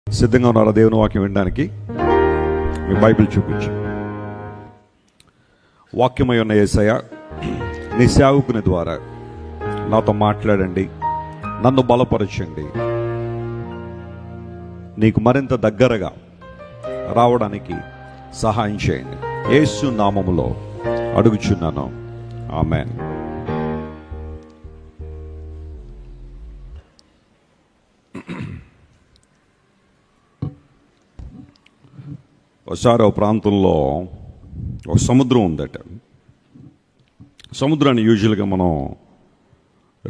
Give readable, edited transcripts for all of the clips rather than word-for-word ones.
సిద్ధంగా ఉన్నారా దేవుని వాక్యం వినడానికి? మీ బైబిల్ చూపించు. వాక్యమై ఉన్న యేసయ్య, నీ సేవకుని ద్వారా నాతో మాట్లాడండి, నన్ను బలపరచండి, నీకు మరింత దగ్గరగా రావడానికి సహాయం చేయండి. యేసు నామములో అడుగుచున్నాను, ఆమేన్. ఒకసారి ఒక ప్రాంతంలో ఒక సముద్రం ఉందట. సముద్రాన్ని యూజువల్గా మనం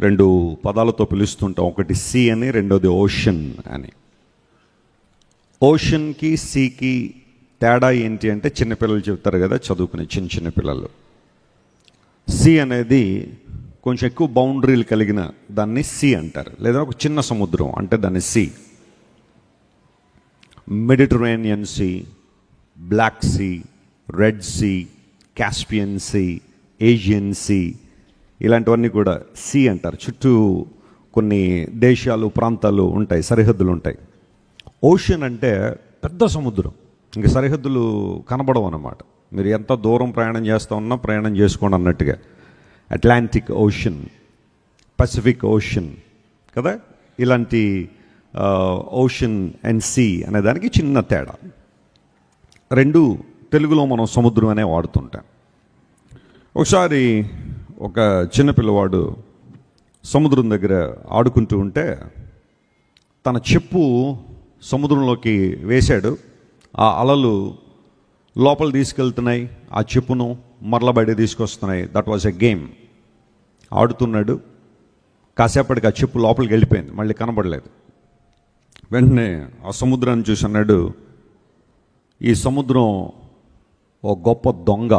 రెండు పదాలతో పిలుస్తుంటాం. ఒకటి సీ అని, రెండోది ఓషన్ అని. ఓషన్కి సీకి తేడా ఏంటి అంటే, చిన్నపిల్లలు చెప్తారు కదా, చదువుకునే చిన్న పిల్లలు. సీ అనేది కొంచెం ఎక్కువ బౌండరీలు కలిగిన దాన్ని సీ అంటారు, లేదా ఒక చిన్న సముద్రం అంటే దాన్ని sea. Mediterranean sea, black sea, red sea, Caspian sea, Asian sea, ఇలాంటివన్నీ కూడా సీ అంటారు. చుట్టూ కొన్ని దేశాలు, ప్రాంతాలు ఉంటాయి, సరిహద్దులు ఉంటాయి. ఓషన్ అంటే పెద్ద సముద్రం, ఇంక సరిహద్దులు కనబడవు అన్నమాట. మీరు ఎంత దూరం ప్రయాణం చేస్తూ ఉన్నా ప్రయాణం చేసుకోండి అన్నట్టుగా. అట్లాంటిక్ ఓషన్, పసిఫిక్ ఓషన్ కదా, ఇలాంటి ఓషన్ అండ్ సీ అనే దానికి చిన్న తేడా. రెండు తెలుగులో మనం సముద్రం అనే వాడుతుంటాం. ఒకసారి ఒక చిన్న పిల్లవాడు సముద్రం దగ్గర ఆడుకుంటూ ఉంటే తన చెప్పు సముద్రంలోకి వేశాడు. ఆ అలలు లోపల తీసుకెళ్తున్నాయి, ఆ చెప్పును మరల బయట తీసుకొస్తున్నాయి. That was a game. ఆడుతున్నాడు, కాసేపటికి ఆ చెప్పు లోపలికి వెళ్ళిపోయింది, మళ్ళీ కనబడలేదు. వెంటనే ఆ సముద్రాన్ని చూసి అన్నాడు, ఈ సముద్రం ఓ గొప్ప దొంగ,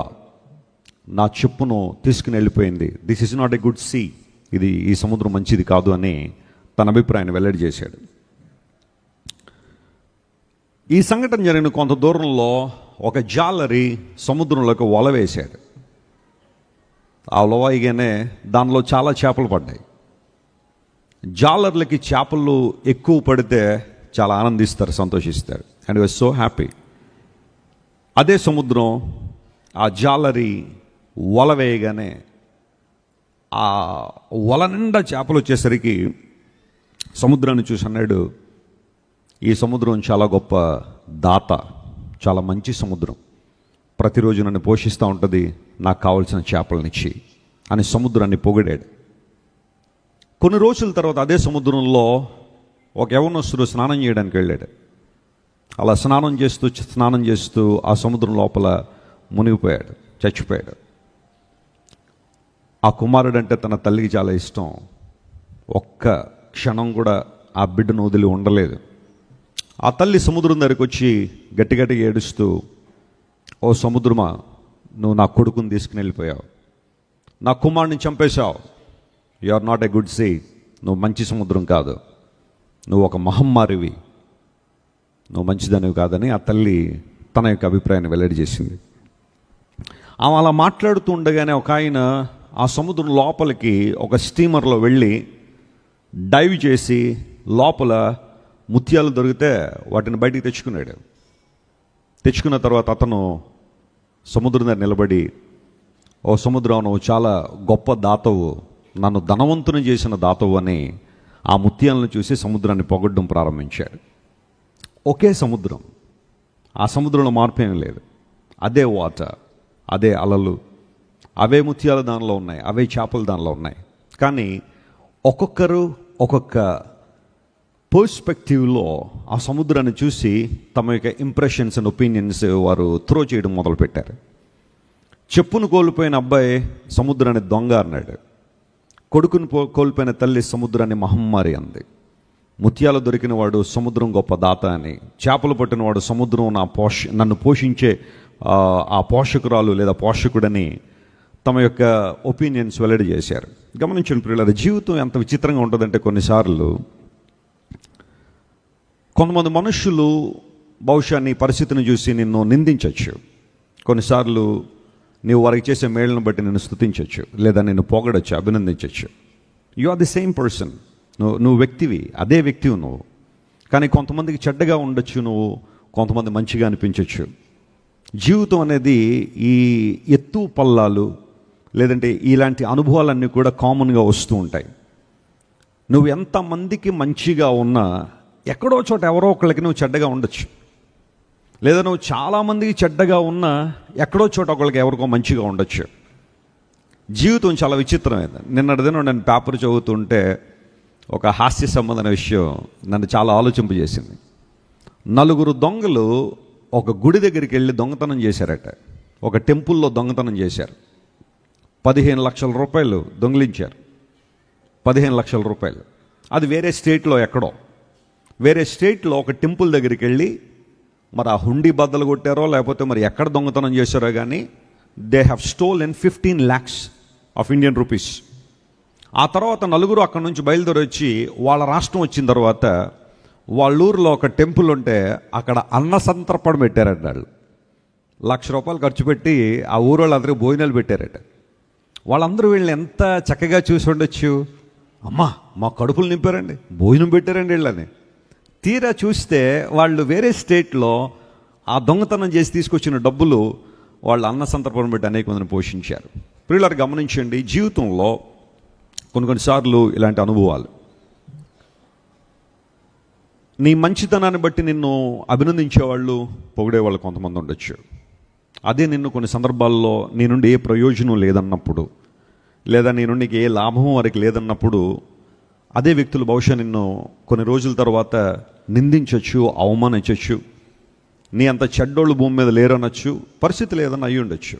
నా చెప్పును తీసుకుని వెళ్ళిపోయింది. This is not a good sea, ఈ సముద్రం మంచిది కాదు అని తన అభిప్రాయాన్ని వెల్లడి చేశాడు. ఈ సంఘటన జరిగిన కొంత దూరంలో ఒక జాలరి సముద్రంలోకి వల వేశాడు. ఆ వల వేయగానే దానిలో చాలా చేపలు పడ్డాయి. జాలర్లకి చేపలు ఎక్కువ పడితే చాలా ఆనందిస్తారు, సంతోషిస్తారు. And was so happy. అదే సముద్రం ఆ జాలరి వల వేయగానే ఆ వల నిండా చేపలు వచ్చేసరికి సముద్రాన్ని చూసి అన్నాడు, ఈ సముద్రం చాలా గొప్ప దాత, చాలా మంచి సముద్రం, ప్రతిరోజు నన్ను పోషిస్తూ ఉంటుంది, నాకు కావలసిన చేపలనిచ్చి అని సముద్రాన్ని పొగిడాడు. కొన్ని రోజుల తర్వాత అదే సముద్రంలో ఒక యవ్వనస్తుడు స్నానం చేయడానికి వెళ్ళాడు. అలా స్నానం చేస్తూ ఆ సముద్రం లోపల మునిగిపోయాడు, చచ్చిపోయాడు. ఆ కుమారుడు అంటే తన తల్లికి చాలా ఇష్టం. ఒక్క క్షణం కూడా ఆ బిడ్డను వదిలి ఉండలేదు. ఆ తల్లి సముద్రం దగ్గరికి వచ్చి గట్టిగా ఏడుస్తూ, ఓ సముద్రమా, నువ్వు నా కొడుకుని తీసుకుని వెళ్ళిపోయావు, నా కుమారుడిని చంపేశావు, you are not a good sea, నువ్వు మంచి సముద్రం కాదు, నువ్వు ఒక మహమ్మారివి, నువ్వు మంచిదనివి కాదని ఆ తల్లి తన యొక్క అభిప్రాయాన్ని వెల్లడి చేసింది. ఆమె అలా మాట్లాడుతూ ఉండగానే ఒక ఆయన ఆ సముద్రం లోపలికి ఒక స్టీమర్లో వెళ్ళి డైవ్ చేసి లోపల ముత్యాలు దొరికితే వాటిని బయటికి తెచ్చుకున్నాడు. తెచ్చుకున్న తర్వాత అతను సముద్రం దగ్గర నిలబడి, ఓ సముద్రం, నువ్వు చాలా గొప్ప దాతవు, నన్ను ధనవంతుని చేసిన దాతవు అని ఆ ముత్యాలను చూసి సముద్రాన్ని పొగడ్డం ప్రారంభించాడు. ఒకే సముద్రం, ఆ సముద్రంలో మార్పు ఏమీ లేదు. అదే వాటర్, అదే అలలు, అవే ముత్యాలు దానిలో ఉన్నాయి, అవే చేపలు దానిలో ఉన్నాయి. కానీ ఒక్కొక్కరు ఒక్కొక్క పర్స్పెక్టివ్లో ఆ సముద్రాన్ని చూసి తమ యొక్క ఇంప్రెషన్స్ అండ్ ఒపీనియన్స్ వారు త్రో చేయడం మొదలుపెట్టారు. చెప్పును కోల్పోయిన అబ్బాయి సముద్రాన్ని దొంగ అన్నాడు. కొడుకును కోల్పోయిన తల్లి సముద్రాన్ని మహమ్మారి అంది. ముత్యాలు దొరికినవాడు సముద్రం గొప్ప దాత అని, చేపలు పట్టినవాడు సముద్రం నన్ను పోషించే ఆ పోషకురాలు లేదా పోషకుడని తమ యొక్క ఒపీనియన్స్ వెల్లడి చేశారు. గమనించిన ప్రియులారా, జీవితం ఎంత విచిత్రంగా ఉంటుందంటే, కొన్నిసార్లు కొంతమంది మనుషులు బహుశా నీ పరిస్థితిని చూసి నిన్ను నిందించవచ్చు. కొన్నిసార్లు నీవు వారికి చేసే మేళ్ళను బట్టి నిన్ను స్తుతించవచ్చు, లేదా నిన్ను పొగడచ్చు, అభినందించవచ్చు. You are the same person. నువ్వు వ్యక్తివి, అదే వ్యక్తివి నువ్వు. కానీ కొంతమందికి చెడ్డగా ఉండొచ్చు నువ్వు, కొంతమంది మంచిగా అనిపించవచ్చు. జీవితం అనేది ఈ ఎత్తు పల్లాలు లేదంటే ఇలాంటి అనుభవాలన్నీ కూడా కామన్గా వస్తూ ఉంటాయి. నువ్వు ఎంతమందికి మంచిగా ఉన్నా ఎక్కడో చోట ఎవరో ఒకళ్ళకి నువ్వు చెడ్డగా ఉండొచ్చు. లేదా నువ్వు చాలామందికి చెడ్డగా ఉన్నా ఎక్కడో చోట ఒకళ్ళకి ఎవరికో మంచిగా ఉండొచ్చు. జీవితం చాలా విచిత్రమైనది. నిన్నటిదిన నేను పేపర్ చదువుతుంటే ఒక హాస్య సంబంధమైన విషయం నన్ను చాలా ఆలోచింపజేసింది. 4 దొంగలు ఒక గుడి దగ్గరికి వెళ్ళి దొంగతనం చేశారట. ఒక టెంపుల్లో దొంగతనం చేశారు. 15 లక్షల రూపాయలు దొంగిలించారు. 15 లక్షల రూపాయలు. అది వేరే స్టేట్లో ఎక్కడో, వేరే స్టేట్లో ఒక టెంపుల్ దగ్గరికి వెళ్ళి మరి ఆ హుండీ బద్దలు కొట్టారో లేకపోతే మరి ఎక్కడ దొంగతనం చేశారో కానీ they have stolen 15 lakhs of Indian rupees. ఆ తర్వాత 4 అక్కడి నుంచి బయలుదేరి వచ్చి వాళ్ళ రాష్ట్రం వచ్చిన తర్వాత వాళ్ళ ఊరిలో ఒక టెంపుల్ ఉంటే అక్కడ అన్న సంతర్పణ పెట్టారట. వాళ్ళు 1,00,000 రూపాయలు ఖర్చు పెట్టి ఆ ఊరు వాళ్ళందరికీ భోజనాలు పెట్టారట. వాళ్ళందరూ వీళ్ళని ఎంత చక్కగా చూసి ఉండొచ్చు. అమ్మా మా కడుపులు నింపారండి, భోజనం పెట్టారండి వీళ్ళని. తీరా చూస్తే వాళ్ళు వేరే స్టేట్లో ఆ దొంగతనం చేసి తీసుకొచ్చిన డబ్బులు వాళ్ళు అన్న సంతర్పణ పెట్టి అనేక మందిని పోషించారు. ప్రియులారు గమనించండి, జీవితంలో కొన్నిసార్లు ఇలాంటి అనుభవాలు నీ మంచితనాన్ని బట్టి నిన్ను అభినందించేవాళ్ళు, పొగిడేవాళ్ళు కొంతమంది ఉండొచ్చు. అదే నిన్ను కొన్ని సందర్భాల్లో నీ నుండి ఏ ప్రయోజనం లేదన్నప్పుడు లేదా నీ నుండి ఏ లాభం వారికి లేదన్నప్పుడు అదే వ్యక్తులు బహుశా నిన్ను కొన్ని రోజుల తర్వాత నిందించవచ్చు, అవమానించవచ్చు. నీ అంత చెడ్డోళ్ళు భూమి మీద లేరనొచ్చు, పరిస్థితులు ఏదన్నా అయ్యి ఉండొచ్చు.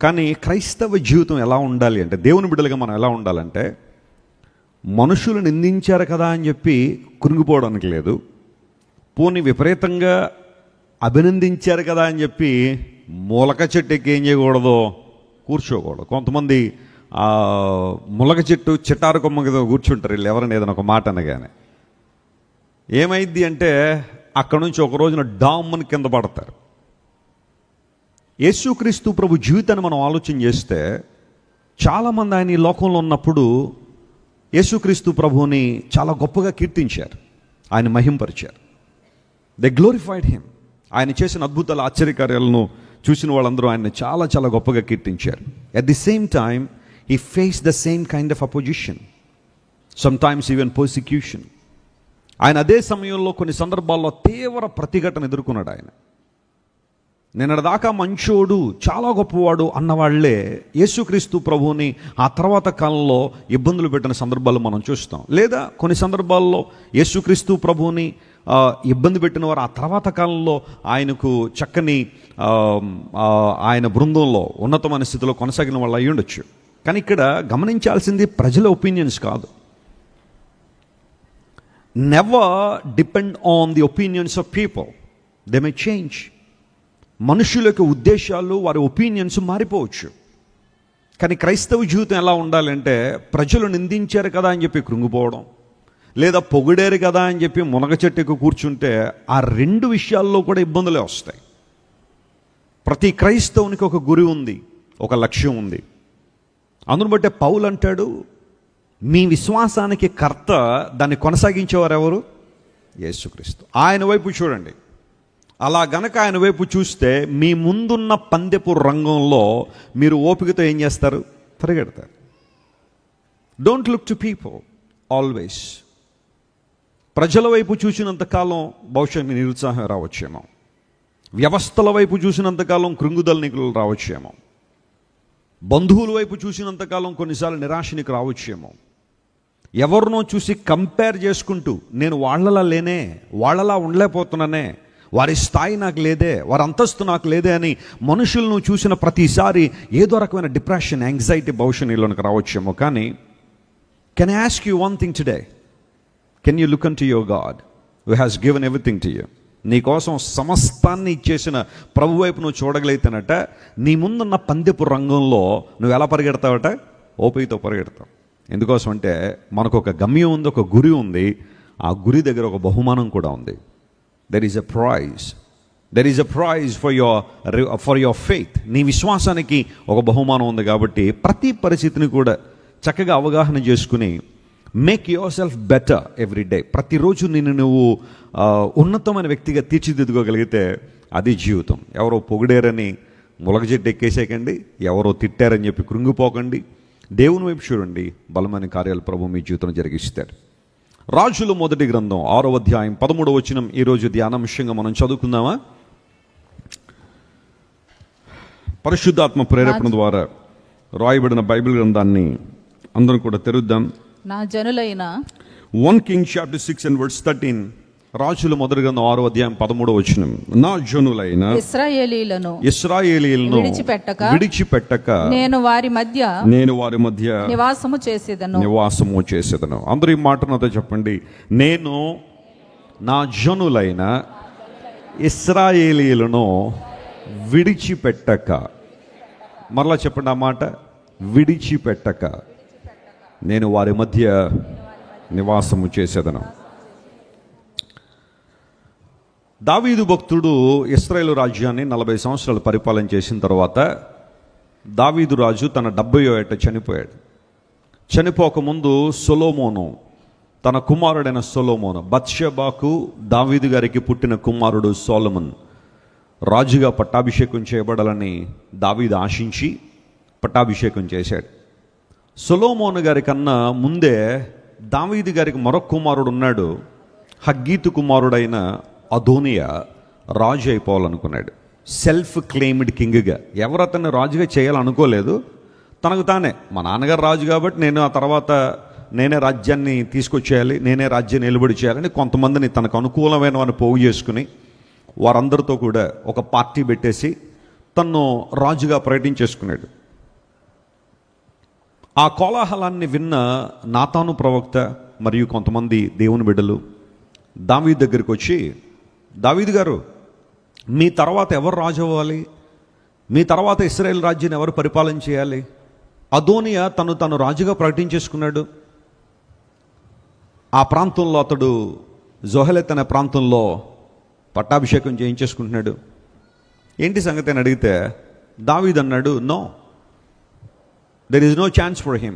కానీ క్రైస్తవ జీవితం ఎలా ఉండాలి అంటే, దేవుని బిడ్డలుగా మనం ఎలా ఉండాలంటే, మనుషులు నిందించారు కదా అని చెప్పి కురింగిపోవడానికి లేదు. పోనీ విపరీతంగా అభినందించారు కదా అని చెప్పి మూలక చెట్టు ఎక్కి ఏం చేయకూడదు, కూర్చోకూడదు. కొంతమంది ములక చెట్టు చిటారు కొమ్మ మీద కూర్చుంటారు. వీళ్ళు ఎవరైనా ఏదైనా ఒక మాట అనగానే ఏమైంది అంటే అక్కడ నుంచి ఒక రోజున డామ్మని కింద పడతారు. యేసుక్రీస్తు ప్రభు జీవితాన్ని మనం ఆలోచన చేస్తే చాలామంది ఆయన ఈ లోకంలో ఉన్నప్పుడు యేసుక్రీస్తు ప్రభువుని చాలా గొప్పగా కీర్తించారు, ఆయన మహింపరిచారు. They glorified him. ఆయన చేసిన అద్భుతాల ఆశ్చర్యకార్యాలను చూసిన వాళ్ళందరూ ఆయన్ని చాలా చాలా గొప్పగా కీర్తించారు. At the same time he faced the same kind of opposition, sometimes even persecution. ఆయన అదే సమయంలో కొన్ని సందర్భాల్లో తీవ్ర ప్రతిఘటన ఎదుర్కొన్నాడు. ఆయన నిన్నటిదాకా మంచోడు, చాలా గొప్పవాడు అన్నవాళ్లే యేసుక్రీస్తు ప్రభువుని ఆ తర్వాత కాలంలో ఇబ్బందులు పెట్టిన సందర్భాలు మనం చూస్తాం. లేదా కొన్ని సందర్భాల్లో యేసుక్రీస్తు ప్రభువుని ఇబ్బంది పెట్టిన వారు ఆ తర్వాత కాలంలో ఆయనకు చక్కని ఆయన బృందంలో ఉన్నతమైన స్థితిలో కొనసాగిన వాళ్ళు అయ్యి ఉండొచ్చు. కానీ ఇక్కడ గమనించాల్సింది ప్రజల ఒపీనియన్స్ కాదు. Never depend on the opinions of people, they may change. మనుషుల యొక్క ఉద్దేశాలు, వారి ఒపీనియన్స్ మారిపోవచ్చు. కానీ క్రైస్తవ జీవితం ఎలా ఉండాలంటే, ప్రజలు నిందించారు కదా అని చెప్పి కృంగిపోవడం, లేదా పొగిడేరు కదా అని చెప్పి మునగ చెట్టుకు కూర్చుంటే ఆ 2 విషయాల్లో కూడా ఇబ్బందులే వస్తాయి. ప్రతి క్రైస్తవునికి ఒక గురి ఉంది, ఒక లక్ష్యం ఉంది. అందును బట్టే పౌలు అంటాడు, మీ విశ్వాసానికి కర్త, దాన్ని కొనసాగించేవారు ఎవరు? యేసుక్రీస్తు. ఆయన వైపు చూడండి. అలా గనక ఆయన వైపు చూస్తే మీ ముందున్న పందెపు రంగంలో మీరు ఓపికతో ఏం చేస్తారు? పరిగెడతారు. Don't look to people always. ప్రజల వైపు చూసినంతకాలం బహుశా నిరుత్సాహం రావచ్చేమో, వ్యవస్థల వైపు చూసినంతకాలం కృంగుదల నీకు రావచ్చేమో, బంధువుల వైపు చూసినంతకాలం కొన్నిసార్లు నిరాశ నీకు రావచ్చేమో, ఎవరినో చూసి కంపేర్ చేసుకుంటూ నేను వాళ్ళలా లేనే, వాళ్ళలా ఉండలేకపోతున్నానే, వారి స్థాయి నాకు లేదే, వారి అంతస్తు నాకు లేదే అని మనుషులను చూసిన ప్రతిసారి ఏదో రకమైన డిప్రెషన్, యాంగ్జైటీ బహుశా నీలోనికి రావచ్చేమో. కానీ can I ask you one thing today? Can you look an to your God who has given everything to you? నీకోసం సమస్తాన్ని ఇచ్చేసిన ప్రభు వైపు నువ్వు చూడగలిగితేనట, నీ ముందున్న పందెపు రంగంలో నువ్వు ఎలా పరిగెడతావట? ఓపికతో పరిగెడతావు. ఎందుకోసం అంటే మనకు ఒక గమ్యం ఉంది, ఒక గురి ఉంది. ఆ గురి దగ్గర ఒక బహుమానం కూడా ఉంది. There is a prize for your faith. నీ విశ్వాసానికి ఒక బహుమానం ఉంది. కాబట్టి ప్రతి పరిస్థితిని కూడా చక్కగా అవగాహన చేసుకుని make your self better every day. ప్రతిరోజు నిన్ను నువ్వు ఉన్నతమైన వ్యక్తిగా తీర్చిదిద్దుకోగలిగితే అది జీవితం. ఎవరో పొగిడారని ములగ చెట్టు ఎక్కేసేకండి, ఎవరో తిట్టారని చెప్పి కృంగిపోకండి. దేవుని వైపు చూడండి, బలమైన కార్యాలు ప్రభు మీ జీవితంలో జరిగిస్తారు. రాజుల మొదటి గ్రంథం 6వ అధ్యాయం 13వ వచనం ఈరోజు ధ్యానాంశంగా మనం చదువుకుందామా? పరిశుద్ధాత్మ ప్రేరేపణ ద్వారా రాయబడిన బైబిల్ గ్రంథాన్ని అందరం కూడా తెరుద్దాం. నా జనులైన 1 Kings chapter 6 and verse 13. రాజుల మొదటి గ్రంథం 6వ అధ్యాయం 13వ వచనం. నా జనులైన ఇశ్రాయేలీయులను విడిచిపెట్టక నేను వారి మధ్య నివాసము చేసేదను. అందరూ ఈ మాట నాతో చెప్పండి. నేను నా జనులైన ఇశ్రాయేలీయులను విడిచిపెట్టక. మరలా చెప్పండి ఆ మాట, విడిచిపెట్టక నేను వారి మధ్య నివాసము చేసేదను. దావీదు భక్తుడు ఇశ్రాయేలు రాజ్యాన్ని 40 సంవత్సరాలు పరిపాలన చేసిన తర్వాత దావీదు రాజు తన 70వ ఏట చనిపోయాడు. చనిపోకముందు సొలొమోను, తన కుమారుడైన సొలొమోను, బత్షెబాకు దావీదు గారికి పుట్టిన కుమారుడు సొలొమోన్ రాజుగా పట్టాభిషేకం చేయబడాలని దావీదు ఆశించి పట్టాభిషేకం చేశాడు. సొలొమోను గారి కన్నా ముందే దావీదు గారికి మరొక కుమారుడు ఉన్నాడు. హగ్గీతు కుమారుడైన అదోనియా రాజు అయిపోవాలనుకున్నాడు. సెల్ఫ్ క్లెయిమ్డ్ కింగ్గా. ఎవరు అతన్ని రాజుగా చేయాలనుకోలేదు. తనకు తానే, మా నాన్నగారు రాజు కాబట్టి నేను ఆ తర్వాత నేనే రాజ్యాన్ని తీసుకొచ్చేయాలి, నేనే రాజ్యాన్ని నిలబడి చేయాలని కొంతమందిని తనకు అనుకూలమైన వారిని పోగు చేసుకుని వారందరితో కూడా ఒక పార్టీ పెట్టేసి తన్ను రాజుగా ప్రకటించేసుకున్నాడు. ఆ కోలాహలాన్ని విన్న నాతాను ప్రవక్త మరియు కొంతమంది దేవుని బిడ్డలు దావీదు దగ్గరికి వచ్చి, దావీదు గారు, మీ తర్వాత ఎవరు రాజు అవ్వాలి? మీ తర్వాత ఇశ్రాయేల్ రాజ్యాన్ని ఎవరు పరిపాలన చేయాలి? అదోనియా తను రాజుగా ప్రకటించేసుకున్నాడు. ఆ ప్రాంతంలో అతడు జొహెలెత్ అనే ప్రాంతంలో పట్టాభిషేకం చేయించేసుకుంటున్నాడు. ఏంటి సంగతి అని అడిగితే దావీదు అన్నాడు, no, there is no chance for him.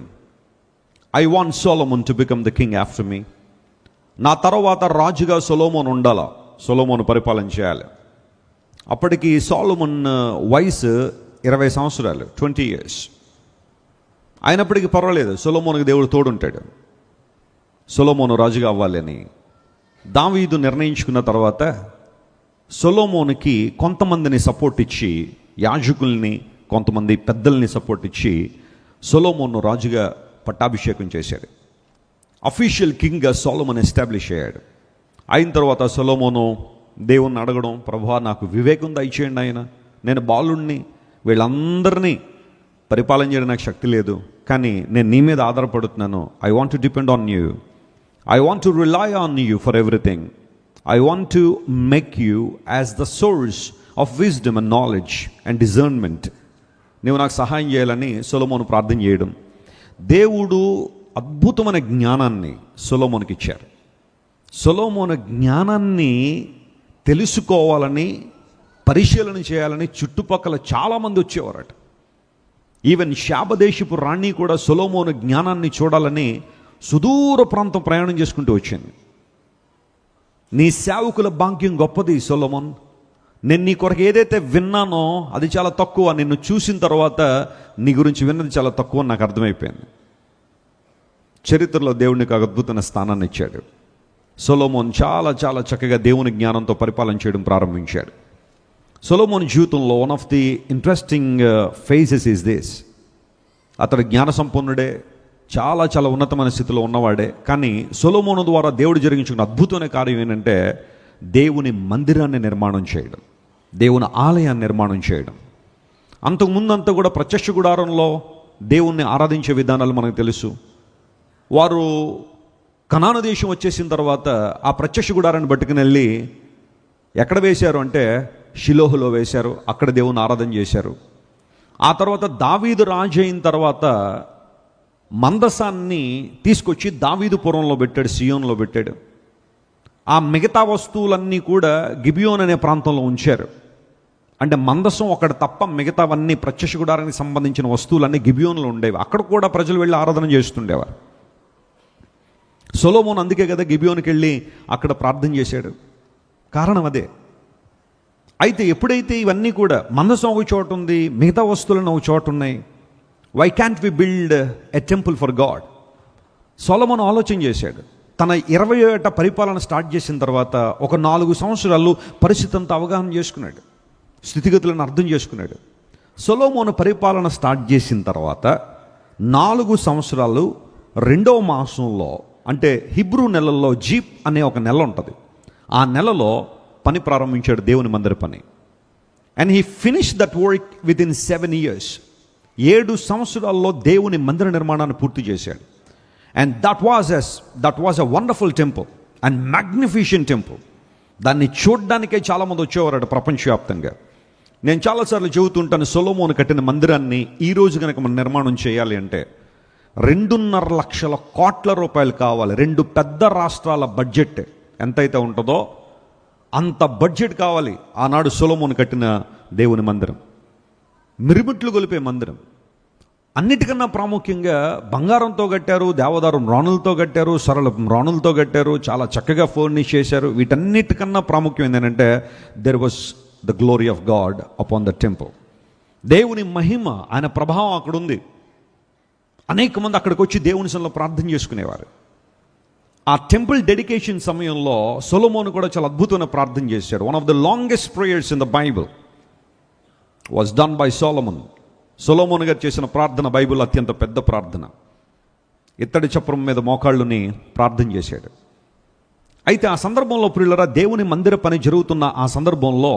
I want Solomon to become the king after me. నా తర్వాత రాజుగా సొలొమోను ఉండాలా, సొలొమోను పరిపాలన చేయాలి. అప్పటికి సొలొమోన్ వయసు 20 సంవత్సరాలు, 20 years. అయినప్పటికీ పర్వాలేదు, సొలొమోనుకి దేవుడు తోడుంటాడు. సొలొమోను రాజుగా అవ్వాలి అని దావీదు నిర్ణయించుకున్న తర్వాత సొలొమోనుకి కొంతమందిని సపోర్ట్ ఇచ్చి, యాజకుల్ని కొంతమంది పెద్దల్ని సపోర్ట్ ఇచ్చి సొలొమోను రాజుగా పట్టాభిషేకం చేశాడు. అఫీషియల్ కింగ్గా సొలొమోన్ ఎస్టాబ్లిష్ అయ్యాడు. అయిన తర్వాత సొలొమోను దేవుణ్ణి అడగడం, ప్రభువా నాకు వివేకం దయచేయండి ఆయన, నేను బాలుణ్ణి, వీళ్ళందరినీ పరిపాలన చేయడం నాకు శక్తి లేదు, కానీ నేను నీ మీద ఆధారపడుతున్నాను. I want to depend on you, I want to rely on you for everything, I want to make you as the source of wisdom and knowledge and discernment. నీవు నాకు సహాయం చేయాలని సొలొమోను ప్రార్థన చేయడం. దేవుడు అద్భుతమైన జ్ఞానాన్ని సొలొమోనుకి ఇచ్చారు. సొలొమోను జ్ఞానాన్ని తెలుసుకోవాలని, పరిశీలన చేయాలని చుట్టుపక్కల చాలామంది వచ్చేవారట. ఈవెన్ శాబదేశపు రాణి కూడా సొలొమోను జ్ఞానాన్ని చూడాలని సుదూర ప్రాంతం ప్రయాణం చేసుకుంటూ వచ్చింది. నీ సేవకుల భాగ్యం గొప్పది సొలొమోన్, నేను నీ కొరకు ఏదైతే విన్నానో అది చాలా తక్కువ, నిన్ను చూసిన తర్వాత నీ గురించి విన్నది చాలా తక్కువ నాకు అర్థమైపోయింది. చరిత్రలో దేవునికి అద్భుతమైన స్థానాన్ని ఇచ్చాడు. సొలొమోన్ చాలా చాలా చక్కగా దేవుని జ్ఞానంతో పరిపాలన చేయడం ప్రారంభించాడు. సొలొమోన్ జీవితంలో one of the interesting phases is this. అతడు జ్ఞాన సంపన్నుడే, చాలా చాలా ఉన్నతమైన స్థితిలో ఉన్నవాడే. కానీ సొలొమోను ద్వారా దేవుడు జరిగించుకున్న అద్భుతమైన కార్యం ఏంటంటే దేవుని మందిరాన్ని నిర్మాణం చేయడం, దేవుని ఆలయాన్ని నిర్మాణం చేయడం. అంతకుముందంతా కూడా ప్రత్యక్ష గుడారంలో దేవుణ్ణి ఆరాధించే విధానాలు మనకు తెలుసు. వారు కనాను దేశం వచ్చేసిన తర్వాత ఆ ప్రత్యక్ష గుడారాన్ని పట్టుకుని వెళ్ళి ఎక్కడ వేశారు అంటే షిలోహులో వేశారు. అక్కడ దేవుని ఆరాధన చేశారు. ఆ తర్వాత దావీదు రాజు అయిన తర్వాత మందసాన్ని తీసుకొచ్చి దావీదుపురంలో పెట్టాడు, సియోన్లో పెట్టాడు. ఆ మిగతా వస్తువులన్నీ కూడా గిబియోన్ అనే ప్రాంతంలో ఉంచారు. అంటే మందసం ఒకటి తప్ప మిగతావన్నీ ప్రత్యక్ష గుడారానికి సంబంధించిన వస్తువులన్నీ గిబియోన్లో ఉండేవి. అక్కడ కూడా ప్రజలు వెళ్ళి ఆరాధన చేస్తుండేవారు. సొలొమోను అందుకే కదా గిబియోనుకి వెళ్ళి అక్కడ ప్రార్థన చేశాడు. కారణం అదే. అయితే ఎప్పుడైతే ఇవన్నీ కూడా మందసం ఒక చోట ఉంది, మిగతా వస్తువులను ఒక చోట ఉన్నాయి, why can't we build a temple for God? Solomon ఆలోచన చేశాడు. తన 20 ఏట పరిపాలన స్టార్ట్ చేసిన తర్వాత ఒక 4 సంవత్సరాలు పరిస్థితి అంతా అవగాహన చేసుకున్నాడు, స్థితిగతులను అర్థం చేసుకున్నాడు. సొలొమోను పరిపాలన స్టార్ట్ చేసిన తర్వాత 4 సంవత్సరాలు 2వ మాసంలో, అంటే హిబ్రూ నెలల్లో జీప్ అనే ఒక నెల ఉంటుంది, ఆ నెలలో పని ప్రారంభించాడు, దేవుని మందిర పని. And he finish that work with in 7 years. 7 సంవత్సరాల్లో దేవుని మందిర నిర్మాణాన్ని పూర్తి చేశాడు. And that was a wonderful temple and magnificent temple. దాన్ని చూడ్డానికే చాలామంది వచ్చేవారట ప్రపంచవ్యాప్తంగా. నేను చాలాసార్లు చెబుతుంటాను, సొలొమోను కట్టిన మందిరాన్ని ఈరోజు కనుక మనం నిర్మాణం చేయాలి అంటే 2.5 లక్షల కోట్ల రూపాయలు కావాలి. 2 పెద్ద రాష్ట్రాల బడ్జెట్ ఎంతైతే ఉంటుందో అంత బడ్జెట్ కావాలి. ఆనాడు సొలొమోను కట్టిన దేవుని మందిరం మిరుమిట్లు గొలిపే మందిరం. అన్నిటికన్నా ప్రాముఖ్యంగా బంగారంతో కట్టారు, దేవదారు మ్రాణులతో కట్టారు, సరళ మ్రాణులతో కట్టారు, చాలా చక్కగా ఫర్నిష్ చేశారు. వీటన్నిటికన్నా ప్రాముఖ్యం ఏంటంటే there was the glory of God upon the temple. దేవుని మహిమ, ఆయన ప్రభావం అక్కడ ఉంది. అనేక మంది అక్కడికి వచ్చి దేవుని సన్నిధిలో ప్రార్థన చేసుకునేవారు. ఆ టెంపుల్ డెడికేషన్ సమయంలో సొలొమోను కూడా చాలా అద్భుతమైన ప్రార్థన చేశాడు. One of the longest prayers in the Bible was done by Solomon. Solomon గారు చేసిన ప్రార్థన బైబిల్ అత్యంత పెద్ద ప్రార్థన. ఇత్తడి చప్రం మీద మోకాళ్ళుని ప్రార్థన చేశాడు. అయితే ఆ సందర్భంలో ప్రియులరా, దేవుని మందిర పని జరుగుతున్న ఆ సందర్భంలో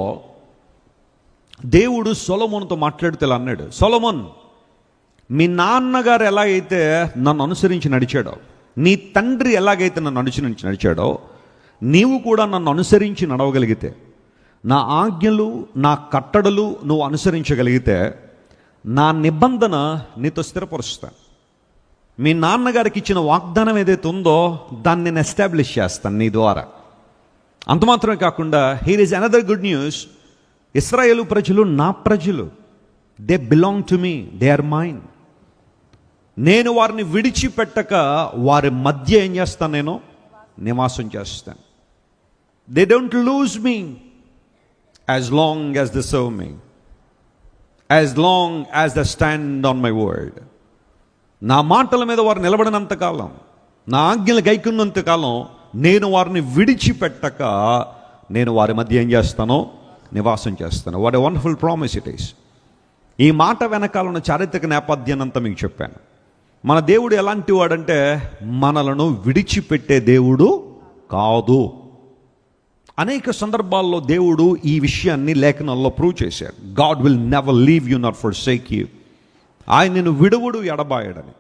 దేవుడు సొలొమోనుతో మాట్లాడుతూ ఇలా అన్నాడు, సొలొమోన్, మీ నాన్నగారు ఎలాగైతే నన్ను అనుసరించి నడిచాడో, నీ తండ్రి ఎలాగైతే నన్ను అనుసరించి నడిచాడో, నీవు కూడా నన్ను అనుసరించి నడవగలిగితే, నా ఆజ్ఞలు నా కట్టడలు నువ్వు అనుసరించగలిగితే, నా నిబంధన నీతో స్థిరపరుస్తాను. మీ నాన్నగారికి ఇచ్చిన వాగ్దానం ఏదైతే ఉందో దాన్ని నేను ఎస్టాబ్లిష్ చేస్తాను నీ ద్వారా. అంత మాత్రమే కాకుండా, here is another good news. ఇశ్రాయేలు ప్రజలు నా ప్రజలు, they belong to me, they are mine. నేను వారిని విడిచిపెట్టక వారి మధ్య ఏం చేస్తాను, నేను నివాసం చేస్తాను. They don't lose me as long as they serve me, as long as they stand on my word. నా మాటల మీద వారు నిలబడినంతకాలం, నా ఆజ్ఞలు గైకున్నంతకాలం నేను వారిని విడిచిపెట్టక నేను వారి మధ్య ఏం చేస్తానో నివాసం చేస్తాను. What a wonderful promise it is. ఈ మాట వెనకాల ఉన్న చారిత్రక నేపథ్యాన్ని అంతా మీకు చెప్పాను. మన దేవుడు ఎలాంటి వాడంటే మనలను విడిచిపెట్టే దేవుడు కాదు. అనేక సందర్భాల్లో దేవుడు ఈ విషయాన్ని లేఖనాల్లో ప్రూవ్ చేశాడు. God will never leave you not forsake you. ఆయన నిన్ను విడువుడు ఎడబాయడని.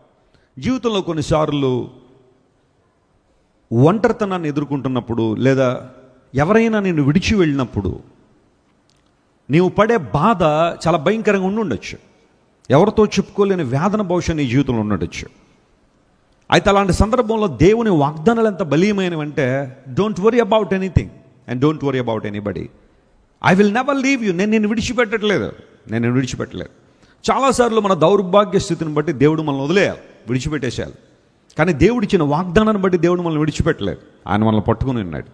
జీవితంలో కొన్నిసార్లు ఒంటరితనాన్ని ఎదుర్కొంటున్నప్పుడు, లేదా ఎవరైనా నిన్ను విడిచి వెళ్ళినప్పుడు నీవు పడే బాధ చాలా భయంకరంగా ఉండుండొచ్చు. ఎవరితో చెప్పుకోలేని వేదన బహుశా నీ జీవితంలో ఉండొచ్చు. అయితే అలాంటి సందర్భంలో దేవుని వాగ్దానాలు ఎంత బలీయమైనవంటే, don't worry about anything and don't worry about anybody. I will never leave you. నేను నిన్ను విడిచిపెట్టలేదు. చాలాసార్లు మన దౌర్భాగ్య స్థితిని బట్టి దేవుడు మనల్ని వదిలేయాలి, విడిచిపెట్టేసేయాలి. కానీ దేవుడిచ్చిన వాగ్దానాన్ని బట్టి దేవుడు మనల్ని విడిచిపెట్టలేదు. ఆయన మనల్ని పట్టుకుని ఉన్నాడు.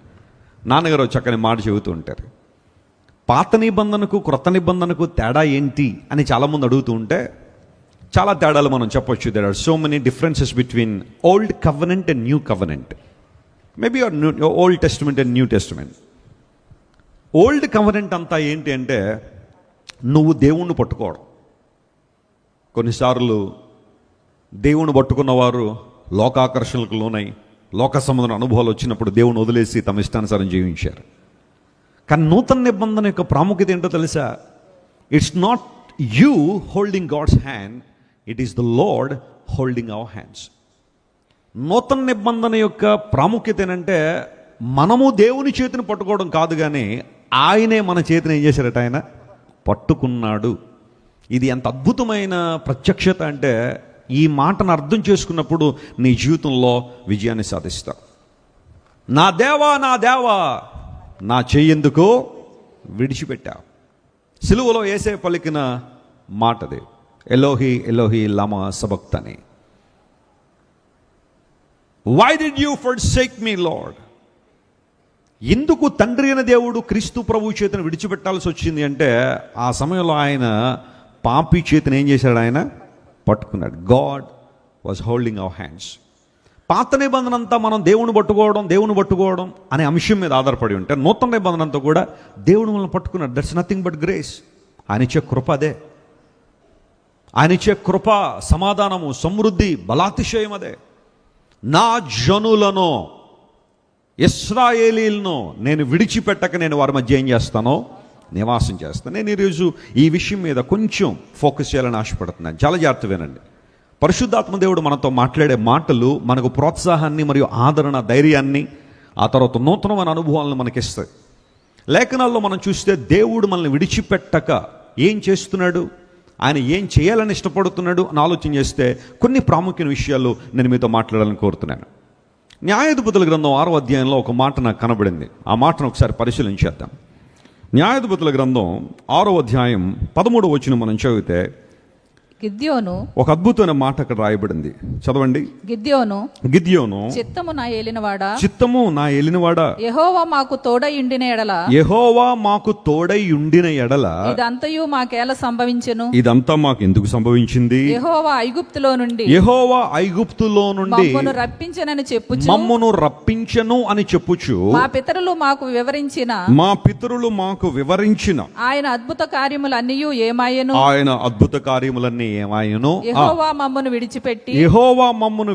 నాన్నగారు చక్కని మాట చెబుతూ ఉంటారు, పాత నిబంధనకు క్రొత్త నిబంధనకు తేడా ఏంటి అని చాలామంది అడుగుతూ ఉంటే చాలా తేడాలు మనం చెప్పొచ్చు. There are so many differences between old covenant and new covenant, maybe old testament and new testament. Old covenant అంతా ఏంటి అంటే నువ్వు దేవుణ్ణి పట్టుకోవడం. కొన్నిసార్లు దేవుణ్ణి పట్టుకున్నవారు లోకాకర్షణలకు లోనై లోక సంబంధమైన అనుభవాలు వచ్చినప్పుడు దేవుని వదిలేసి తమ ఇష్టానుసారం జీవించారు. కానీ నూతన నిబంధన యొక్క ప్రాముఖ్యత ఏంటో తెలుసా? It's not you holding God's hand, it is the Lord holding our hands. నూతన నిబంధన యొక్క ప్రాముఖ్యత ఏంటంటే మనము దేవుని చేతిని పట్టుకోవడం కాదు, కానీ ఆయనే మన చేతిని ఏం చేశారట, ఆయన పట్టుకున్నాడు. ఇది ఎంత అద్భుతమైన ప్రత్యక్షత అంటే, ఈ మాటను అర్థం చేసుకున్నప్పుడు నీ జీవితంలో విజయాన్ని సాధిస్తావు. నా దేవా నా దేవా నా చెయ్యెందుకు విడిచిపెట్టావు. సిలువలో యేసయ్య పలికిన మాటది, ఎలోహి ఎలోహి లమా సబక్తని. Why did you forsake me Lord? ఎందుకు తండ్రి అయిన దేవుడు క్రీస్తు ప్రభు చేతిని విడిచిపెట్టాల్సి వచ్చింది అంటే, ఆ సమయంలో ఆయన పాపి చేతిని ఏం చేశాడు? ఆయన పట్టుకున్నాడు. God was holding our hands. పాత నిబంధన అంతా మనం దేవుని పట్టుకోవడం అనే అంశం మీద ఆధారపడి ఉంటే, నూతన నిబంధన అంతా కూడా దేవుడు మనల్ని పట్టుకున్నాడు. That's nothing but grace. ఆయన ఇచ్చే కృప అదే. ఆయన ఇచ్చే కృప, సమాధానము, సమృద్ధి, బలాతిశయం అదే. నా జనులను, ఇశ్రాయేలీలను నేను విడిచిపెట్టక నేను వారి మధ్య ఏం చేస్తానో? నివాసం చేస్తాను. నేను ఈరోజు ఈ విషయం మీద కొంచెం ఫోకస్ చేయాలని ఆశపడుతున్నాను. చాలా జాగ్రత్త వినండి. పరిశుద్ధాత్మ దేవుడు మనతో మాట్లాడే మాటలు మనకు ప్రోత్సాహాన్ని మరియు ఆదరణ, ధైర్యాన్ని, ఆ తర్వాత నూతనమైన అనుభవాలను మనకిస్తాయి. లేఖనాల్లో మనం చూస్తే దేవుడు మనల్ని విడిచిపెట్టక ఏం చేస్తున్నాడు, ఆయన ఏం చేయాలని ఇష్టపడుతున్నాడు అని ఆలోచన చేస్తే కొన్ని ప్రాముఖ్యమైన విషయాలు నేను మీతో మాట్లాడాలని కోరుతున్నాను. న్యాయాధిపతుల గ్రంథం 6వ అధ్యాయంలో ఒక మాట నాకు కనబడింది. ఆ మాటను ఒకసారి పరిశీలించేద్దాం. న్యాయాధిపతుల గ్రంథం 6వ అధ్యాయం 13వ వచనం మనం చదివితే గిద్యోను, ఒక అద్భుతమైన మాట అక్కడ రాయబడింది. చదవండి. గిద్యోను చిత్తము నా ఏలినవాడా, యెహోవా మాకు తోడై ఉండిన ఎడల ఇదంతయు మాకేల సంభవించెను? ఇదంతా మాకు ఎందుకు సంభవించింది? యెహోవా ఐగుప్తులో నుండి మమ్మను రప్పించెను అని చెప్పుచు మా పితరులు మాకు వివరించిన ఆయన అద్భుత కార్యములన్నీ ఏమాయను? యెహోవా మమ్మను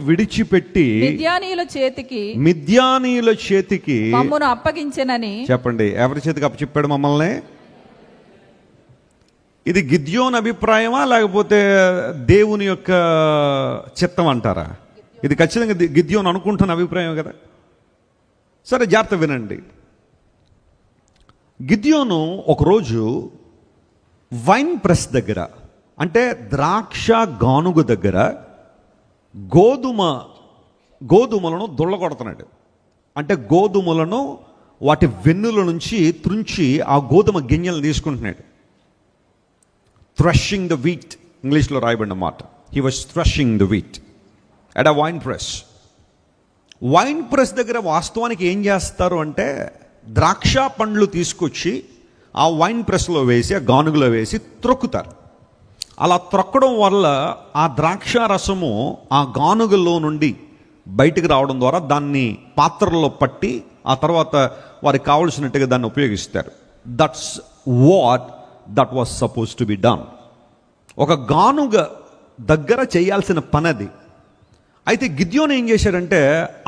విడిచిపెట్టి మిద్యానీయుల చేతికి మమ్మను అప్పగించెనని. చెప్పండి, ఎవరి చేతికి అప్పచెప్పాడు మమ్మల్ని? ఇది గిద్యోను అభిప్రాయమా లేకపోతే దేవుని యొక్క చిత్తం అంటారా? ఇది ఖచ్చితంగా గిద్యోను అనుకుంటున్న అభిప్రాయం కదా. సరే, జాగ్రత్త వినండి. గిద్యోను ఒకరోజు వైన్ ప్రెస్ దగ్గర, అంటే ద్రాక్ష గానుగ దగ్గర గోధుమలను దుళ్ళగొడుతున్నాడు. అంటే గోధుమలను వాటి వెన్నుల నుంచి త్రుంచి ఆ గోధుమ గింజలను తీసుకుంటున్నాడు. థ్రెషింగ్ ద వీట్, ఇంగ్లీష్లో రాయబడిన మాట. He was threshing the wheat at a wine press. Wine press దగ్గర వాస్తవానికి ఏం చేస్తారు అంటే, ద్రాక్ష పండ్లు తీసుకొచ్చి ఆ వైన్ ప్రెస్లో వేసి, ఆ గానుగులో వేసి త్రొక్కుతారు. అలా త్రొక్కడం వల్ల ఆ ద్రాక్ష రసము ఆ గానుగలో నుండి బయటికి రావడం ద్వారా దాన్ని పాత్రలో పట్టి ఆ తర్వాత వారికి కావలసినట్టుగా దాన్ని ఉపయోగిస్తారు. That was suppose to be done. ఒక గానుగ దగ్గర చేయాల్సిన పని అది. అయితే గిద్యోను ఏం చేశాడంటే,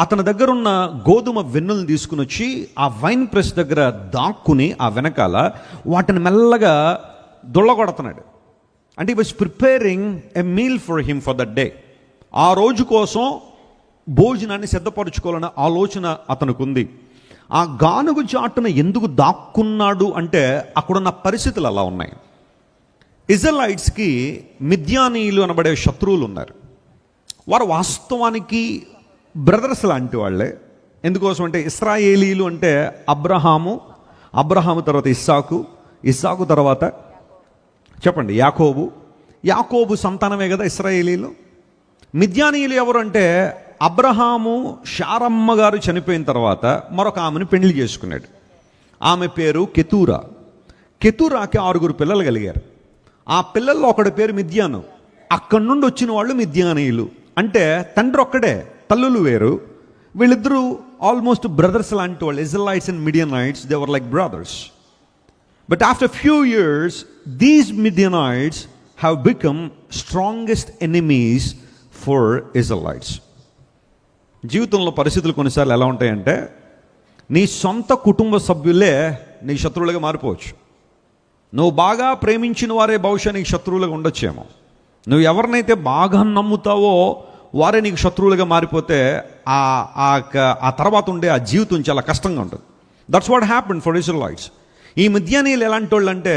అతని దగ్గర ఉన్న గోధుమ వెన్నులను తీసుకుని వచ్చి ఆ వైన్ ప్రెస్ దగ్గర దాక్కుని ఆ వెనకాల వాటిని మెల్లగా దుళ్ళగొడుతున్నాడు. అంటే he was preparing a meal for him for that day. ఆ రోజు కోసం భోజనాన్ని సిద్ధపరచుకోవాలన్న ఆలోచన అతనికి ఉంది. ఆ గానుగు చాటున ఎందుకు దాక్కున్నాడు అంటే, అక్కడున్న పరిస్థితులు అలా ఉన్నాయి. ఇజ్రాయిల్స్కి మిద్యానీయులు అనబడే శత్రువులు ఉన్నారు. వారు వాస్తవానికి బ్రదర్స్ లాంటి వాళ్ళే. ఎందుకోసం అంటే, ఇశ్రాయేలీలు అంటే అబ్రహాము తర్వాత ఇస్సాకు తర్వాత చెప్పండి యాకోబు సంతానమే కదా ఇశ్రాయేలీలు. మిద్యానీయులు ఎవరు అంటే, అబ్రహాము శారమ్మ గారు చనిపోయిన తర్వాత మరొక ఆమెను పెళ్లి చేసుకున్నాడు. ఆమె పేరు కెతూరాకి 6 పిల్లలు కలిగారు. ఆ పిల్లల్లో ఒకడి పేరు మిద్యాను. అక్కడి నుండి వచ్చిన వాళ్ళు మిద్యానీయులు. అంటే తండ్రి ఒక్కడే, తల్లులు వేరు. వీళ్ళిద్దరూ ఆల్మోస్ట్ బ్రదర్స్ లాంటి వాళ్ళు. Israelites and Midianites, they were like brothers. But after few years, these Midianites have become strongest enemies for Israelites. జీవితంలో పరిస్థితులు కొన్నిసార్లు ఎలా ఉంటాయంటే, నీ సొంత కుటుంబ సభ్యులే నీ శత్రువులుగా మారిపోవచ్చు. నువ్వు బాగా ప్రేమించిన వారే బహుశా నీకు శత్రువులుగా ఉండొచ్చేమో. నువ్వు ఎవరినైతే బాగా నమ్ముతావో వారే నీకు శత్రువులుగా మారిపోతే ఆ తర్వాత ఉండే ఆ జీవితం చాలా కష్టంగా ఉంటుంది. That's what happened for Israel's. ఈ మిద్యానీయులు ఎలాంటి వాళ్ళు అంటే,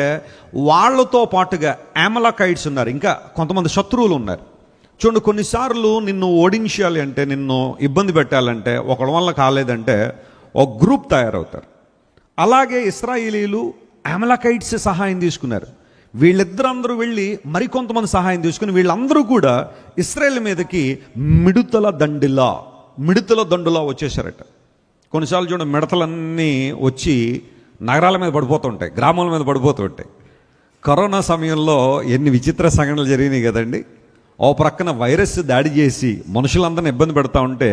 వాళ్ళతో పాటుగా అమలకైట్స్ ఉన్నారు, ఇంకా కొంతమంది శత్రువులు ఉన్నారు. చూడండి, కొన్నిసార్లు నిన్ను ఓడించాలి అంటే, నిన్ను ఇబ్బంది పెట్టాలంటే, ఒకడి వల్ల కాలేదంటే ఒక గ్రూప్ తయారవుతారు. అలాగే ఇశ్రాయేలీలు అమలకైట్స్ సహాయం తీసుకున్నారు. వీళ్ళిద్దరందరూ వెళ్ళి మరికొంతమంది సహాయం తీసుకుని వీళ్ళందరూ కూడా ఇశ్రాయేల్ మీదకి మిడుతల దండిలా మిడతల దండులా వచ్చేసారట. కొన్నిసార్లు చూడండి, మిడతలన్నీ వచ్చి నగరాల మీద పడిపోతూ ఉంటాయి, గ్రామాల మీద పడిపోతూ ఉంటాయి. కరోనా సమయంలో ఎన్ని విచిత్ర సంఘటనలు జరిగినాయి కదండి. ఓ ప్రక్కన వైరస్ దాడి చేసి మనుషులందరినీ ఇబ్బంది పెడతా ఉంటే,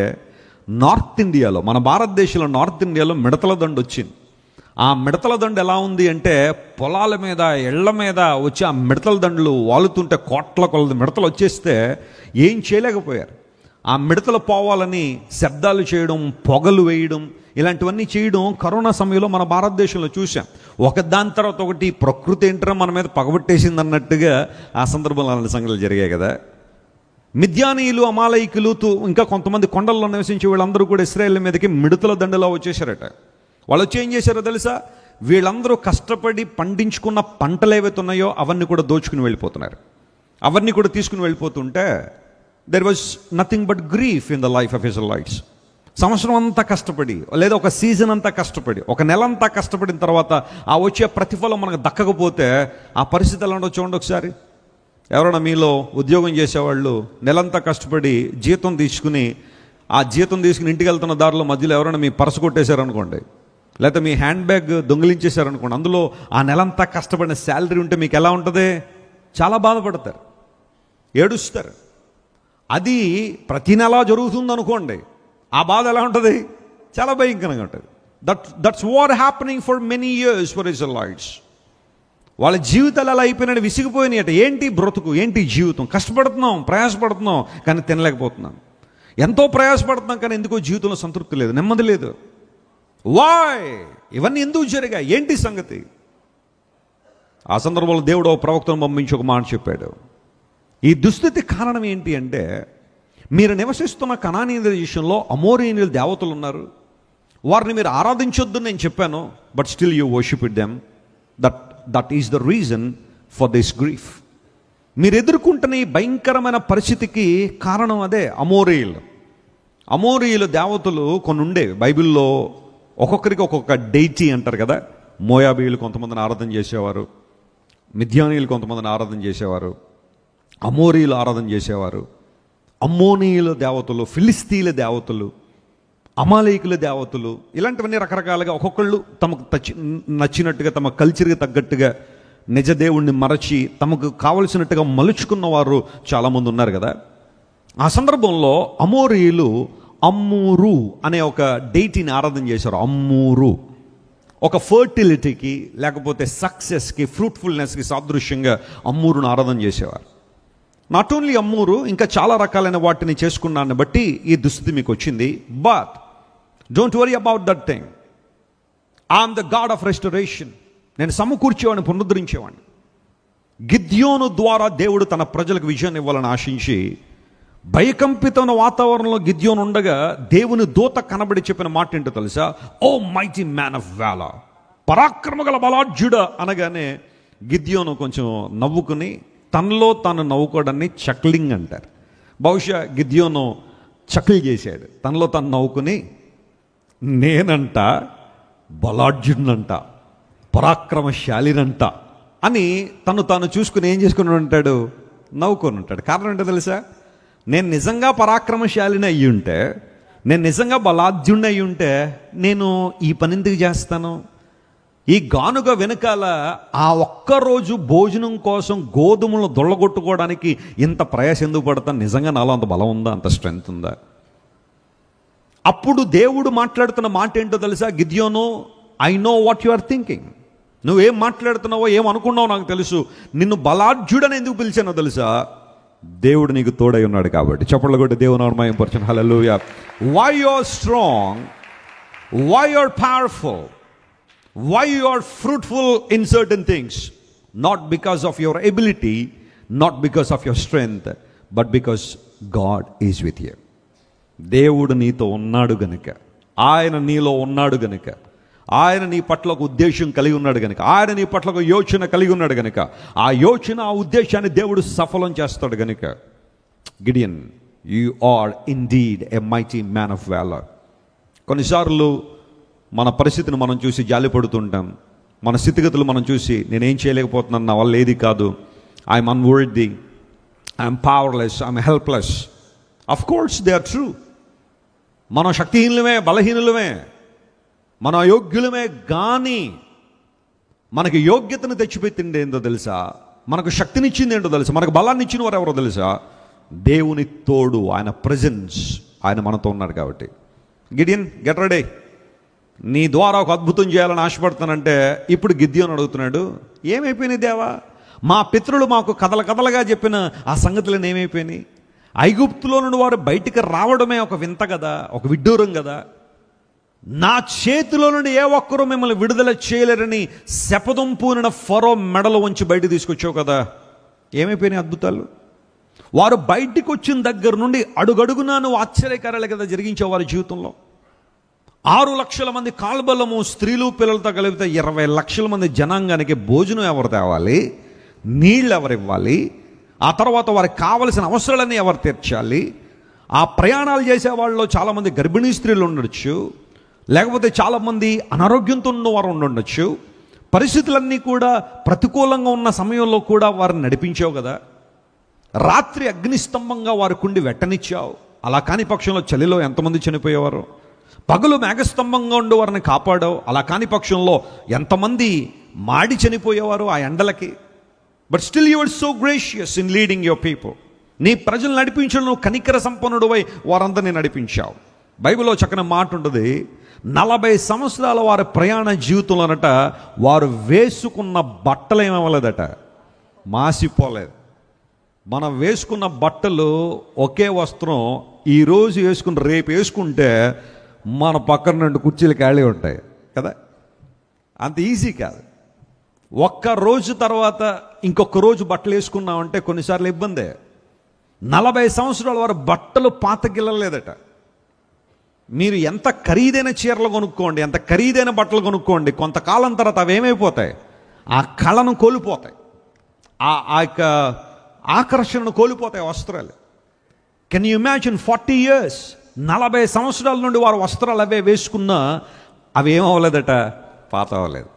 నార్త్ ఇండియాలో, మన భారతదేశంలో నార్త్ ఇండియాలో మిడతల దండు వచ్చింది. ఆ మిడతల దండు ఎలా ఉంది అంటే, పొలాల మీద ఇళ్ల మీద వచ్చి ఆ మిడతల దండులు వాలుతుంటే కోట్ల కొలది మిడతలు వచ్చేస్తే ఏం చేయలేకపోయారు. ఆ మిడతలు పోవాలని శబ్దాలు చేయడం, పొగలు వేయడం, ఇలాంటివన్నీ చేయడం కరోనా సమయంలో మన భారతదేశంలో చూసాం. ఒకదాని తర్వాత ఒకటి ప్రకృతి ఏంటో మన మీద పగబట్టేసింది అన్నట్టుగా ఆ సందర్భంలో అలాంటి సంగతులు జరిగాయి కదా. మిద్యానీయులు, అమాలయకులు, ఇంకా కొంతమంది కొండల్లో నివసించే వీళ్ళందరూ కూడా ఇశ్రాయేల్ మీదకి మిడతల దండులా వచ్చేసారట. వాళ్ళు వచ్చి ఏం చేశారో తెలుసా? వీళ్ళందరూ కష్టపడి పండించుకున్న పంటలు ఏవైతే ఉన్నాయో అవన్నీ కూడా దోచుకుని వెళ్ళిపోతున్నారు. అవన్నీ కూడా తీసుకుని వెళ్ళిపోతుంటే there was nothing but grief in the life of Israelites. సంవత్సరం అంతా కష్టపడి, లేదా ఒక సీజన్ అంతా కష్టపడి, ఒక నెల అంతా కష్టపడిన తర్వాత ఆ వచ్చే ప్రతిఫలం మనకు దక్కకపోతే ఆ పరిస్థితి ఎలా ఉండో చూడండి ఒకసారి. ఎవరైనా మీలో ఉద్యోగం చేసేవాళ్ళు నెలంతా కష్టపడి జీతం తీసుకుని, ఆ జీతం తీసుకుని ఇంటికి వెళ్తున్న దారిలో మధ్యలో ఎవరైనా మీ పర్సు కొట్టేశారనుకోండి, లేకపోతే మీ హ్యాండ్ బ్యాగ్ దొంగిలించేశారనుకోండి, అందులో ఆ నెలంతా కష్టపడిన శాలరీ ఉంటే మీకు ఎలా ఉంటుంది? చాలా బాధపడతారు, ఏడుస్తారు. అది ప్రతి నెలా జరుగుతుంది అనుకోండి, ఆ బాధ ఎలా ఉంటుంది? చాలా భయంకరంగా ఉంటుంది. That's what happening for many years for Israelites. వాళ్ళ జీవితాలు అలా అయిపోయినాడు, విసిగిపోయినాయట. ఏంటి బ్రతుకు, ఏంటి జీవితం? కష్టపడుతున్నాం, ప్రయాసపడుతున్నాం, కానీ తినలేకపోతున్నాం. ఎంతో ప్రయాసపడుతున్నాం, కానీ ఎందుకో జీవితంలో సంతృప్తి లేదు, నెమ్మది లేదు. వాయ్? ఇవన్నీ ఎందుకు జరిగాయి? ఏంటి సంగతి? ఆ సందర్భంలో దేవుడు ఓ ప్రవక్తను పంపించి ఒక మాట చెప్పాడు. ఈ దుస్థితి కారణం ఏంటి అంటే, మీరు నివసిస్తున్న కనానీయుల దేశంలో అమోరీయుల దేవతలు ఉన్నారు, వారిని మీరు ఆరాధించొద్దు నేను చెప్పాను, but still you worship it them. That is the reason for this grief. మీరు ఎదుర్కొంటున్న ఈ భయంకరమైన పరిస్థితికి కారణం అదే, అమోరీయులు. అమోరీయుల దేవతలు కొన్ని ఉండేవి బైబిల్లో. ఒక్కొక్కరికి ఒక్కొక్క డైటీ అంటారు కదా. మోయాబీయులు కొంతమందిని ఆరాధన చేసేవారు, మిద్యానీయులు కొంతమందిని ఆరాధన చేసేవారు, అమోరీయులు ఆరాధన చేసేవారు, అమ్మోనీయుల దేవతలు, ఫిలిస్తీన్ల దేవతలు, అమాలేకుల దేవతలు, ఇలాంటివన్నీ రకరకాలుగా ఒక్కొక్కళ్ళు తమకు నచ్చినట్టుగా, తమ కల్చర్కి తగ్గట్టుగా నిజ దేవుణ్ణి మరచి తమకు కావలసినట్టుగా మలుచుకున్న వారు చాలామంది ఉన్నారు కదా. ఆ సందర్భంలో అమోరీయులు అమ్మూరు అనే ఒక డైటీని ఆరాధన చేశారు. అమ్మూరు ఒక ఫర్టిలిటీకి, లేకపోతే సక్సెస్కి, ఫ్రూట్ఫుల్నెస్కి సాదృశ్యంగా అమ్మూరును ఆరాధన చేసేవారు. నాట్ ఓన్లీ అమ్మూరు, ఇంకా చాలా రకాలైన వాటిని చేసుకున్నాన్ని బట్టి ఈ దుస్థితి మీకు వచ్చింది. But don't worry about that thing. I'm the God of restoration. నేను సమకూర్చేవాడిని, పునరుద్ధరించేవాడిని. గిద్యోను ద్వారా దేవుడు తన ప్రజలకు విజయాన్ని ఇవ్వాలని ఆశించి, భయకంపితమైన వాతావరణంలో గిద్యోను ఉండగా దేవుని దూత కనబడి చెప్పిన మాట ఏంటో తెలుసా? ఓ మైటీ మ్యాన్ ఆఫ్ వాలర్, పరాక్రమగల బలాఢ్యుడ అనగానే గిద్యోను కొంచెం నవ్వుకుని, తనలో తాను నవ్వుకోవడాన్ని చక్లింగ్ అంటారు. బహుశా గిద్యోను చక్లి చేశాడు, తనలో తను నవ్వుకుని, నేనంట బలాఢ్యుడినంట, పరాక్రమశాలినంట అని తను తాను చూసుకుని ఏం చేసుకుని ఉంటాడు? నవ్వుకొని ఉంటాడు. కారణం ఏంటో తెలుసా? నేను నిజంగా పరాక్రమశాలిని అయ్యి ఉంటే, నేను నిజంగా బలాఢ్యుడిని అయ్యి ఉంటే నేను ఈ పని ఎందుకు చేస్తాను? ఈ గానుగ వెనకాల ఆ ఒక్కరోజు భోజనం కోసం గోధుమలను దొళ్ళగొట్టుకోవడానికి ఇంత ప్రయాస ఎందుకు పడతాను? నిజంగా నాలో అంత బలం ఉందా, అంత స్ట్రెంగ్త్ ఉందా? అప్పుడు దేవుడు మాట్లాడుతున్న మాట ఏంటో తెలుసా? Gideon, I know what you are thinking. నువ్వేం మాట్లాడుతున్నావో, ఏం అనుకున్నావో నాకు తెలుసు. నిన్ను బలాఢ్యుడని ఎందుకు పిలిచానో తెలుసా? దేవుడు నీకు తోడై ఉన్నాడు కాబట్టి. చప్పట్లు కొట్టి దేవుని నామమున పరచండి. Hallelujah. Why you are strong, why you are powerful, why you are fruitful in certain things, not because of your ability, not because of your strength, but because God is with you. దేవుడు నీతో ఉన్నాడు గనుక, ఆయన నీలో ఉన్నాడు గనుక, ఆయన నీ పట్ల ఒక ఉద్దేశం కలిగి ఉన్నాడు గనుక, ఆయన నీ పట్ల ఒక యోచన కలిగి ఉన్నాడు గనుక, ఆ యోచన, ఆ ఉద్దేశాన్ని దేవుడు సఫలం చేస్తాడు గనుక. Gideon, you are indeed a mighty man of valour. కొన్నిసార్లు మన పరిస్థితిని మనం చూసి జాలిపడుతుంటాం. మన స్థితిగతులు మనం చూసి, నేనేం చేయలేకపోతున్నాను, నా వల్ల ఏది కాదు, ఐఎమ్ మనం శక్తిహీనులమే, బలహీనులమే, మన అయోగ్యులమే. కానీ మనకి యోగ్యతను తెచ్చిపెట్టింది ఏంటో తెలుసా? మనకు శక్తినిచ్చింది ఏంటో తెలుసా? మనకు బలాన్ని ఇచ్చిన వారు ఎవరో తెలుసా? దేవుని తోడు, ఆయన ప్రెజెన్స్, ఆయన మనతో ఉన్నాడు. కాబట్టి గిడియన్, గెట్ రెడీ, నీ ద్వారా ఒక అద్భుతం చేయాలని ఆశపడుతానంటే ఇప్పుడు గిద్యోను అడుగుతున్నాడు, ఏమైపోయినాయి దేవా? మా పితరులు మాకు కథలుగా చెప్పిన ఆ సంగతులను ఏమైపోయినాయి? ఐగుప్తులో నుండి వారు బయటికి రావడమే ఒక వింత కదా, ఒక విడ్డూరం కదా. నా చేతిలో నుండి ఏ ఒక్కరూ మిమ్మల్ని విడుదల చేయలేరని శపథం పూనిన ఫరో మెడలో ఉంచి బయట తీసుకొచ్చావు కదా. ఏమైపోయినాయి అద్భుతాలు? వారు బయటికి వచ్చిన దగ్గర నుండి అడుగడుగునా నువ్వు ఆశ్చర్యకార్యాలు కదా జరిగించావు వారి జీవితంలో. 6 లక్షల మంది కాల్బలము, స్త్రీలు పిల్లలతో కలిపితే 20 లక్షల మంది జనాంగానికి భోజనం ఎవరు తేవాలి? నీళ్ళు ఎవరు ఇవ్వాలి? ఆ తర్వాత వారికి కావలసిన అవసరాలన్నీ ఎవరు తీర్చాలి? ఆ ప్రయాణాలు చేసే వాళ్ళలో చాలామంది గర్భిణీ స్త్రీలు ఉండొచ్చు, లేకపోతే చాలామంది అనారోగ్యంతో ఉన్నవారు ఉండొచ్చు. పరిస్థితులన్నీ కూడా ప్రతికూలంగా ఉన్న సమయంలో కూడా వారిని నడిపించావు కదా. రాత్రి అగ్నిస్తంభంగా వారికి ఉండి వెట్టనిచ్చావు. అలా కాని పక్షంలో చలిలో ఎంతమంది చనిపోయేవారు? పగలు మేఘస్తంభంగా ఉండి వారిని కాపాడావు. అలా కాని పక్షంలో ఎంతమంది మాడి చనిపోయేవారు ఆ ఎండలకి. But still you are so gracious in leading your people. నీ ప్రజలు నడిపించడం నువ్వు కనికర సంపన్నుడివై వారందరినీ నడిపించావు. బైబిల్లో చక్కని మాట ఉంటుంది, 40 సంవత్సరాల వారి ప్రయాణ జీవితంలోనట వారు వేసుకున్న బట్టలు ఏమవ్వలేదట, మాసిపోలేదు. మనం వేసుకున్న బట్టలు ఒకే వస్త్రం ఈరోజు వేసుకుని రేపు వేసుకుంటే మన పక్కన 2 కుర్చీలు ఖాళీ ఉంటాయి కదా. అంత ఈజీ కాదు. ఒక్క రోజు తర్వాత ఇంకొక రోజు బట్టలు వేసుకున్నామంటే కొన్నిసార్లు ఇబ్బందే. 40 సంవత్సరాల వారు బట్టలు పాత గిల్లలేదట. మీరు ఎంత ఖరీదైన చీరలు కొనుక్కోండి, ఎంత ఖరీదైన బట్టలు కొనుక్కోండి, కొంతకాలం తర్వాత అవి ఏమైపోతాయి? ఆ కళను కోల్పోతాయి, ఆ యొక్క ఆకర్షణను కోల్పోతాయి వస్త్రాలు. కెన్ యూ ఇమాజిన్ 40 years, 40 సంవత్సరాల నుండి వారు వస్త్రాలు అవే వేసుకున్నా అవి ఏమవ్వలేదట, పాత అవ్వలేదు.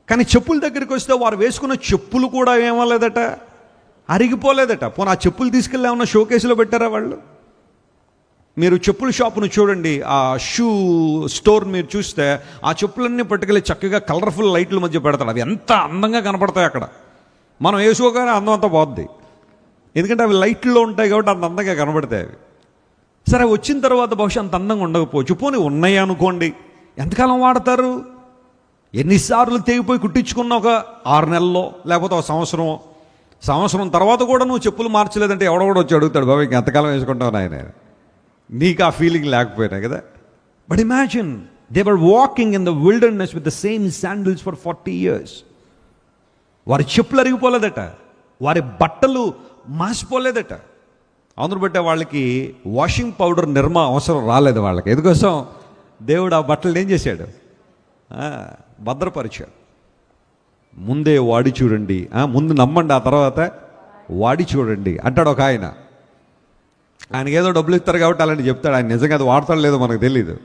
కానీ చెప్పుల దగ్గరికి వస్తే వారు వేసుకున్న చెప్పులు కూడా ఏమవ్వలేదట, అరిగిపోలేదట. పోనీ ఆ చెప్పులు తీసుకెళ్ళి ఏమన్నా షోకేసులో పెట్టారా వాళ్ళు? మీరు చెప్పుల షాపును చూడండి, ఆ షూ స్టోర్ మీరు చూస్తే ఆ చెప్పులన్నీ పట్టుకెళ్ళి చక్కగా కలర్ఫుల్ లైట్ల మధ్య పెడతాడు. అవి ఎంత అందంగా కనపడతాయి అక్కడ. మనం వేసుకోగానే అందం అంతా పోద్ది, ఎందుకంటే అవి లైట్లో ఉంటాయి కాబట్టి అంత అందంగా కనబడతాయి అవి. సరే, వచ్చిన తర్వాత బహుశా అంత అందంగా ఉండకపోవచ్చు. పోనీ ఉన్నాయి అనుకోండి, ఎంతకాలం వాడతారు? ఎన్నిసార్లు తెగిపోయి కుట్టించుకున్న ఒక 6 నెలల్లో, లేకపోతే ఒక సంవత్సరం తర్వాత కూడా నువ్వు చెప్పులు మార్చలేదంటే ఎవడో కూడా వచ్చి అడుగుతాడు, బాబు ఇంక ఎంతకాలం వేసుకుంటావు ఆయన, నీకు ఆ ఫీలింగ్ లేకపోయినా కదా. But imagine, they were walking in the wilderness with the same sandals for 40 years. వారి చెప్పులు అరిగిపోలేదట, వారి బట్టలు మాసిపోలేదట. అందును బట్టే వాళ్ళకి వాషింగ్ పౌడర్ అవసరం రాలేదు వాళ్ళకి. ఎందుకోసం? దేవుడు ఆ బట్టలు ఏం చేశాడు? భద్రపరిచాడు. ముందే వాడి చూడండి, ముందు నమ్మండి, ఆ తర్వాత వాడి చూడండి అంటాడు ఒక ఆయన. ఆయనకి ఏదో డబ్బులు ఇస్తారు కాబట్టి అలాంటి చెప్తాడు. ఆయన నిజంగా అది వాడతాడు లేదో మనకు తెలియదు.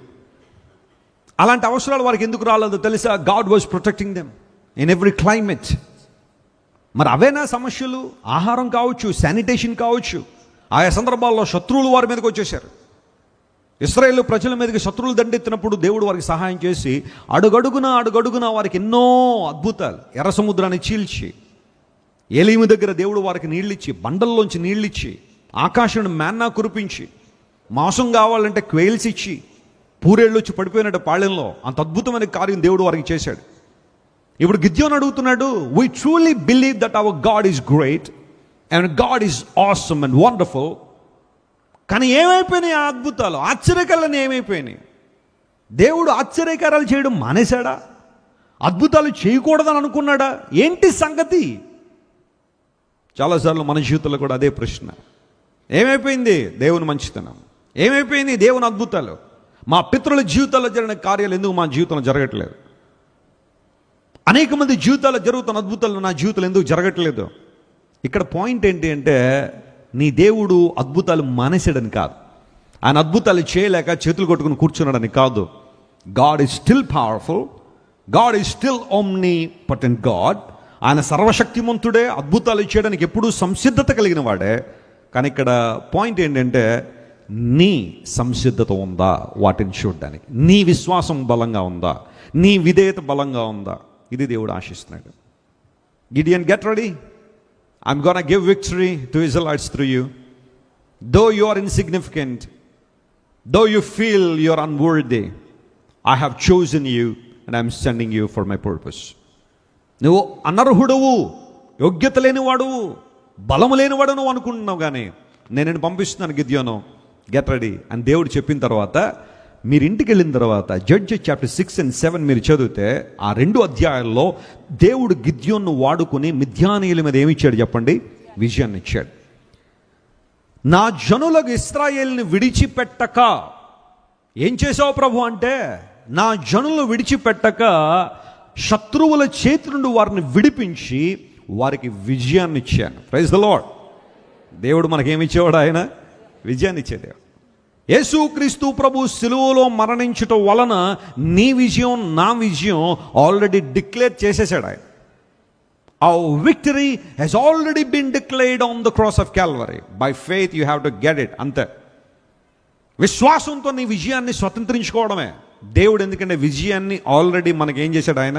అలాంటి అవసరాలు వారికి ఎందుకు రాలేదో తెలుసా? God was protecting them in every climate. మరి అవేనా సమస్యలు? ఆహారం కావచ్చు, శానిటేషన్ కావచ్చు. ఆయా సందర్భాల్లో శత్రువులు వారి మీదకి వచ్చేసారు. ఇశ్రాయేలు ప్రజల మీదకి శత్రువులు దండెత్తినప్పుడు దేవుడు వారికి సహాయం చేసి అడుగడుగునా వారికి ఎన్నో అద్భుతాలు, ఎర్ర సముద్రాన్ని చీల్చి, ఏలీము దగ్గర దేవుడు వారికి నీళ్ళిచ్చి, బండల్లోంచి నీళ్ళిచ్చి, ఆకాశం మన్నా కురిపించి, మాంసం కావాలంటే క్వేల్స్ ఇచ్చి, పూరేళ్ళు వచ్చి పడిపోయినట్టు పాళెంలో అంత అద్భుతమైన కార్యం దేవుడు వారికి చేశాడు. ఇప్పుడు గిద్యోను అడుగుతున్నాడు, we truly believe that hour God is great and God is awesome and wonderful. కానీ ఏమైపోయినాయి ఆ అద్భుతాలు? ఆశ్చర్యకారాలు ఏమైపోయినాయి? దేవుడు ఆశ్చర్యకారాలు చేయడం మానేశాడా? అద్భుతాలు చేయకూడదని అనుకున్నాడా? ఏంటి సంగతి? చాలాసార్లు మన జీవితంలో కూడా అదే ప్రశ్న. ఏమైపోయింది దేవుని మంచితనం? ఏమైపోయింది దేవుని అద్భుతాలు? మా పితరుల జీవితాల్లో జరిగిన కార్యాలు ఎందుకు మా జీవితంలో జరగట్లేదు? అనేక మంది జీవితాల్లో జరుగుతున్న అద్భుతాలు నా జీవితంలో ఎందుకు జరగట్లేదు? ఇక్కడ పాయింట్ ఏంటి అంటే, నీ దేవుడు అద్భుతాలు మానేసాడని కాదు, ఆయన అద్భుతాలు చేయలేక చేతులు కొట్టుకుని కూర్చున్నాడని కాదు. God is still powerful, God is still omnipotent God. ఆయన సర్వశక్తిమంతుడే, అద్భుతాలు చేయడానికి ఎప్పుడూ సంసిద్ధత కలిగిన వాడే. కానీ ఇక్కడ పాయింట్ ఏంటంటే, నీ సంసిద్ధత ఉందా వాటిని చూడడానికి? నీ విశ్వాసం బలంగా ఉందా? నీ విధేయత బలంగా ఉందా? ఇది దేవుడు ఆశిస్తున్నాడు. Gideon, get ready. I'm gonna give victory to Israelites through you. Though you are insignificant, though you feel you are unworthy, I have chosen you and I'm sending you for my purpose. నువ్వు అనర్హుడవు, యోగ్యత లేనివాడు, బలము లేనివాడు నువ్వు అనుకుంటున్నావు, కానీ నేను నిన్ను పంపిస్తున్నాను గిద్యోను, గెట్ రెడీ అని దేవుడు చెప్పిన తర్వాత మీరు ఇంటికి వెళ్ళిన తర్వాత జడ్జెస్ చాప్టర్ 6 and 7 మీరు చదివితే ఆ 2 అధ్యాయాల్లో దేవుడు గిద్యోన్ను వాడుకుని మిద్యానీయుల మీద ఏమి ఇచ్చాడు చెప్పండి? విజయాన్ని ఇచ్చాడు. నా జనులకు ఇశ్రాయేలుని విడిచిపెట్టక ఏం చేసావు ప్రభు అంటే, నా జనులను విడిచిపెట్టక శత్రువుల చేతి నుండి వారిని విడిపించి వారికి విజయాన్ని ఇచ్చాను. Praise the Lord. దేవుడు మనకేమిచ్చేవాడు? ఆయన విజయాన్ని ఇచ్చేది. యేసుక్రీస్తు ప్రభు సిలువలో మరణించటం వలన నీ విజయం, నా విజయం ఆల్రెడీ డిక్లేర్ చేసేసాడు ఆయన. Our victory has already been declared on the cross of Calvary. By faith you have to get it. అంతే. విశ్వాసంతో నీ విజయాన్ని స్వతంత్రించుకోవడమే. దేవుడు ఎందుకంటే విజయాన్ని ఆల్రెడీ మనకేం చేశాడు ఆయన?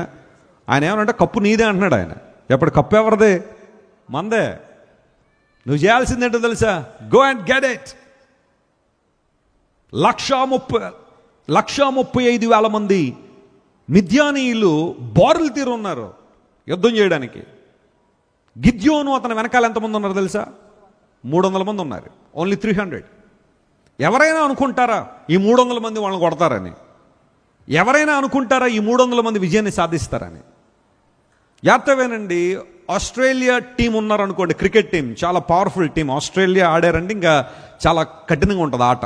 ఆయన ఏమనంటే కప్పు నీదే అంటున్నాడు ఆయన. ఎప్పుడు కప్పు ఎవరిదే? మందే. నువ్వు చేయాల్సిందేంటో తెలుసా? Go and get it. 135,000 మంది మిద్యానీయులు బారులు తీరు ఉన్నారు యుద్ధం చేయడానికి. గిద్యోను అతని వెనకాల ఎంతమంది ఉన్నారు తెలుసా? 300 మంది ఉన్నారు. ఓన్లీ 300. ఎవరైనా అనుకుంటారా ఈ 300 మంది వాళ్ళని కొడతారని? ఎవరైనా అనుకుంటారా ఈ 300 మంది విజయాన్ని సాధిస్తారని? జాగ్రత్తవేనండి. ఆస్ట్రేలియా టీం ఉన్నారనుకోండి, క్రికెట్ టీం, చాలా పవర్ఫుల్ టీం. ఆస్ట్రేలియా ఆడారంటే ఇంకా చాలా కఠినంగా ఉంటుంది ఆట.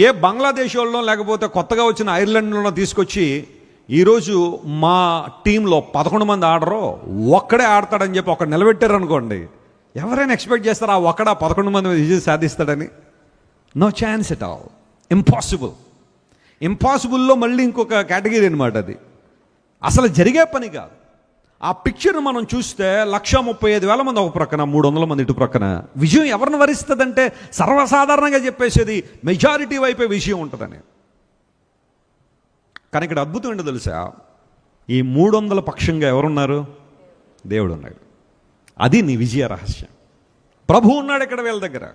ఏ బంగ్లాదేశ్ వాళ్ళనో లేకపోతే కొత్తగా వచ్చిన ఐర్లాండ్లోనో తీసుకొచ్చి ఈరోజు మా టీంలో 11 మంది ఆడరో, ఒక్కడే ఆడతాడని చెప్పి ఒకడు నిలబెట్టారు అనుకోండి, ఎవరైనా ఎక్స్పెక్ట్ చేస్తారా ఆ ఒక్కడ 11 మంది విజయం సాధిస్తాడని? No chance at all. Impossible. ఇంపాసిబుల్లో మళ్ళీ ఇంకొక కేటగిరీ అనమాట అది. అసలు జరిగే పని కాదు. ఆ పిక్చర్ మనం చూస్తే 135,000 మంది ఒక ప్రక్కన, 300 మంది ఇటు ప్రక్కన. విజయం ఎవరిని వరిస్తుందంటే సర్వసాధారణంగా చెప్పేసేది మెజారిటీ వైపే విజయం ఉంటుందని. కానీ ఇక్కడ అద్భుతం ఏంటో తెలుసా? ఈ 300 పక్షంగా ఎవరున్నారు? దేవుడు ఉన్నాడు. అది నీ విజయ రహస్యం. ప్రభు ఉన్నాడు ఇక్కడ వీళ్ళ దగ్గర.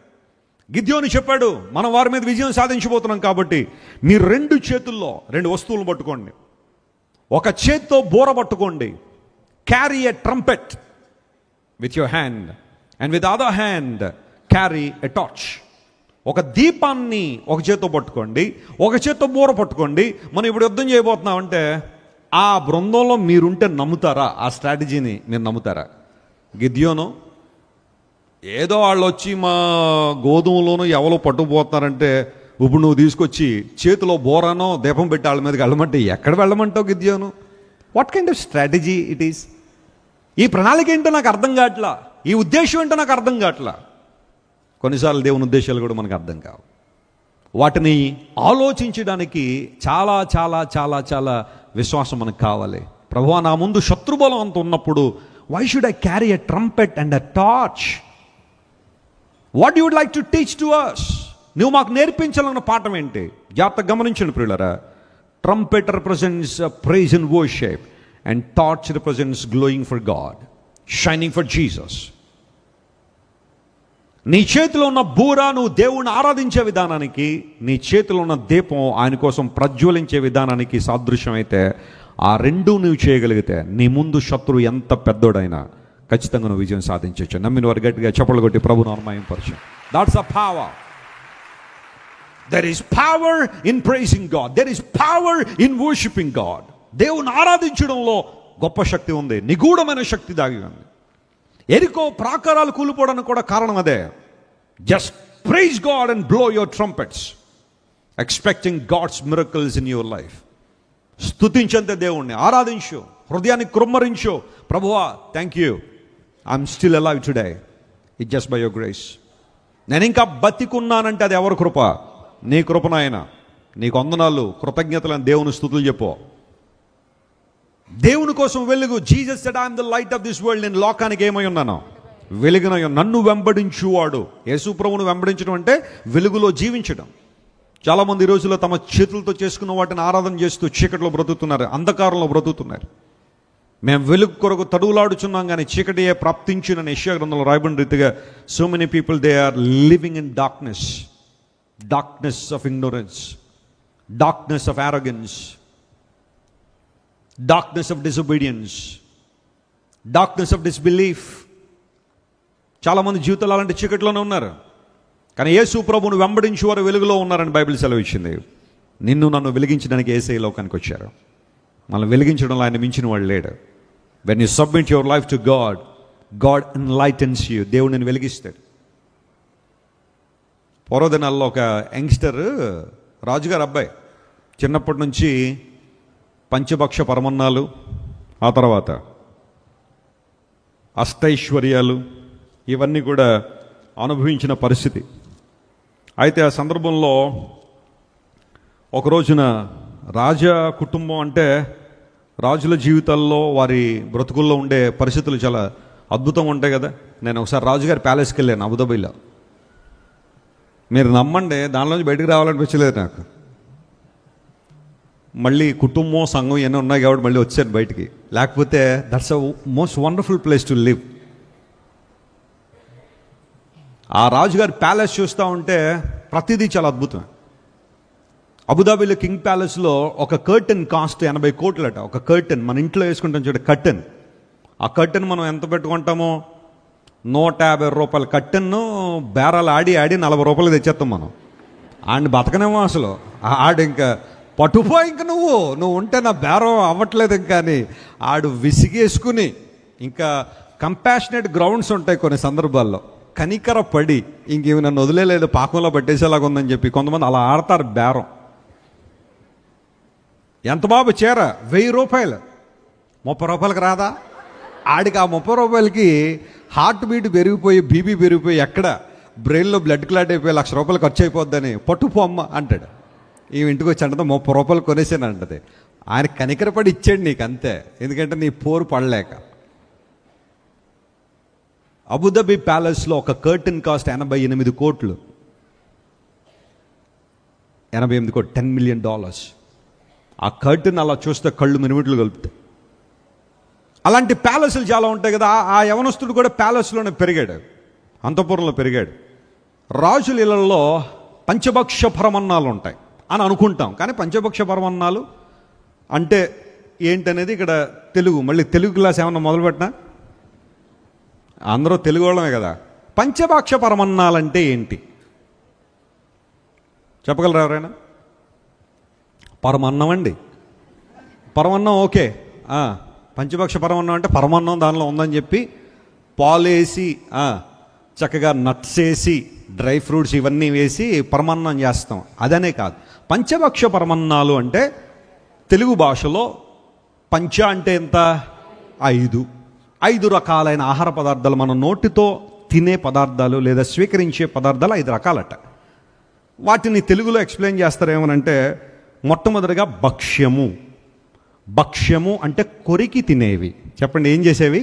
గిద్యోను చెప్పాడు, మనం వారి మీద విజయం సాధించబోతున్నాం కాబట్టి మీరు 2 చేతుల్లో 2 వస్తువులు పట్టుకోండి. ఒక చేత్తో బోర పట్టుకోండి. Carry a trumpet with your hand and with other hand carry a torch. ఒక దీపాన్ని ఒక చేత్తో పట్టుకోండి, ఒక చేత్తో బోర పట్టుకోండి. మనం ఇప్పుడు యుద్ధం చేయబోతున్నామంటే ఆ బృందంలో మీరుంటే నమ్ముతారా? ఆ స్ట్రాటజీని మీరు నమ్ముతారా? గిద్యోను ఏదో వాళ్ళు వచ్చి మా గోధుమలోనూ ఎవరో పట్టుకుపోతున్నారంటే ఇప్పుడు నువ్వు తీసుకొచ్చి చేతిలో బోరానో దీపం పెట్టి వాళ్ళ మీదకి వెళ్ళమంటే ఎక్కడ వెళ్ళమంటావు Gideon? What kind of strategy it is? ఈ ప్రణాళిక ఏంటో నాకు అర్థం కావట్లా, ఈ ఉద్దేశం ఏంటో నాకు అర్థం కావట్లా. కొన్నిసార్లు దేవుని ఉద్దేశాలు కూడా మనకు అర్థం కావు. వాటిని ఆలోచించడానికి చాలా చాలా చాలా చాలా విశ్వాసం మనకు కావాలి. ప్రభువా, నా ముందు శత్రుబలం అంత ఉన్నప్పుడు why should I carry a trumpet and a torch? What you would like to teach to us? నువ్వు మాకు నేర్పించాలన్న పాఠం ఏంటి? జాగ్రత్తగా గమనించండి ప్రియులారా. Trumpet represents praise and worship, and torch represents glowing for God, shining for Jesus. నీ చేతిలో ఉన్న బూర నువ్వు దేవుణ్ణి ఆరాధించే విధానానికి, నీ చేతిలో ఉన్న దీపం ఆయన కోసం ప్రజ్వలించే విధానానికి సాదృశ్యం అయితే, ఆ 2 నువ్వు చేయగలిగితే నీ ముందు శత్రువు ఎంత పెద్దోడైనా ఖచ్చితంగా నువ్వు విజయం సాధించవచ్చు. నమ్మిన వారు గట్టిగా చప్పట్లు కొట్టి ప్రభు నామమహిమపరచు. That's a power. There is power in praising God. There is power in worshiping God. దేవుని ఆరాధించడంలో గొప్ప శక్తి ఉంది, నిగూఢమైన శక్తి దాగి ఉంది. ఎరికో ప్రాకారాలు కూలిపోవడానికి కూడా కారణం అదే. Just praise God and blow your trumpets, expecting God's miracles in your life. స్తుతించంతే దేవుణ్ణి, ఆరాధించు, హృదయాన్ని కృమ్మరించు. ప్రభువా, thank you, I'm still alive today, it just by your grace. నేను ఇంకా బతికున్నానంటే అది ఎవరి కృప? నీ కృపనాయన. నీకు వందనాలు, కృతజ్ఞతలు అని దేవుని స్తుతులు చెప్పు. దేవుని కోసం వెలుగు. Jesus said I am the light of this world. నేను లోకానికి ఏమై ఉన్నాను? వెలుగునై నన్ను వెంబడించువాడు. యేసు ప్రభువును వెంబడించడం అంటే వెలుగులో జీవించడం. చాలామంది ఈ రోజుల్లో తమ చేతులతో చేసుకున్న వాటిని ఆరాధన చేస్తూ చీకటిలో బ్రతుకుతున్నారు, అంధకారంలో బ్రతుకుతున్నారు. మేము వెలుగు కొరకు తడువులాడుచున్నాం కానీ చీకటియే ప్రాప్తించునని యెషయా గ్రంథంలో రాయబడిన రీతిగా so many people they are living in darkness, darkness of ignorance, darkness of arrogance, darkness of disobedience, darkness of disbelief. చాలామంది జీవితాలు అలాంటి చీకటిలోనే ఉన్నారు. కానీ యేసు ప్రభువును వెంబడించి వారు వెలుగులో ఉన్నారని బైబిల్ సెలవు ఇచ్చింది. నిన్ను నన్ను వెలిగించడానికి యేసయ్య లోకానికి వచ్చారు. మనం వెలిగించడంలో ఆయన మించిన వాడు లేడు. When you submit your life to God, God enlightens you. దేవుడు నేను వెలిగిస్తాడు. పూర్వదినాల్లో ఒక యంగ్స్టర్, రాజుగారు అబ్బాయి, చిన్నప్పటి నుంచి పంచభక్ష పరమన్నాలు, ఆ తర్వాత అష్టైశ్వర్యాలు ఇవన్నీ కూడా అనుభవించిన పరిస్థితి. అయితే ఆ సందర్భంలో ఒక రోజున రాజా కుటుంబం అంటే రాజుల జీవితాల్లో వారి బ్రతుకుల్లో ఉండే పరిస్థితులు చాలా అద్భుతంగా ఉంటాయి కదా. నేను ఒకసారి రాజుగారి ప్యాలెస్కి వెళ్ళాను అబుదాబీలో. మీరు నమ్మండి, దానిలోంచి బయటకు రావాలనిపించలేదు నాకు. మళ్ళీ కుటుంబం సంఘం ఇవన్నీ ఉన్నాయి కాబట్టి మళ్ళీ వచ్చాను బయటికి. లేకపోతే that's a most wonderful place to live. ఆ రాజుగారి ప్యాలెస్ చూస్తూ ఉంటే ప్రతిదీ చాలా అద్భుతం. అబుదాబీలో కింగ్ ప్యాలెస్లో ఒక కర్టెన్ కాస్ట్ 80 కోట్లట. ఒక కర్టెన్ మన ఇంట్లో వేసుకుంటాం చూడ, కర్టెన్. ఆ కర్టెన్ మనం ఎంత పెట్టుకుంటామో 150 రూపాయల కర్టెన్ను బేరాలు ఆడి 40 రూపాయలు తెచ్చేస్తాం మనం. ఆడిని బతకనేమో అసలు. ఆడు ఇంకా పట్టుపో, ఇంక నువ్వు ఉంటే నా బేరం అవ్వట్లేదు ఇంకా అని ఆడు విసిగేసుకుని, ఇంకా కంపాషనేట్ గ్రౌండ్స్ ఉంటాయి కొన్ని సందర్భాల్లో, కనికర పడి ఇంకేమి నన్ను వదిలేదు పాకంలో పట్టేసేలాగా ఉందని చెప్పి కొంతమంది అలా ఆడతారు బేరం. ఎంత బాబు చీర 1000 రూపాయలు, 30 రూపాయలకి రాదా? ఆడికి ఆ 30 రూపాయలకి హార్ట్ బీట్ పెరిగిపోయి, బీపీ పెరిగిపోయి, ఎక్కడ బ్రెయిన్లో బ్లడ్ క్లాట్ అయిపోయి 1,00,000 రూపాయలు ఖర్చు అయిపోద్దని పట్టుపో అమ్మ అంటాడు. ఈ ఇంటికి వచ్చి అంటే 30 రూపాయలు కొనేసాను అంటది. ఆయన కనికరపడి ఇచ్చాడు నీకు అంతే, ఎందుకంటే నీ పోరు పడలేక. అబుదాబీ ప్యాలెస్లో ఒక కర్టెన్ కాస్ట్ 88 కోట్లు. 88 కోట్లు, $10 million. ఆ కర్టెన్ అలా చూస్తే కళ్ళు మినిమిట్లు కలుపుతాయి. అలాంటి ప్యాలెస్లు చాలా ఉంటాయి కదా. ఆ యవనస్తుడు కూడా ప్యాలెస్లోనే పెరిగాడు, అంతఃపురంలో పెరిగాడు. రాజుల ఇళ్లలో పంచభక్ష పరమన్నాలు ఉంటాయి అని అనుకుంటాం, కానీ పంచభక్ష పరమన్నాలు అంటే ఏంటనేది ఇక్కడ తెలుగు, మళ్ళీ తెలుగు క్లాస్ ఏమన్నా మొదలుపెట్టినా అందరూ తెలుగు వాళ్ళమే కదా. పంచభక్ష పరమన్నాలంటే ఏంటి చెప్పగలరా ఎవరైనా? పరమన్నం అండి, పరమన్నం ఓకే. పంచభక్ష పరమన్నం అంటే పరమన్నం దానిలో ఉందని చెప్పి పాలేసి చక్కగా నట్స్ వేసి డ్రై ఫ్రూట్స్ ఇవన్నీ వేసి పరమన్నం చేస్తాం, అదనే కాదు. పంచభక్ష పరమన్నాలు అంటే తెలుగు భాషలో పంచ అంటే ఎంత? 5 రకాలైన ఆహార పదార్థాలు, మన నోటితో తినే పదార్థాలు లేదా స్వీకరించే పదార్థాలు 5 రకాలట. వాటిని తెలుగులో ఎక్స్ప్లెయిన్ చేస్తారేమనంటే, మొట్టమొదటిగా భక్ష్యము. భక్ష్యము అంటే కొరికి తినేవి. చెప్పండి, ఏం చేసేవి?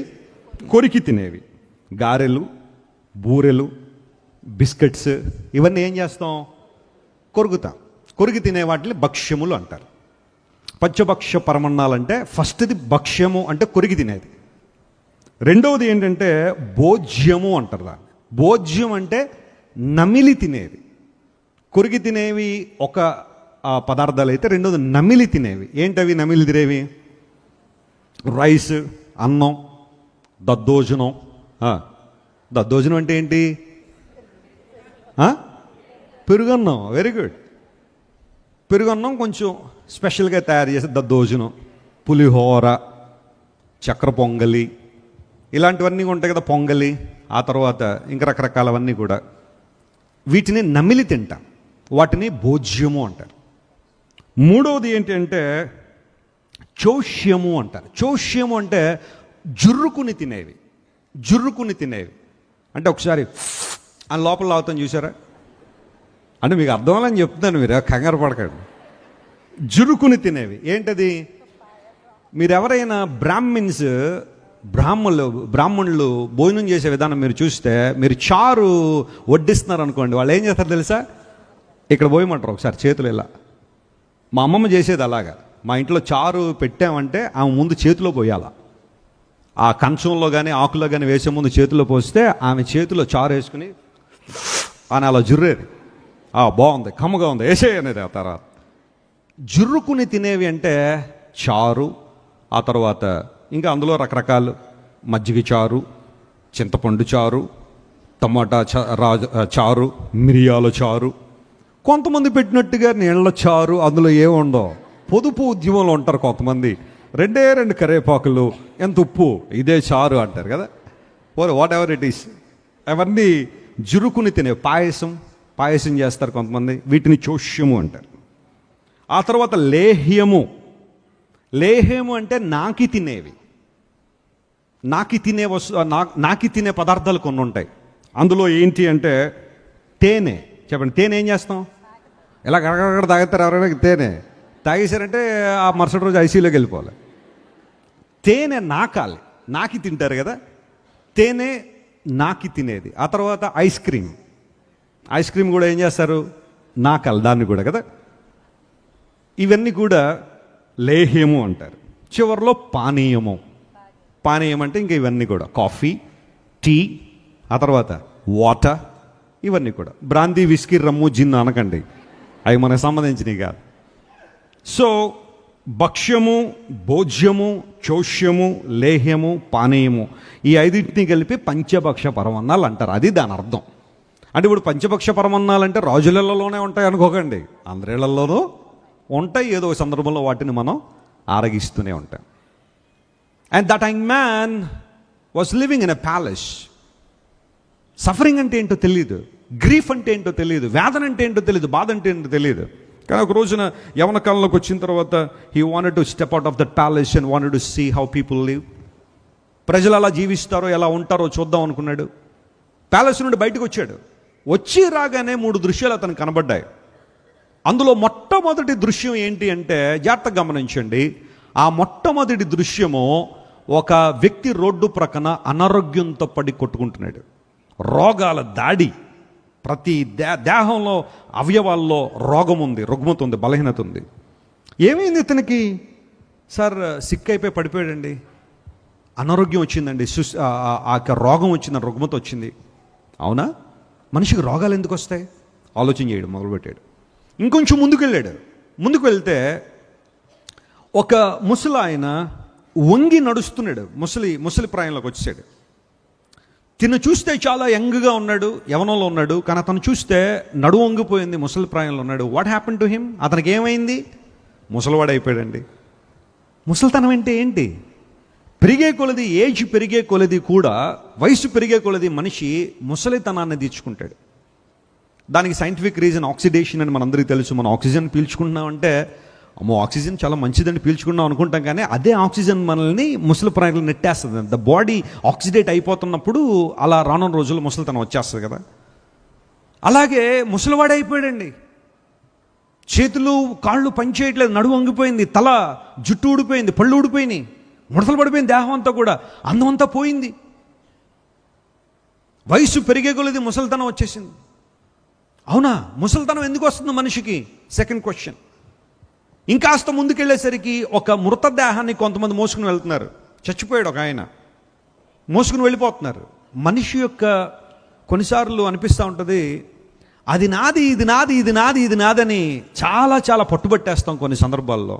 కొరికి తినేవి. గారెలు, బూరెలు, బిస్కెట్స్ ఇవన్నీ ఏం చేస్తాం? కొరుకుతాం. కొరికి తినే వాటిని భక్ష్యములు అంటారు. పంచభక్ష పరమన్నాలంటే ఫస్ట్ది భక్ష్యము అంటే కొరికి తినేది. రెండవది ఏంటంటే భోజ్యము అంటారు దాన్ని. భోజ్యం అంటే నమిలి తినేవి. కొరికి తినేవి ఒక పదార్థాలు అయితే, రెండోది నమిలి తినేవి. ఏంటవి నమిలి తినేవి? రైస్, అన్నం, దద్దోజనం. దద్దోజనం అంటే ఏంటి? పెరుగన్నం. Very good. పెరుగన్నం కొంచెం స్పెషల్గా తయారు చేసే దద్దోజనం, పులిహోర, చక్ర పొంగలి, ఇలాంటివన్నీ ఉంటాయి కదా, పొంగలి. ఆ తర్వాత ఇంకా రకరకాలవన్నీ కూడా వీటిని నమిలి తింటాం, వాటిని భోజ్యము అంటారు. మూడవది ఏంటి అంటే చౌష్యము అంటారు. చౌష్యము అంటే జుర్రుకుని తినేవి. జుర్రుకుని తినేవి అంటే ఒకసారి అని లోపల లాగుతాం చూసారా? అంటే మీకు అర్థమని చెప్తున్నాను, మీరు కంగారు పడకండి. జురుకుని తినేవి ఏంటది? మీరు ఎవరైనా బ్రాహ్మిన్స్ బ్రాహ్మణులు భోజనం చేసే విధానం మీరు చూస్తే, మీరు చారు వడ్డిస్తున్నారు అనుకోండి, వాళ్ళు ఏం చేస్తారు తెలుసా? ఇక్కడ పోయమంటారు ఒకసారి చేతులు ఇలా. మా అమ్మమ్మ చేసేది అలాగా. మా ఇంట్లో చారు పెట్టామంటే ఆమె ముందు చేతిలో పోయాల. ఆ కంచంలో కానీ ఆకులో కానీ వేసే ముందు చేతిలో పోస్తే ఆమె చేతిలో చారు వేసుకుని అని అలా జుర్రేది. బాగుంది, కమ్మగా ఉంది, వేసే అనేది. ఆ తర్వాత జుర్రుకుని తినేవి అంటే చారు, ఆ తర్వాత ఇంకా అందులో రకరకాలు, మజ్జిగ చారు, చింతపండు చారు, టమాటా చారు, మిరియాల చారు, కొంతమంది పెట్టినట్టుగా నీళ్ల చారు, అందులో ఏముండో. పొదుపు ఉద్యమంలో ఉంటారు కొంతమంది, 2 కరివేపాకులు, ఎంత ఉప్పు, ఇదే చారు అంటారు కదా. వాట్ ఎవర్ ఇట్ ఈస్, అవన్నీ జురుకుని తినే. పాయసం చేస్తారు కొంతమంది, వీటిని చోష్యము అంటారు. ఆ తర్వాత లేహ్యము అంటే నాకి తినేవి. నాకి తినే పదార్థాలు కొన్ని ఉంటాయి. అందులో ఏంటి అంటే తేనె. చెప్పండి, తేనె ఏం చేస్తాం? ఇలా గడగడ తాగుతారు ఎవరైనా. తేనె తాగేశారంటే ఆ మరుసటి రోజు ఐసీయూలోకి వెళ్ళిపోవాలి. తేనె నాకి తింటారు కదా, తేనె నాకి తినేది. ఆ తర్వాత ఐస్ క్రీమ్ కూడా ఏం చేస్తారు? నాకాలి దాన్ని కూడా కదా. ఇవన్నీ కూడా లేహ్యము అంటారు. చివరిలో పానీయం అంటే ఇంకా ఇవన్నీ కూడా కాఫీ, టీ, ఆ తర్వాత వాటర్, ఇవన్నీ కూడా. బ్రాందీ, విస్కీ, రమ్ము, జిన్ అనకండి, అవి మనకు సంబంధించినవి కాదు. సో భక్ష్యము, భోజ్యము, చోష్యము, లేహ్యము, పానీయము, ఈ 5 కలిపి పంచభక్ష పరమన్నాలు అంటారు. అది దాని అర్థం. అంటే ఇప్పుడు పంచభక్ష పరమన్నాలంటే రాజులలోనే ఉంటాయి అనుకోకండి, అందరిళ్లలోనూ ఉంటాయి. ఏదో సందర్భంలో వాటిని మనం ఆరగిస్తూనే ఉంటాం. And that young man was living in a palace. Suffering అంటే ఏంటో తెలియదు, గ్రీఫ్ అంటే ఏంటో తెలియదు, వేదన అంటే ఏంటో తెలియదు, బాధ అంటే ఏంటో తెలియదు. కానీ ఒక రోజున యవన కాలంలోకి వచ్చిన తర్వాత he wanted to step out of that palace and wanted to see how people live. ప్రజలు అలా జీవిస్తారో, ఎలా ఉంటారో చూద్దాం అనుకున్నాడు. ప్యాలెస్ నుండి బయటకు వచ్చాడు. వచ్చి రాగానే 3 దృశ్యాలు అతనికి కనబడ్డాయి. అందులో మొట్టమొదటి దృశ్యం ఏంటి అంటే, జాగ్రత్తగా గమనించండి. ఆ మొట్టమొదటి దృశ్యము, ఒక వ్యక్తి రోడ్డు ప్రక్కన అనారోగ్యంతో పడి కొట్టుకుంటున్నాడు. రోగాల దాడి, ప్రతి దేహంలో అవయవాల్లో రోగం ఉంది, రుగ్మత ఉంది, బలహీనత ఉంది. ఏమైంది ఇతనికి? సార్ సిక్ అయిపోయి పడిపోయాడండి, అనారోగ్యం వచ్చిందండి, ఆ రోగం వచ్చింది, రుగ్మత వచ్చింది. అవునా? మనిషికి రోగాలు ఎందుకు వస్తాయి? ఆలోచన చేయడం మొదలుపెట్టాడు. ఇంకొంచెం ముందుకు వెళ్తే ఒక ముసలి ఆయన వంగి నడుస్తున్నాడు. ముసలి ప్రాయంలోకి వచ్చాడు. తిను చూస్తే చాలా యంగ్గా ఉన్నాడు, యవనంలో ఉన్నాడు. కానీ అతను చూస్తే నడుము వంగిపోయింది, ముసలి ప్రాయంలో ఉన్నాడు. What happen to him? అతనికి ఏమైంది? ముసలివాడు అయిపోయాడండి. ముసలితనం అంటే ఏంటి? పెరిగే కొలది, ఏజ్ పెరిగే కొలది కూడా, వయసు పెరిగే కొలది మనిషి ముసలితనాన్ని తీర్చుకుంటాడు. దానికి సైంటిఫిక్ రీజన్ ఆక్సిడేషన్ అని మనందరికీ తెలుసు. మనం ఆక్సిజన్ పీల్చుకుంటున్నామంటే, అమ్మో ఆక్సిజన్ చాలా మంచిదని పీల్చుకున్నాం అనుకుంటాం, కానీ అదే ఆక్సిజన్ మనల్ని ముసలి ప్రాయంలో నెట్టేస్తుంది. ద బాడీ ఆక్సిడేట్ అయిపోతున్నప్పుడు అలా రానున్న రోజుల్లో ముసలితనం వచ్చేస్తుంది కదా. అలాగే ముసలివాడు అయిపోయాడండి. చేతులు కాళ్ళు పనిచేయట్లేదు, నడుము వంగిపోయింది, తల జుట్టు ఊడిపోయింది, పళ్ళు ఊడిపోయినాయి, ముడతలు పడిపోయింది, దేహం అంతా కూడా, అందం అంతా పోయింది. వయసు పెరిగే కొలది ముసలితనం వచ్చేసింది. అవునా? ముసలితనం ఎందుకు వస్తుంది మనిషికి? Second question. ఇంకాస్త ముందుకెళ్ళేసరికి ఒక మృతదేహాన్ని కొంతమంది మోసుకుని వెళ్తున్నారు. చచ్చిపోయాడు ఒక ఆయన, మోసుకుని వెళ్ళిపోతున్నారు. మనిషి యొక్క కొన్నిసార్లు అనిపిస్తూ ఉంటుంది, అది నాది, ఇది నాదని చాలా పట్టుబట్టేస్తాం కొన్ని సందర్భాల్లో.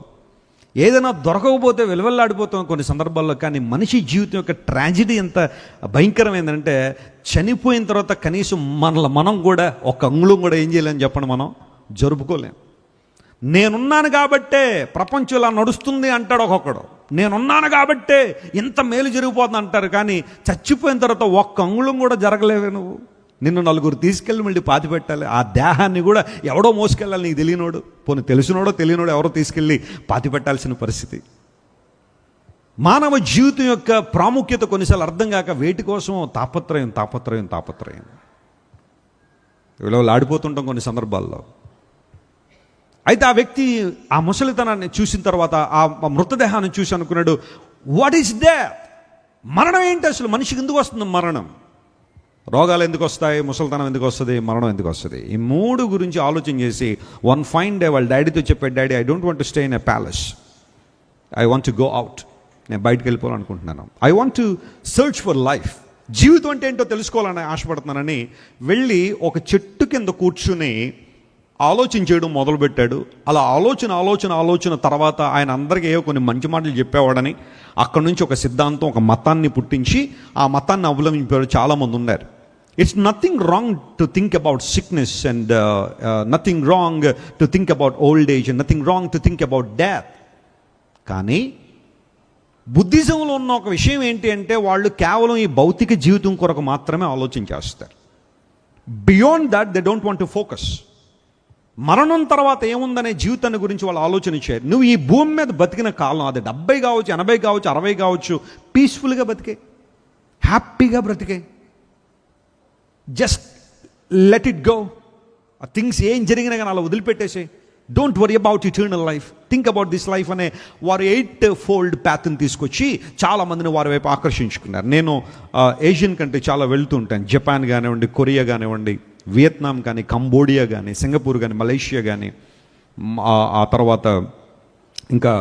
ఏదైనా దొరకకపోతే వెలువెల్లాడిపోతాం కొన్ని సందర్భాల్లో. కానీ మనిషి జీవితం యొక్క ట్రాజెడీ ఎంత భయంకరమైందంటే, చనిపోయిన తర్వాత కనీసం మనం కూడా ఒక అంగుళం కూడా ఏం చేయలేని చెప్పండి, మనం జరుపుకోలేం. నేనున్నాను కాబట్టే ప్రపంచం ఇలా నడుస్తుంది అంటాడు ఒక్కొక్కడు. నేనున్నాను కాబట్టే ఇంత మేలు జరిగిపోతుంది అంటారు. కానీ చచ్చిపోయిన తర్వాత ఒక్క అంగుళం కూడా జరగలేవే నువ్వు. నిన్ను నలుగురు తీసుకెళ్ళి మళ్ళీ పాతి పెట్టాలి. ఆ దేహాన్ని కూడా ఎవడో మోసుకెళ్ళాలి, నీకు తెలియనోడు, పోనీ తెలిసినోడో తెలియనోడో ఎవరో తీసుకెళ్ళి పాతి పెట్టాల్సిన పరిస్థితి. మానవ జీవితం యొక్క ప్రాముఖ్యత కొన్నిసార్లు అర్థం కాక వేటి కోసం తాపత్రయం ఇలా ఆడిపోతుంటాం కొన్ని సందర్భాల్లో. అయితే ఆ వ్యక్తి ఆ ముసలితనాన్ని చూసిన తర్వాత, ఆ మృతదేహాన్ని చూసి అనుకున్నాడు, వాట్ ఈస్ డెత్? మరణం ఏంటి అసలు? మనిషికి ఎందుకు వస్తుంది మరణం? రోగాలు ఎందుకు వస్తాయి? ముసలితనం ఎందుకు వస్తుంది? మరణం ఎందుకు వస్తుంది? ఈ మూడు గురించి ఆలోచన చేసి వన్ ఫైన్ డే వాళ్ళ డాడీతో చెప్పాడు, daddy I don't want to stay in a palace, I want to go out. నేను బయటకు వెళ్ళిపోవాలనుకుంటున్నాను. I want to search for life. జీవితం అంటే ఏంటో తెలుసుకోవాలని ఆశపడుతున్నానని వెళ్ళి ఒక చెట్టు కింద కూర్చుని ఆలోచన చేయడం మొదలుపెట్టాడు. అలా ఆలోచన తర్వాత ఆయన అందరికీ ఏవో కొన్ని మంచి మాటలు చెప్పేవాడని అక్కడి నుంచి ఒక సిద్ధాంతం, ఒక మతాన్ని పుట్టించి ఆ మతాన్ని అవలంబించారు చాలామంది ఉన్నారు. It's nothing wrong to think about sickness and nothing wrong to think about old age and nothing wrong to think about death. కానీ బుద్ధిజంలో ఉన్న ఒక విషయం ఏంటి అంటే వాళ్ళు కేవలం ఈ భౌతిక జీవితం కొరకు మాత్రమే ఆలోచన చేస్తారు. Beyond that they don't want to focus. మరణం తర్వాత ఏముందనే జీవితాన్ని గురించి వాళ్ళు ఆలోచన చేయరు. నువ్వు ఈ భూమి మీద బతికిన కాలం, అది 70 కావచ్చు, 80 కావచ్చు, 60 కావచ్చు, పీస్ఫుల్గా బతికే, హ్యాపీగా బ్రతికే. Just let it go. ఆ థింగ్స్ ఏం జరిగినా కానీ అలా వదిలిపెట్టేసే. Don't worry about eternal life, think about this life అనే వారు 8-fold ప్యాత్ని తీసుకొచ్చి చాలామందిని వారి వైపు ఆకర్షించుకున్నారు. నేను ఏషియన్ కంట్రీ చాలా వెళ్తూ ఉంటాను. జపాన్ కానివ్వండి, కొరియా కానివ్వండి, వియత్నాం కానీ, కంబోడియా కానీ, సింగపూర్ కానీ, మలేషియా కానీ, ఆ తర్వాత ఇంకా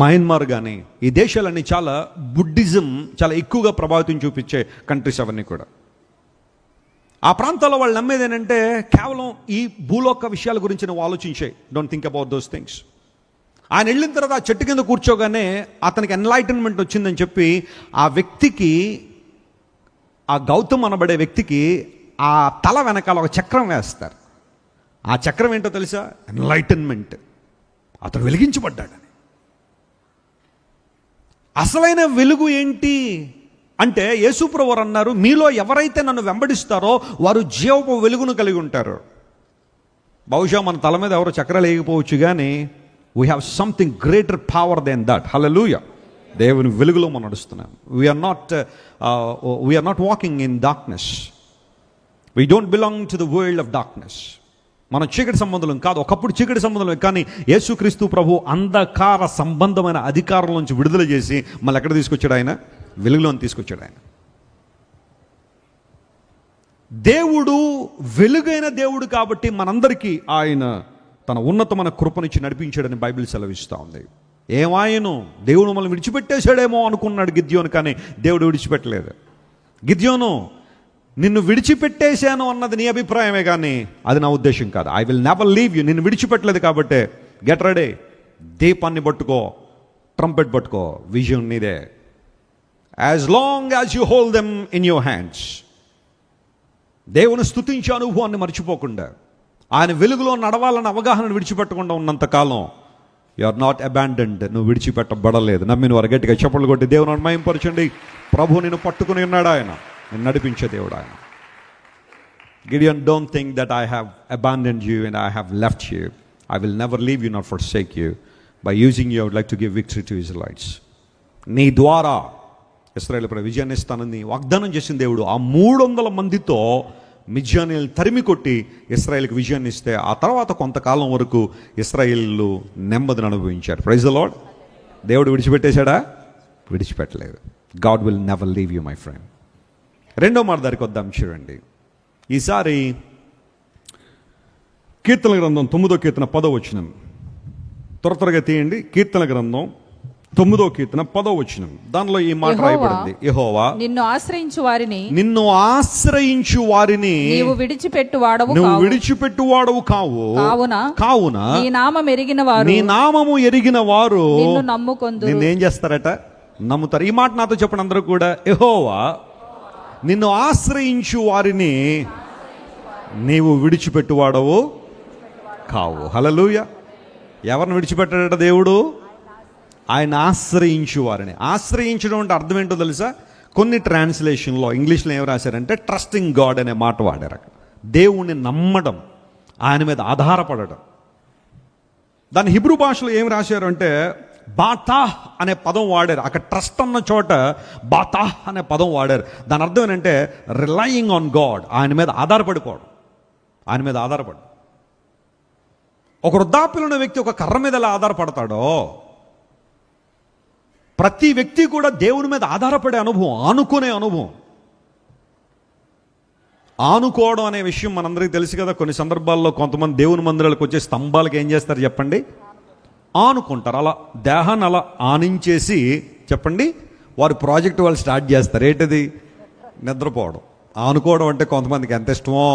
మయన్మార్ కానీ, ఈ దేశాలన్నీ చాలా బుద్ధిజం చాలా ఎక్కువగా ప్రభావితం చూపించే కంట్రీస్ అవన్నీ కూడా. ఆ ప్రాంతాల్లో వాళ్ళు నమ్మేది ఏంటంటే కేవలం ఈ భూలోక విషయాల గురించి నువ్వు ఆలోచించే, don't think about those things. ఆయన వెళ్ళిన తర్వాత ఆ చెట్టు కింద కూర్చోగానే అతనికి ఎన్లైటన్మెంట్ వచ్చిందని చెప్పి ఆ వ్యక్తికి, ఆ గౌతమ్ అనబడే వ్యక్తికి ఆ తల వెనకాల ఒక చక్రం వేస్తారు. ఆ చక్రం ఏంటో తెలుసా? ఎన్లైటన్మెంట్. అతను వెలిగించబడ్డాడని. అసలైన వెలుగు ఏంటి అంటే యేసుప్రభు వారు అన్నారు, మీలో ఎవరైతే నన్ను వెంబడిస్తారో వారు జీవపు వెలుగును కలిగి ఉంటారు. బహుశా మన తల మీద ఎవరో చక్రాలు వేయకపోవచ్చు, కానీ we have something greater power than that. Hallelujah. దేవుని వెలుగులో మనం నడుస్తున్నాం. We are not walking in darkness. We don't belong to the world of darkness. మనం చీకటి సంబంధం కాదు. ఒకప్పుడు చీకటి సంబంధం, కానీ యేసుక్రీస్తు ప్రభు అంధకార సంబంధమైన అధికారం నుంచి విడుదల చేసి మళ్ళీ ఎక్కడ తీసుకొచ్చాడు? ఆయన వెలుగులో తీసుకొచ్చాడు. ఆయన దేవుడు వెలుగైన దేవుడు కాబట్టి మనందరికీ ఆయన తన ఉన్నతమైన కృపనిచ్చి నడిపించాడని బైబిల్ సెలవిస్తూ ఉంది. ఏమాయను దేవుడు మమ్మల్ని విడిచిపెట్టేశాడేమో అనుకున్నాడు గిద్యోను, కానీ దేవుడు విడిచిపెట్టలేదు. గిద్యోను, నిన్ను విడిచిపెట్టేశాను అన్నది నీ అభిప్రాయమే, కానీ అది నా ఉద్దేశం కాదు. I will never leave you. నిన్ను విడిచిపెట్టలేదు కాబట్టి గెట్ రెడీ. దీపాన్ని పట్టుకో, ట్రంపెట్ పట్టుకో, విజయం నీదే. As long as you hold them in your hands. దేవుని స్తుతించే అనుభవాన్ని మర్చిపోకుండా, ఆయన వెలుగులో నడవాలని అవగాహన విడిచిపెట్టకుండా ఉన్నంతకాలం యు ఆర్ నాట్ అబాండన్డ్. నువ్వు విడిచిపెట్టబడలేదు. నమ్మిన వారు గట్టిగా చప్పట్లు కొట్టి దేవుని మహిమపరచండి. ప్రభు నిన్ను పట్టుకుని ఉన్నాడు. ఆయన నిన్ను నడిపించే దేవుడు ఆయన. Gideon, don't think that I have abandoned you and I have left you. I will never leave you, not forsake you. By using you I would like to give victory to Israelites. నీ ద్వారా ఇశ్రాయేలు విజయాన్ని ఇస్తానని వాగ్దానం చేసిన దేవుడు ఆ 300 మందితో మిద్యానీయులను తరిమి కొట్టి ఇశ్రాయేలుకి విజయాన్ని ఇస్తే ఆ తర్వాత కొంతకాలం వరకు ఇశ్రాయేలు నెమ్మదిని అనుభవించారు. Praise the Lord. దేవుడు విడిచిపెట్టేశాడా? విడిచిపెట్టలేదు. God will never leave you my friend. రెండో మాట దానికి వద్దాం చూడండి. ఈసారి కీర్తన గ్రంథం 9వ కీర్తన 10వ వచనం త్వరగా తీయండి. కీర్తన గ్రంథం 9వ కీర్తన 10వ వచనం, దానిలో ఈ మాట రాయబడింది. యెహోవా నిన్ను ఆశ్రయించు వారిని నీవు విడిచిపెట్టువాడవు కావున నీ నామము ఎరిగిన వారు నిన్ను నమ్ముకొందురు. నిన్నేం చేస్తారట? నమ్ముతారు. ఈ మాట నాతో చెప్పండి అందరూ కూడా. యెహోవా నిన్ను ఆశ్రయించు వారిని నీవు విడిచిపెట్టువాడవు కావు. హల్లెలూయా. ఎవరిని విడిచిపెట్టాడట దేవుడు? ఆయన ఆశ్రయించు వారిని. ఆశ్రయించడం అంటే అర్థం ఏంటో తెలుసా? కొన్ని ట్రాన్స్లేషన్లో ఇంగ్లీష్లో ఏం రాశారంటే ట్రస్టింగ్ గాడ్ అనే మాట వాడారు. అక్కడ దేవుణ్ణి నమ్మడం, ఆయన మీద ఆధారపడడం. దాని హిబ్రూ భాషలో ఏం రాశారు అంటే బాతాహ్ అనే పదం వాడారు. అక్కడ ట్రస్ట్ అన్న చోట బాతాహ్ అనే పదం వాడారు. దాని అర్థం ఏంటంటే రిలయింగ్ ఆన్ గాడ్, ఆయన మీద ఆధారపడిపోవడం. ఆయన మీద ఆధారపడు. ఒక వృద్ధాప్యులు ఉన్న వ్యక్తి ఒక కర్ర మీద ఎలా ఆధారపడతాడో, ప్రతి వ్యక్తి కూడా దేవుని మీద ఆధారపడే అనుభవం, ఆనుకునే అనుభవం. ఆనుకోవడం అనే విషయం మనందరికీ తెలుసు కదా. కొన్ని సందర్భాల్లో కొంతమంది దేవుని మందిరాలకు వచ్చే స్తంభాలకు ఏం చేస్తారు చెప్పండి? ఆనుకుంటారు. అలా దేహాన్ని అలా ఆనించేసి చెప్పండి వారి ప్రాజెక్ట్ వాళ్ళు స్టార్ట్ చేస్తారు. ఏంటది? నిద్రపోవడం. ఆనుకోవడం అంటే కొంతమందికి ఎంత ఇష్టమో.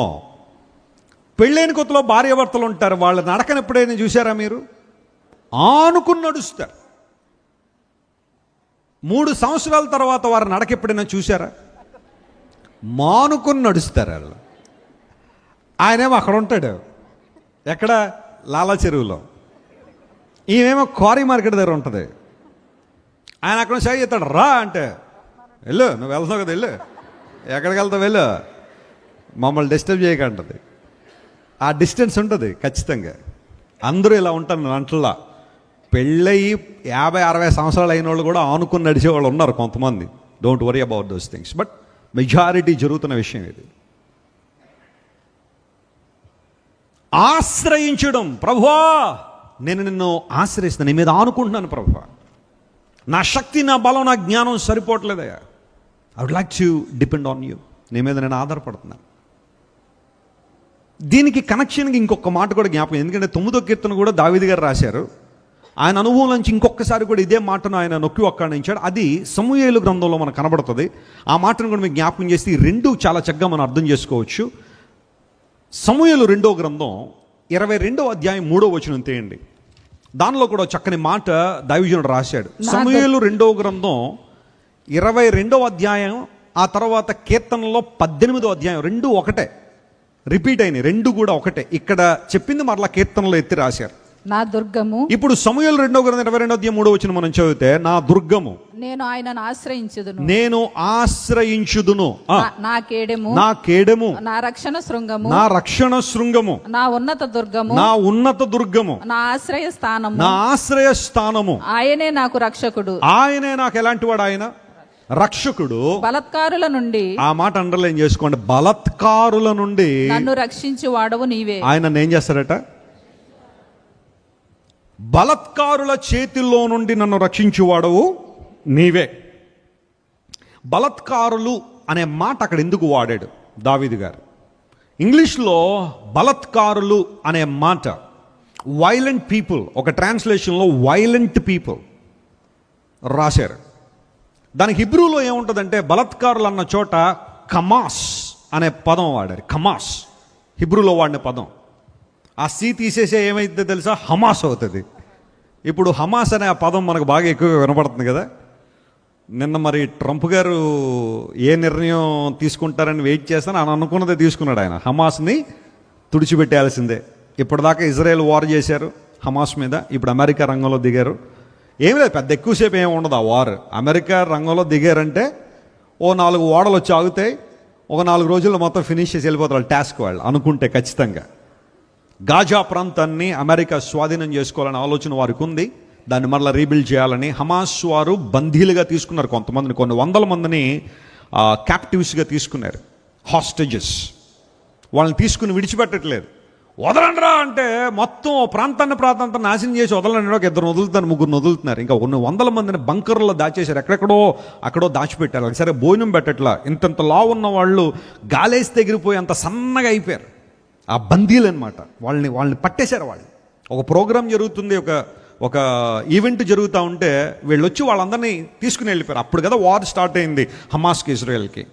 పెళ్ళైన కొత్తలో భార్యాభర్తలు ఉంటారు, వాళ్ళ నడకను ఎప్పుడైనా చూసారా మీరు? ఆనుకుని నడుస్తారు. 3 సంవత్సరాల తర్వాత వారి నడక ఎప్పుడైనా చూసారా? మానుకుని నడుస్తారు వాళ్ళు. ఆయనేమో అక్కడ ఉంటాడు, ఎక్కడ? లాలా చెరువులో. ఈమెమో క్వారీ మార్కెట్ దగ్గర ఉంటుంది. ఆయన అక్కడ నుంచి చెప్తాడు, రా అంటే, వెళ్ళు, నువ్వు వెళ్తావు కదా, వెళ్ళు, ఎక్కడికి వెళ్తావు, వెళ్ళు, మమ్మల్ని డిస్టర్బ్ చేయకంటది. ఆ డిస్టెన్స్ ఉంటుంది ఖచ్చితంగా. అందరూ ఇలా ఉంటారు అంటలా. పెళ్ళయి 50-60 సంవత్సరాలు అయిన వాళ్ళు కూడా ఆనుకుని నడిచేవాళ్ళు ఉన్నారు కొంతమంది. Don't worry about those things. But majority జరుగుతున్న విషయం ఇది. ఆశ్రయించడం. ప్రభువా, నేను నిన్ను ఆశ్రయిస్తాను, నీ మీద ఆనుకుంటున్నాను ప్రభువా. నా శక్తి, నా బలం, నా జ్ఞానం సరిపోవట్లేదయ్యా. I would like to depend on you. నీ మీద నేను ఆధారపడుతున్నాను. దీనికి కనెక్షన్కి ఇంకొక మాట కూడా జ్ఞాపకం. ఎందుకంటే 9వ కీర్తన కూడా దావీదు గారు రాశారు. ఆయన అనుభవం నుంచి ఇంకొకసారి కూడా ఇదే మాటను ఆయన నొక్కి ఒక్కడించాడు. అది సమూయేలు గ్రంథంలో మనకు కనబడుతుంది. ఆ మాటను కూడా మీకు జ్ఞాపకం చేస్తే ఈ రెండు చాలా చక్కగా మనం అర్థం చేసుకోవచ్చు. సమూయేలు 2వ గ్రంథం 22వ అధ్యాయం 3వ వచనం తీయండి. దానిలో కూడా చక్కని మాట దైవజనుడు రాశాడు. సమూయేలు 2వ గ్రంథం 22వ అధ్యాయం, ఆ తర్వాత కీర్తనలో 18వ అధ్యాయం, 2 ఒకటే రిపీట్ అయినాయి. 2 కూడా ఒకటే. ఇక్కడ చెప్పింది మరలా కీర్తనలో ఎత్తి రాశారు. నా దుర్గము. ఇప్పుడు సమూయేలు 2వ గ్రంథం 22వ అధ్యాయం 3వ వచనం మనం చదివితే, నా దుర్గము, నేను ఆయనను ఆశ్రయించుదును, నేను ఆశ్రయించుదును, నా కేడెము, నా కేడెము, నా రక్షణ శృంగము, నా రక్షణ శృంగము, నా ఉన్నత దుర్గము, నా ఉన్నత దుర్గము, నా ఆశ్రయ స్థానము, నా ఆశ్రయ స్థానము. ఆయనే నాకు రక్షకుడు. ఆయనే నాకు ఎలాంటి వాడు? ఆయన రక్షకుడు. బలత్కారుల నుండి, ఆ మాట అండర్లైన్ చేసుకోండి, బలత్కారుల నుండి నన్ను రక్షించు వాడవు నీవే. ఆయన ఏం చేస్తాడట? బలత్కారుల చేతిలో నుండి నన్ను రక్షించువాడవు నీవే. బలత్కారులు అనే మాట అక్కడ ఎందుకు వాడాడు దావీదు గారు? ఇంగ్లీష్లో బలత్కారులు అనే మాట వైలెంట్ పీపుల్, ఒక ట్రాన్స్లేషన్లో వైలెంట్ పీపుల్ రాశారు. దానికి హిబ్రూలో ఏముంటుందంటే, బలత్కారులు అన్న చోట కమాస్ అనే పదం వాడారు. కమాస్ హిబ్రూలో వాడిన పదం. ఆ సి తీసేసే ఏమైందో తెలుసా? హమాస్ అవుతుంది. ఇప్పుడు హమాస్ అనే ఆ పదం మనకు బాగా ఎక్కువగా వినపడుతుంది కదా. నిన్న మరి ట్రంప్ గారు ఏ నిర్ణయం తీసుకుంటారని వెయిట్ చేస్తాను అని అనుకున్నదే తీసుకున్నాడు. ఆయన హమాస్ని తుడిచిపెట్టేయాల్సిందే. ఇప్పటిదాకా ఇజ్రాయెల్ వార్ చేశారు హమాస్ మీద, ఇప్పుడు అమెరికా రంగంలో దిగారు. ఏమి లేదు, పెద్ద ఎక్కువసేపు ఏమి ఉండదు ఆ వార్. అమెరికా రంగంలో దిగారంటే ఓ 4 ఓడలు వచ్చి ఆగుతాయి, ఒక 4 రోజుల్లో మొత్తం ఫినిష్ చేసి వెళ్ళిపోతారు టాస్క్ వాళ్ళు అనుకుంటే. ఖచ్చితంగా గాజా ప్రాంతాన్ని అమెరికా స్వాధీనం చేసుకోవాలనే ఆలోచన వారికి ఉంది. దాన్ని మరలా రీబిల్డ్ చేయాలని హమాస్ వారు బందీలుగా తీసుకున్నారు కొంతమందిని, కొన్ని 100 మందిని క్యాప్టివ్స్గా తీసుకున్నారు, హాస్టేజెస్. వాళ్ళని తీసుకుని విడిచిపెట్టట్లేదు. వదలండ్రా అంటే మొత్తం ప్రాంతాన్ని నాశనం చేసి వదలండి. ఒక 2 వదులుతారు, 3 వదులుతున్నారు. ఇంకా కొన్ని 100 మందిని బంకర్లో దాచేశారు, అక్కడో దాచిపెట్టారు. సరే భోజనం పెట్టట్లా. ఇంతంత లా ఉన్న వాళ్ళు గాలేసి తెగిరిపోయి అంత సన్నగా అయిపోయారు ఆ బందీలు అనమాట. వాళ్ళని పట్టేశారు. వాళ్ళు ఒక ప్రోగ్రాం జరుగుతుంది, ఒక ఈవెంట్ జరుగుతూ ఉంటే వీళ్ళు వచ్చి వాళ్ళందరినీ తీసుకుని వెళ్ళిపోయారు. అప్పుడు కదా వార్ స్టార్ట్ అయింది హమాస్కి ఇజ్రాయెల్కి.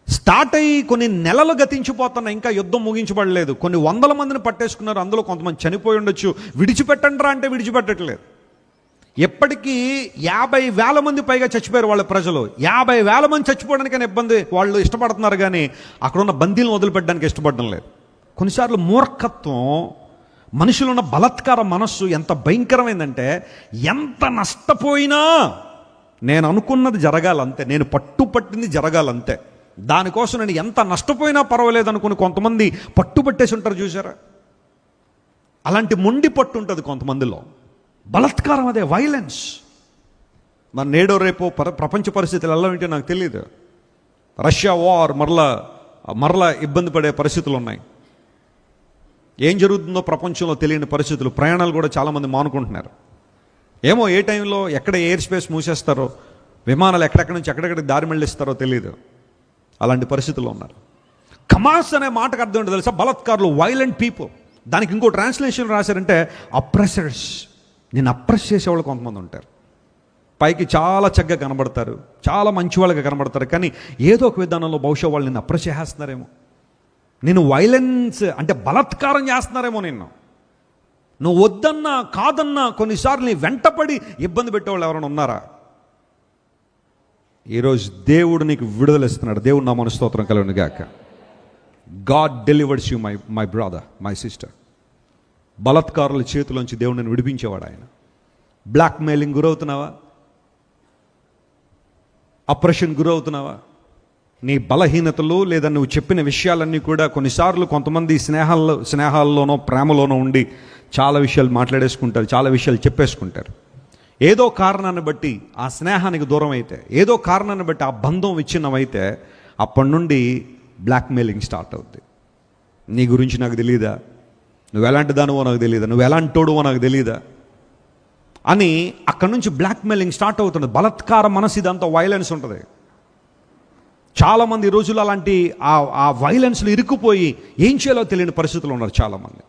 స్టార్ట్ అయ్యి కొన్ని నెలలు గతించిపోతున్నాయి, ఇంకా యుద్ధం ముగించబడలేదు. కొన్ని 100 మందిని పట్టేసుకున్నారు. అందులో కొంతమంది చనిపోయి ఉండొచ్చు. విడిచిపెట్టండ్రా అంటే విడిచిపెట్టట్లేదు. ఎప్పటికీ 50,000 మంది పైగా చచ్చిపోయారు వాళ్ళ ప్రజలు. 50,000 మంది చచ్చిపోవడానికైనా ఇబ్బంది, వాళ్ళు ఇష్టపడుతున్నారు కానీ అక్కడున్న బందీలను వదిలిపెట్టడానికి ఇష్టపడడం లేదు. కొన్నిసార్లు మూర్ఖత్వం, మనుషులున్న బలత్కార మనస్సు ఎంత భయంకరమైందంటే, ఎంత నష్టపోయినా నేను అనుకున్నది జరగాలంతే, నేను పట్టుపట్టింది జరగాలంతే, దానికోసం నేను ఎంత నష్టపోయినా పర్వాలేదు అనుకుని కొంతమంది పట్టుపట్టేసి ఉంటారు చూసారా. అలాంటి మొండి పట్టు ఉంటుంది కొంతమందిలో. బలత్కారం, అదే వైలెన్స్. మరి నేడో రేపో ప్రపంచ పరిస్థితులు ఎలా ఉంటే నాకు తెలియదు. రష్యా వార్ మరలా ఇబ్బంది పడే పరిస్థితులు ఉన్నాయి. ఏం జరుగుతుందో ప్రపంచంలో తెలియని పరిస్థితులు. ప్రయాణాలు కూడా చాలామంది మానుకుంటున్నారు. ఏమో ఏ టైంలో ఎక్కడ ఎయిర్ స్పేస్ మూసేస్తారో, విమానాలు ఎక్కడెక్కడి నుంచి ఎక్కడెక్కడికి దారి మళ్ళిస్తారో తెలియదు. అలాంటి పరిస్థితుల్లో ఉన్నారు. కమాస్ అనే మాటకు అర్థం ఏంటో తెలుసా? బలత్కారులు, వైలెంట్ పీపుల్. దానికి ఇంకో ట్రాన్స్లేషన్ రాశారంటే అప్రెసర్స్. నేను అప్రెస్ చేసేవాళ్ళు కొంతమంది ఉంటారు. పైకి చాలా చక్కగా కనబడతారు, చాలా మంచి వాళ్ళగా కనబడతారు, కానీ ఏదో ఒక విధానంలో బహుశా వాళ్ళు నిన్ను అప్రెస్ చేస్తున్నారేమో, నేను వైలెన్స్ అంటే బలత్కారం చేస్తున్నారేమో. నువ్వు వద్దన్నా కాదన్నా కొన్నిసార్లు నీ వెంటపడి ఇబ్బంది పెట్టేవాళ్ళు ఎవరైనా ఉన్నారా? ఈరోజు దేవుడు నీకు విడుదల ఇస్తున్నాడు. దేవుడు నా మన స్తోత్రం కలుగును గాక. God delivers you my brother, my sister. బలత్కారుల చేతిలోంచి దేవుడు నేను విడిపించేవాడు ఆయన. బ్లాక్ మెయిలింగ్ గురవుతున్నావా? అప్రెషన్ గురవుతున్నావా? నీ బలహీనతలు లేదా నువ్వు చెప్పిన విషయాలన్నీ కూడా కొన్నిసార్లు కొంతమంది స్నేహాల్లోనో ప్రేమలోనో ఉండి చాలా విషయాలు మాట్లాడేసుకుంటారు, చాలా విషయాలు చెప్పేసుకుంటారు. ఏదో కారణాన్ని బట్టి ఆ స్నేహానికి దూరం అయితే, ఏదో కారణాన్ని బట్టి ఆ బంధం విచ్ఛిన్నమైతే అప్పటి నుండి బ్లాక్మెయిలింగ్ స్టార్ట్ అవుద్ది. నీ గురించి నాకు తెలియదా, నువ్వు ఎలాంటి దానివో నాకు తెలియదా, నువ్వు ఎలాంటి తోడువో నాకు తెలియదా అని అక్కడి నుంచి బ్లాక్మెయిలింగ్ స్టార్ట్ అవుతుంది. బలత్కార మనసు, ఇదంతా వైలెన్స్ ఉంటుంది. చాలామంది ఈ రోజుల్లో అలాంటి ఆ వైలెన్స్లో ఇరుక్కుపోయి ఏం చేయాలో తెలియని పరిస్థితులు ఉన్నారు చాలామంది.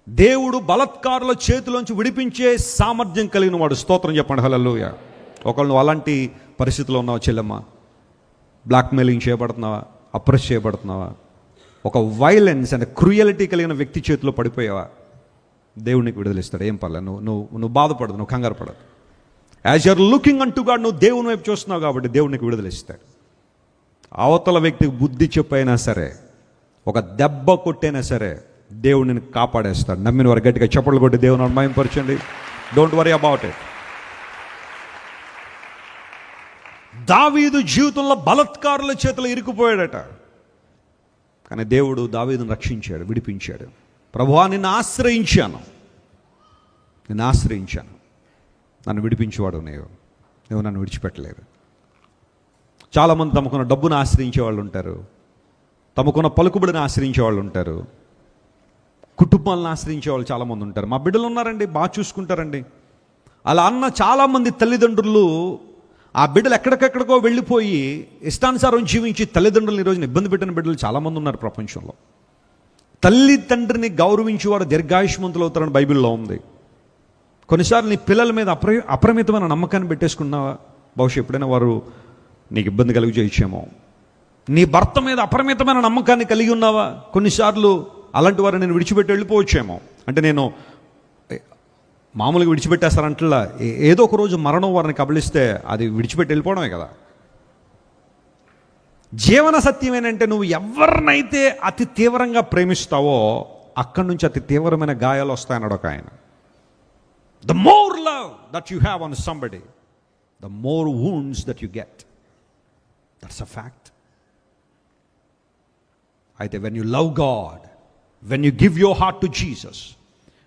దేవుడు బలత్కారుల చేతిలోంచి విడిపించే సామర్థ్యం కలిగిన వాడు. స్తోత్రం చెప్పండి, హల్లెలూయా. ఒకళ్ళు నువ్వు అలాంటి పరిస్థితిలో ఉన్నావు చెల్లెమ్మ, బ్లాక్మెయిలింగ్ చేయబడుతున్నావా, అప్రెస్ చేయబడుతున్నావా, ఒక వైలెన్స్ అంటే క్రూయలిటీ కలిగిన వ్యక్తి చేతిలో పడిపోయావా, దేవునికి విడుదలిస్తాడు. ఏం పర్లేదు, నువ్వు బాధపడదు, నువ్వు కంగారు పడదు. As you're looking on to God, నువ్వు దేవుని వైపు చూస్తున్నావు కాబట్టి దేవునికి విడుదలిస్తాడు. అవతల వ్యక్తికి బుద్ధి చెప్పైనా సరే, ఒక దెబ్బ కొట్టైనా సరే దేవుడిని కాపాడేస్తాడు. నమ్మిన వారు గట్టిగా చప్పట్లు కొట్టి దేవుని మహిమపరచండి. Don't worry about it. David జీవితంలో బలత్కారుల చేతిలో ఇరుక్కుపోయాడట, కానీ దేవుడు దావీదును రక్షించాడు, విడిపించాడు. ప్రభువా, నిన్ను ఆశ్రయించాను, నన్ను విడిపించేవాడు నువ్వు నన్ను విడిచిపెట్టలేదు. చాలామంది తమకున్న డబ్బును ఆశ్రయించే వాళ్ళు ఉంటారు, తమకున్న పలుకుబడిని ఆశ్రయించే వాళ్ళు ఉంటారు, కుటుంబాలను ఆశ్రయించే వాళ్ళు చాలామంది ఉంటారు. మా బిడ్డలు ఉన్నారండి, బాగా చూసుకుంటారండి. అలా అన్న చాలామంది తల్లిదండ్రులు ఆ బిడ్డలు ఎక్కడికెక్కడికో వెళ్ళిపోయి ఇష్టానుసారం జీవించి తల్లిదండ్రులను ఈరోజున ఇబ్బంది పెట్టిన బిడ్డలు చాలామంది ఉన్నారు ప్రపంచంలో. తల్లి తండ్రిని గౌరవించేవారు దీర్ఘాయుష్మంతులు అవుతారని బైబిల్లో ఉంది. కొన్నిసార్లు నీ పిల్లల మీద అపరిమితమైన నమ్మకాన్ని పెట్టేసుకున్నావా? బహుశా ఎప్పుడైనా వారు నీకు ఇబ్బంది కలిగి చేయొచ్చేమో. నీ భర్త మీద అపరిమితమైన నమ్మకాన్ని కలిగి ఉన్నావా? కొన్నిసార్లు అలాంటి వారు నేను విడిచిపెట్టి వెళ్ళిపోవచ్చేమో. అంటే నేను మామూలుగా విడిచిపెట్టేస్తారంటలా, ఏదో ఒక రోజు మరణం వారిని కబలిస్తే అది విడిచిపెట్టి వెళ్ళిపోవడమే కదా. జీవన సత్యం ఏంటంటే నువ్వు ఎవరినైతే అతి తీవ్రంగా ప్రేమిస్తావో అక్కడి నుంచి అతి తీవ్రమైన గాయాలు వస్తాయన్నాడు ఒక ఆయన. The more love that you have on somebody, the more wounds that you get. That's a fact. అయితే when you love God, when you give your heart to Jesus,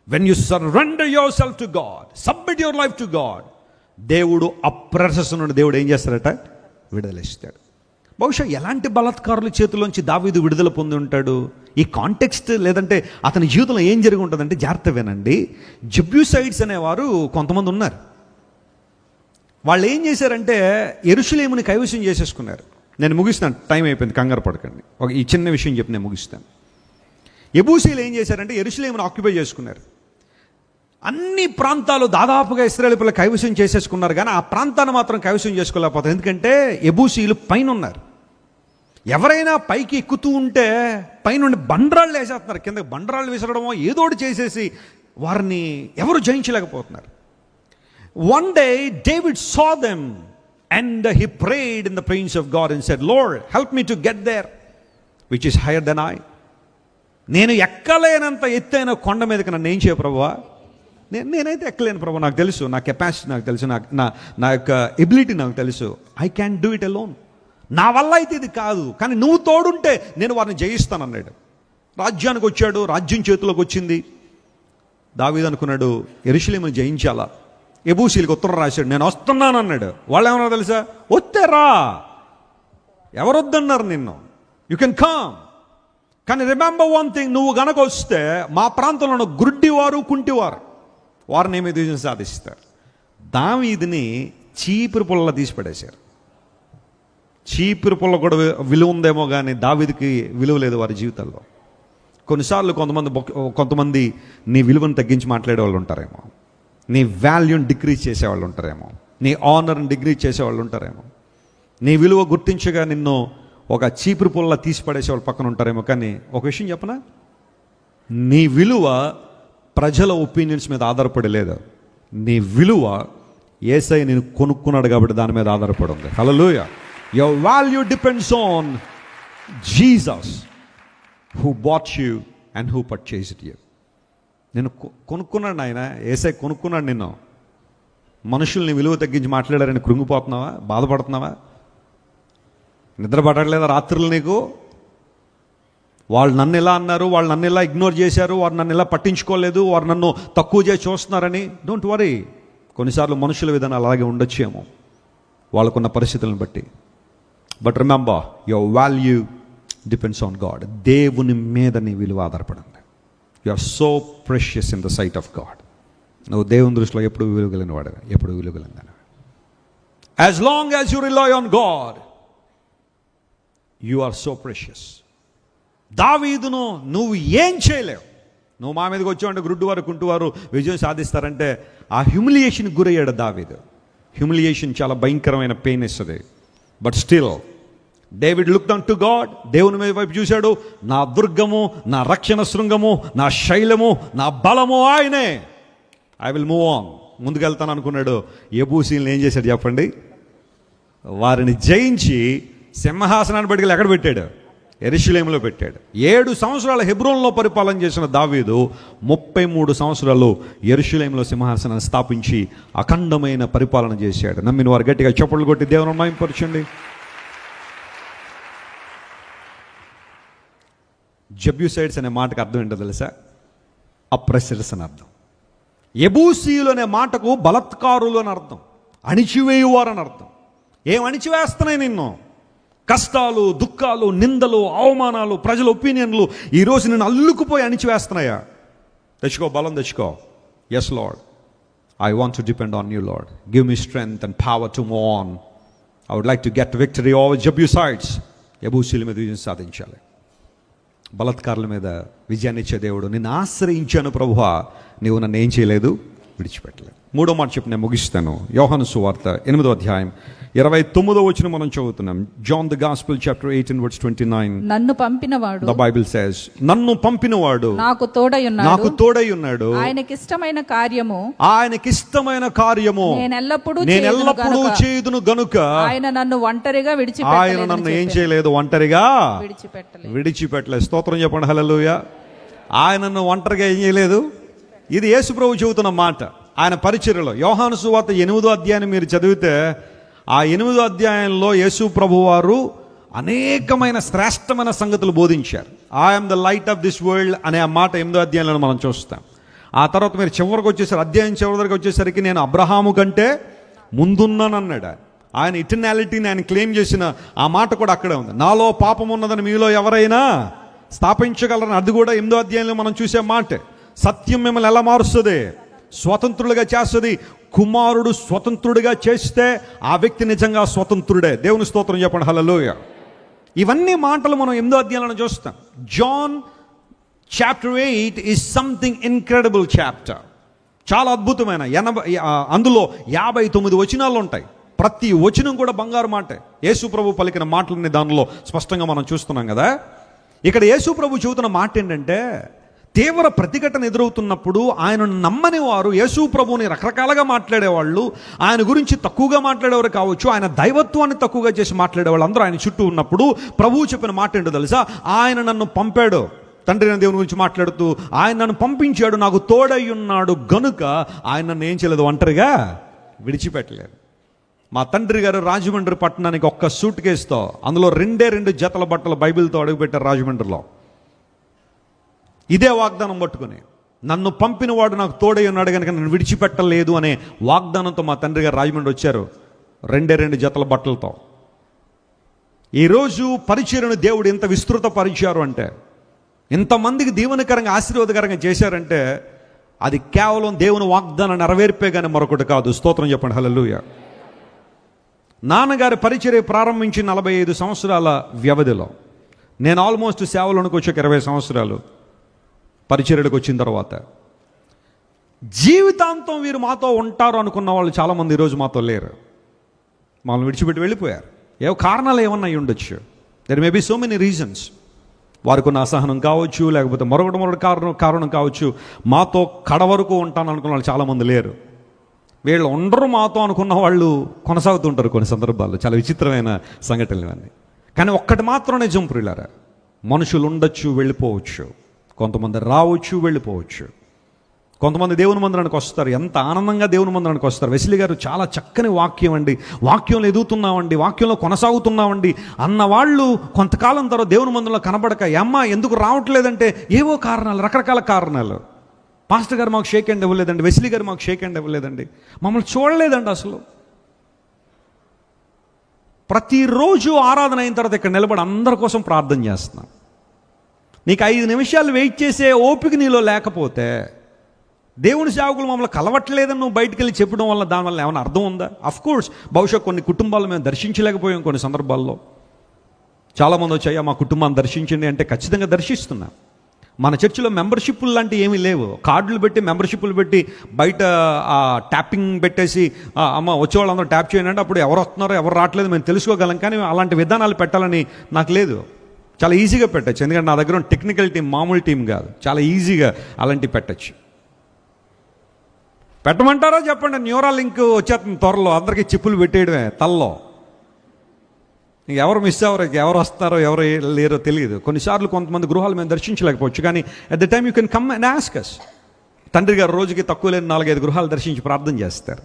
when you surrender yourself to God, submit your life to God, దేవుడు అప్రెసస్ నుండి దేవుడు ఏం చేస్తాడట? విడుదలిస్తాడు. బహుశా ఎలాంటి బలత్కారుల చేతిలోంచి దావీదు విడుదల పొంది ఉంటాడు? ఈ కాంటెక్స్ట్ లేదంటే అతని జీవితంలో ఏం జరిగి ఉంటుందంటే, జాగ్రత్త వినండి. జెబ్యూసైడ్స్ అనేవారు కొంతమంది ఉన్నారు. వాళ్ళు ఏం చేశారంటే యెరూషలేముని కైవసం చేసేసుకున్నారు. నేను ముగిస్తాను, టైం అయిపోయింది, కంగారు పడకండి. ఈ చిన్న విషయం చెప్పి నేను ముగిస్తాను. యెబూసీలు ఏం చేశారంటే యెరూషలేమును ఆక్యుపై చేసుకున్నారు. అన్ని ప్రాంతాలు దాదాపుగా ఇశ్రాయేలు పిల్లలు కైవసం చేసేసుకున్నారు, కానీ ఆ ప్రాంతాన్ని మాత్రం కైవసం చేసుకోలేకపోతారు. ఎందుకంటే యెబూసీలు పైన ఉన్నారు. ఎవరైనా పైకి ఎక్కుతూ ఉంటే పైనుండి బండరాళ్ళు వేసేస్తున్నారు, కిందకి బండరాళ్ళు విసరడమో ఏదోటి చేసేసి వారిని ఎవరు జయించలేకపోతున్నారు. One day David saw them and he prayed in the presence of God and said, Lord, help me to get there which is higher than I. నేను ఎక్కలేనంత ఎత్తైన కొండ మీదకి నన్ను ఏం చేయ ప్రభువా? నేనైతే ఎక్కలేను ప్రభు, నాకు తెలుసు, నా కెపాసిటీ నాకు తెలుసు, నా యొక్క ఎబిలిటీ నాకు తెలుసు. I can do it alone. నా వల్ల అయితే ఇది కాదు, కానీ నువ్వు తోడుంటే నేను వారిని జయిస్తానన్నాడు. రాజ్యానికి వచ్చాడు, రాజ్యం చేతిలోకి వచ్చింది. దావీదు అనుకున్నాడు యెరూషలేమును జయించాలా. యెబూసీలకు ఉత్తరం రాశాడు, నేను వస్తున్నాను అన్నాడు. వాళ్ళు ఏమన్నా తెలుసా? వస్తారా, ఎవరొద్దన్నారు నిన్ను, యు కెన్ కమ్. కానీ రిమెంబర్ వన్ థింగ్, నువ్వు గనక వస్తే మా ప్రాంతంలో గుడ్డివారు కుంటివారు వారిని ఏమి విజయం సాధిస్తారు. దావీదుని చీపురు పుల్ల తీసి పడేశారు. చీపురు పుల్ల కూడా విలువ ఉందేమో కానీ దావీదుకి విలువ లేదు వారి జీవితాల్లో. కొన్నిసార్లు కొంతమంది నీ విలువను తగ్గించి మాట్లాడే వాళ్ళు ఉంటారేమో, నీ వాల్యూని డిక్రీజ్ చేసేవాళ్ళు ఉంటారేమో, నీ ఆనర్ని డిక్రీజ్ చేసేవాళ్ళు ఉంటారేమో, నీ విలువ గుర్తించగా నిన్ను ఒక చీపురు పుల్ల తీసి పడేసేవాళ్ళు పక్కన ఉంటారేమో. కానీ ఒక విషయం చెప్పనా, నీ విలువ ప్రజల ఒపీనియన్స్ మీద ఆధారపడి లేదు. నీ విలువ యేసయ్య నేను కొనుక్కున్నాడు కాబట్టి దాని మీద ఆధారపడి ఉంది. హల్లెలూయా. Your value depends on Jesus who bought you and who purchased you. నేను కొనుక్కున్నాడు ఆయన, యేసయ్య కొనుక్కున్నాడు నిన్ను. మనుషుల్ని విలువ తగ్గించి మాట్లాడారని కృంగిపోతున్నావా, బాధపడుతున్నావా, నిద్ర పడట్లేదా రాత్రులు నీకు? వాళ్ళు నన్ను ఎలా అన్నారు, వాళ్ళు నన్ను ఎలా ఇగ్నోర్ చేశారు, వారు నన్ను ఎలా పట్టించుకోలేదు, వారు నన్ను తక్కువ చేసి చూస్తున్నారని. Don't worry. కొన్నిసార్లు మనుషుల విధానం అలాగే ఉండొచ్చేమో వాళ్ళకున్న పరిస్థితులను బట్టి. But remember, your value depends on God. దేవుని మీద నీ విలువ ఆధారపడింది. You are so precious in the sight of God. నువ్వు దేవుని దృష్టిలో ఎప్పుడు విలువగలిగిన వాడు, ఎప్పుడు విలువగలిగిన. As long as you rely on God, you are so precious. దావీదును నువ్వు ఏం చేయలేవు. నువ్వు మా మీదకి వచ్చావంటే గుడ్డువారు కుంటువారు విజయం సాధిస్తారంటే ఆ హ్యూమిలియేషన్కి గురయ్యాడు దావీదు. హ్యూమిలియేషన్ చాలా భయంకరమైన పెయిన్ ఇస్తుంది. But still David looked an to God. దేవుని మీద వైపు చూశాడు. నా దుర్గము, నా రక్షణ శృంగము, నా శైలము, నా బలము ఆయనే. ఐ విల్ మూవ్ ఆన్, ముందుకెళ్తాను అనుకున్నాడు. యెబూసీలను ఏం చేశాడు చెప్పండి? వారిని జయించి సింహాసనాన్ని పట్టుకెళ్ళి ఎక్కడ పెట్టాడు? యెరూషలేములో పెట్టాడు. 7 సంవత్సరాలు హెబ్రోన్లో పరిపాలన చేసిన దావీదు 33 సంవత్సరాలు యెరూషలేములో సింహాసనాన్ని స్థాపించి అఖండమైన పరిపాలన చేశాడు. నమ్మిన వారు గట్టిగా చప్పట్లు కొట్టి దేవుని మహిమపరచండి. జెబ్యూసైడ్స్ అనే మాటకు అర్థం ఏంటో తెలుసా? అప్రెసర్స్ అని అర్థం. యెబూసీయులు అనే మాటకు బలత్కారులు అని అర్థం, అణిచివేయువారు అని అర్థం. ఏం అణిచివేస్తున్నాయి నిన్ను? కష్టాలు, దుఃఖాలు, నిందలు, అవమానాలు, ప్రజల ఒపీనియన్లు ఈరోజు నిన్ను అల్లుకుపోయి అణిచివేస్తున్నాయా? తెచ్చుకో, బలం తెచ్చుకో. Yes Lord, I want to depend on you Lord. Give me strength and power to move on. I would like to get victory over Jebusites. యెబూసీల మీద విజయం సాధించాలి. బలత్కారుల మీద విజయాన్ని ఇచ్చే దేవుడు. నిన్ను ఆశ్రయించాను ప్రభువా, నీవు నన్ను ఏం చేయలేదు, విడిచిపెట్టలేదు. 3వ మాట చెప్పి నేను ముగిస్తాను. యోహాను సువార్త 8వ అధ్యాయం 29వ వచనం మనం చదువుతున్నాం. John the Gospel chapter 8 and verse 29. నన్ను పంపినవాడు, the Bible says, నన్ను పంపినవాడు నాకు తోడై ఉన్నాడు. ఆయనకిష్టమైన కార్యము నేను ఎల్లప్పుడూ చేయుదును గనుక ఆయన నన్ను ఏం చేయలేదు, ఒంటరిగా విడిచిపెట్టలేదు. స్తోత్రం చెప్పండి, హల్లెలూయా. ఆయన నన్ను ఒంటరిగా ఏం చేయలేదు. ఇది యేసు ప్రభు చెబుతున్న మాట ఆయన పరిచర్యలో. యోహాను సువార్త 8వ అధ్యాయాన్ని మీరు చదివితే ఆ 8వ అధ్యాయంలో యేసు ప్రభు వారు అనేకమైన శ్రేష్టమైన సంగతులు బోధించారు. I'm the light of this world అనే ఆ మాట 8వ అధ్యాయంలో మనం చూస్తాం. ఆ తర్వాత మీరు చివరికి వచ్చేసరికి, అధ్యాయం చివరి దగ్గరికి వచ్చేసరికి నేను అబ్రహాము కంటే ముందున్నాను అన్నాడు. ఆయన ఇటర్నాలిటీని ఆయన క్లెయిమ్ చేసిన ఆ మాట కూడా అక్కడే ఉంది. నాలో పాపం ఉన్నదని మీలో ఎవరైనా స్థాపించగలరని, అది కూడా 8వ అధ్యాయంలో మనం చూసే మాట. సత్యం మిమ్మల్ని ఎలా మారుస్తుంది? స్వతంత్రులుగా చేస్తుంది. కుమారుడు స్వతంత్రుడిగా చేస్తే ఆ వ్యక్తి నిజంగా స్వతంత్రుడే. దేవుని స్తోత్రం చెప్పండి, హల్లెలూయా. ఇవన్నీ మాటలు మనం 8వ అధ్యాయంలో చూస్తాం. John chapter 8 is something incredible chapter. చాలా అద్భుతమైన అందులో 59 వచనాలు ఉంటాయి. ప్రతి వచనం కూడా బంగారు మాటే. యేసు ప్రభు పలికిన మాటలని దానిలో స్పష్టంగా మనం చూస్తున్నాం కదా. ఇక్కడ యేసు ప్రభు చెబుతున్న మాట ఏంటంటే, తీవ్ర ప్రతిఘటన ఎదురవుతున్నప్పుడు ఆయనను నమ్మని వారు యేసు ప్రభువుని రకరకాలుగా మాట్లాడేవాళ్ళు, ఆయన గురించి తక్కువగా మాట్లాడేవారు కావచ్చు, ఆయన దైవత్వాన్ని తక్కువగా చేసి మాట్లాడేవాళ్ళు అందరూ ఆయన చుట్టూ ఉన్నప్పుడు ప్రభువు చెప్పిన మాట ఏంటో తెలుసా? ఆయన నన్ను పంపాడు. తండ్రి అయిన దేవుని గురించి మాట్లాడుతూ ఆయన నన్ను పంపించాడు, నాకు తోడై ఉన్నాడు గనుక ఆయన నన్ను ఏం చేయలేదు, ఒంటరిగా విడిచిపెట్టలేదు. మా తండ్రి గారు రాజమండ్రి పట్టణానికి ఒక్క సూట్ కేసుతో, అందులో 2 జతల బట్టలు బైబిల్తో అడుగుపెట్టారు రాజమండ్రిలో. ఇదే వాగ్దానం పట్టుకుని, నన్ను పంపినవాడు నాకు తోడై ఉన్నాడు కనుక నన్ను విడిచిపెట్టలేదు అనే వాగ్దానంతో మా తండ్రి గారు రాజమండ్రి వచ్చారు 2 జతల బట్టలతో. ఈరోజు పరిచర్యను దేవుడు ఎంత విస్తృత పరిచారు అంటే, ఇంతమందికి దీవెనకరంగా ఆశీర్వాదకరంగా చేశారంటే అది కేవలం దేవుని వాగ్దానం నెరవేర్పే కానీ మరొకటి కాదు. స్తోత్రం చెప్పండి, హల్లెలూయా. నాన్నగారి పరిచర్య ప్రారంభించి 45 సంవత్సరాల వ్యవధిలో, నేను ఆల్మోస్ట్ సేవలోనికి వచ్చాక 20 సంవత్సరాలు పరిచర్యలకు వచ్చిన తర్వాత, జీవితాంతం వీరు మాతో ఉంటారు అనుకున్న వాళ్ళు చాలామంది ఈరోజు మాతో లేరు. మమ్మల్ని విడిచిపెట్టి వెళ్ళిపోయారు. ఏవో కారణాలు ఏమన్నా అయి ఉండొచ్చు. There may be so many reasons. వారికి ఉన్న అసహనం కావచ్చు, లేకపోతే మరొకటి కారణం కావచ్చు. మాతో కడ వరకు ఉంటాను అనుకున్న వాళ్ళు చాలామంది లేరు. వీళ్ళు ఉండరు మాతో అనుకున్న వాళ్ళు కొనసాగుతుంటారు కొన్ని సందర్భాల్లో. చాలా విచిత్రమైన సంఘటనలు ఇవన్నీ. కానీ ఒక్కటి మాత్రం నిజం ప్రియులారా, మనుషులు ఉండొచ్చు, వెళ్ళిపోవచ్చు. కొంతమంది రావచ్చు, వెళ్ళిపోవచ్చు. కొంతమంది దేవుని మందిరానికి వస్తారు, ఎంత ఆనందంగా దేవుని మందిరానికి వస్తారు. వెస్లీ గారు చాలా చక్కని వాక్యం అండి, వాక్యంలో ఎదుగుతున్నామండి, వాక్యంలో కొనసాగుతున్నామండి అన్నవాళ్ళు కొంతకాలం తర్వాత దేవుని మందిరంలో కనబడక, అమ్మ ఎందుకు రావట్లేదంటే ఏవో కారణాలు, రకరకాల కారణాలు. పాస్టర్ గారు మాకు షేక్ హ్యాండ్ ఇవ్వలేదండి, వెస్లీ గారు మాకు షేక్ హ్యాండ్ ఇవ్వలేదండి, మమ్మల్ని చూడలేదండి. అసలు ప్రతిరోజు ఆరాధన అయిన తర్వాత ఇక్కడ నిలబడి అందరి కోసం ప్రార్థన చేస్తున్నాం. నీకు 5 నిమిషాలు వెయిట్ చేసే ఓపిక నీలో లేకపోతే, దేవుని సేవకులు మమ్మల్ని కలవట్లేదని నువ్వు బయటికి వెళ్ళి చెప్పడం వల్ల దానివల్ల ఏమైనా అర్థం ఉందా? అఫ్కోర్స్ బహుశా కొన్ని కుటుంబాలు మేము దర్శించలేకపోయాం. కొన్ని సందర్భాల్లో చాలామంది వచ్చాయా మా కుటుంబాన్ని దర్శించండి అంటే ఖచ్చితంగా దర్శిస్తున్నాం. మన చర్చిలో మెంబర్షిప్లు లాంటివి ఏమీ లేవు. కార్డులు పెట్టి, మెంబర్షిప్లు పెట్టి, బయట ట్యాపింగ్ పెట్టేసి అమ్మ వచ్చేవాళ్ళందరూ ట్యాప్ చేయండి అంటే అప్పుడు ఎవరు వస్తున్నారో ఎవరు రావట్లేదు మేము తెలుసుకోగలం. కానీ అలాంటి విధానాలు పెట్టాలని నాకు లేదు. చాలా ఈజీగా పెట్టచ్చు, ఎందుకంటే నా దగ్గర టెక్నికల్ టీం మామూలు టీం కాదు. చాలా ఈజీగా అలాంటివి పెట్టచ్చు. పెట్టమంటారా చెప్పండి, న్యూరా లింక్ వచ్చేస్తుంది త్వరలో, అందరికీ చిప్పులు పెట్టేయడమే తల్లో. ఎవరు మిస్ అవ్వరు, ఎవరు వస్తారో ఎవరు లేరో తెలియదు. కొన్నిసార్లు కొంతమంది గృహాలు మేము దర్శించలేకపోవచ్చు, కానీ at the time you can come and ask us. తండ్రి గారు రోజుకి తక్కువ లేని 4-5 గృహాలు దర్శించి ప్రార్థన చేస్తారు.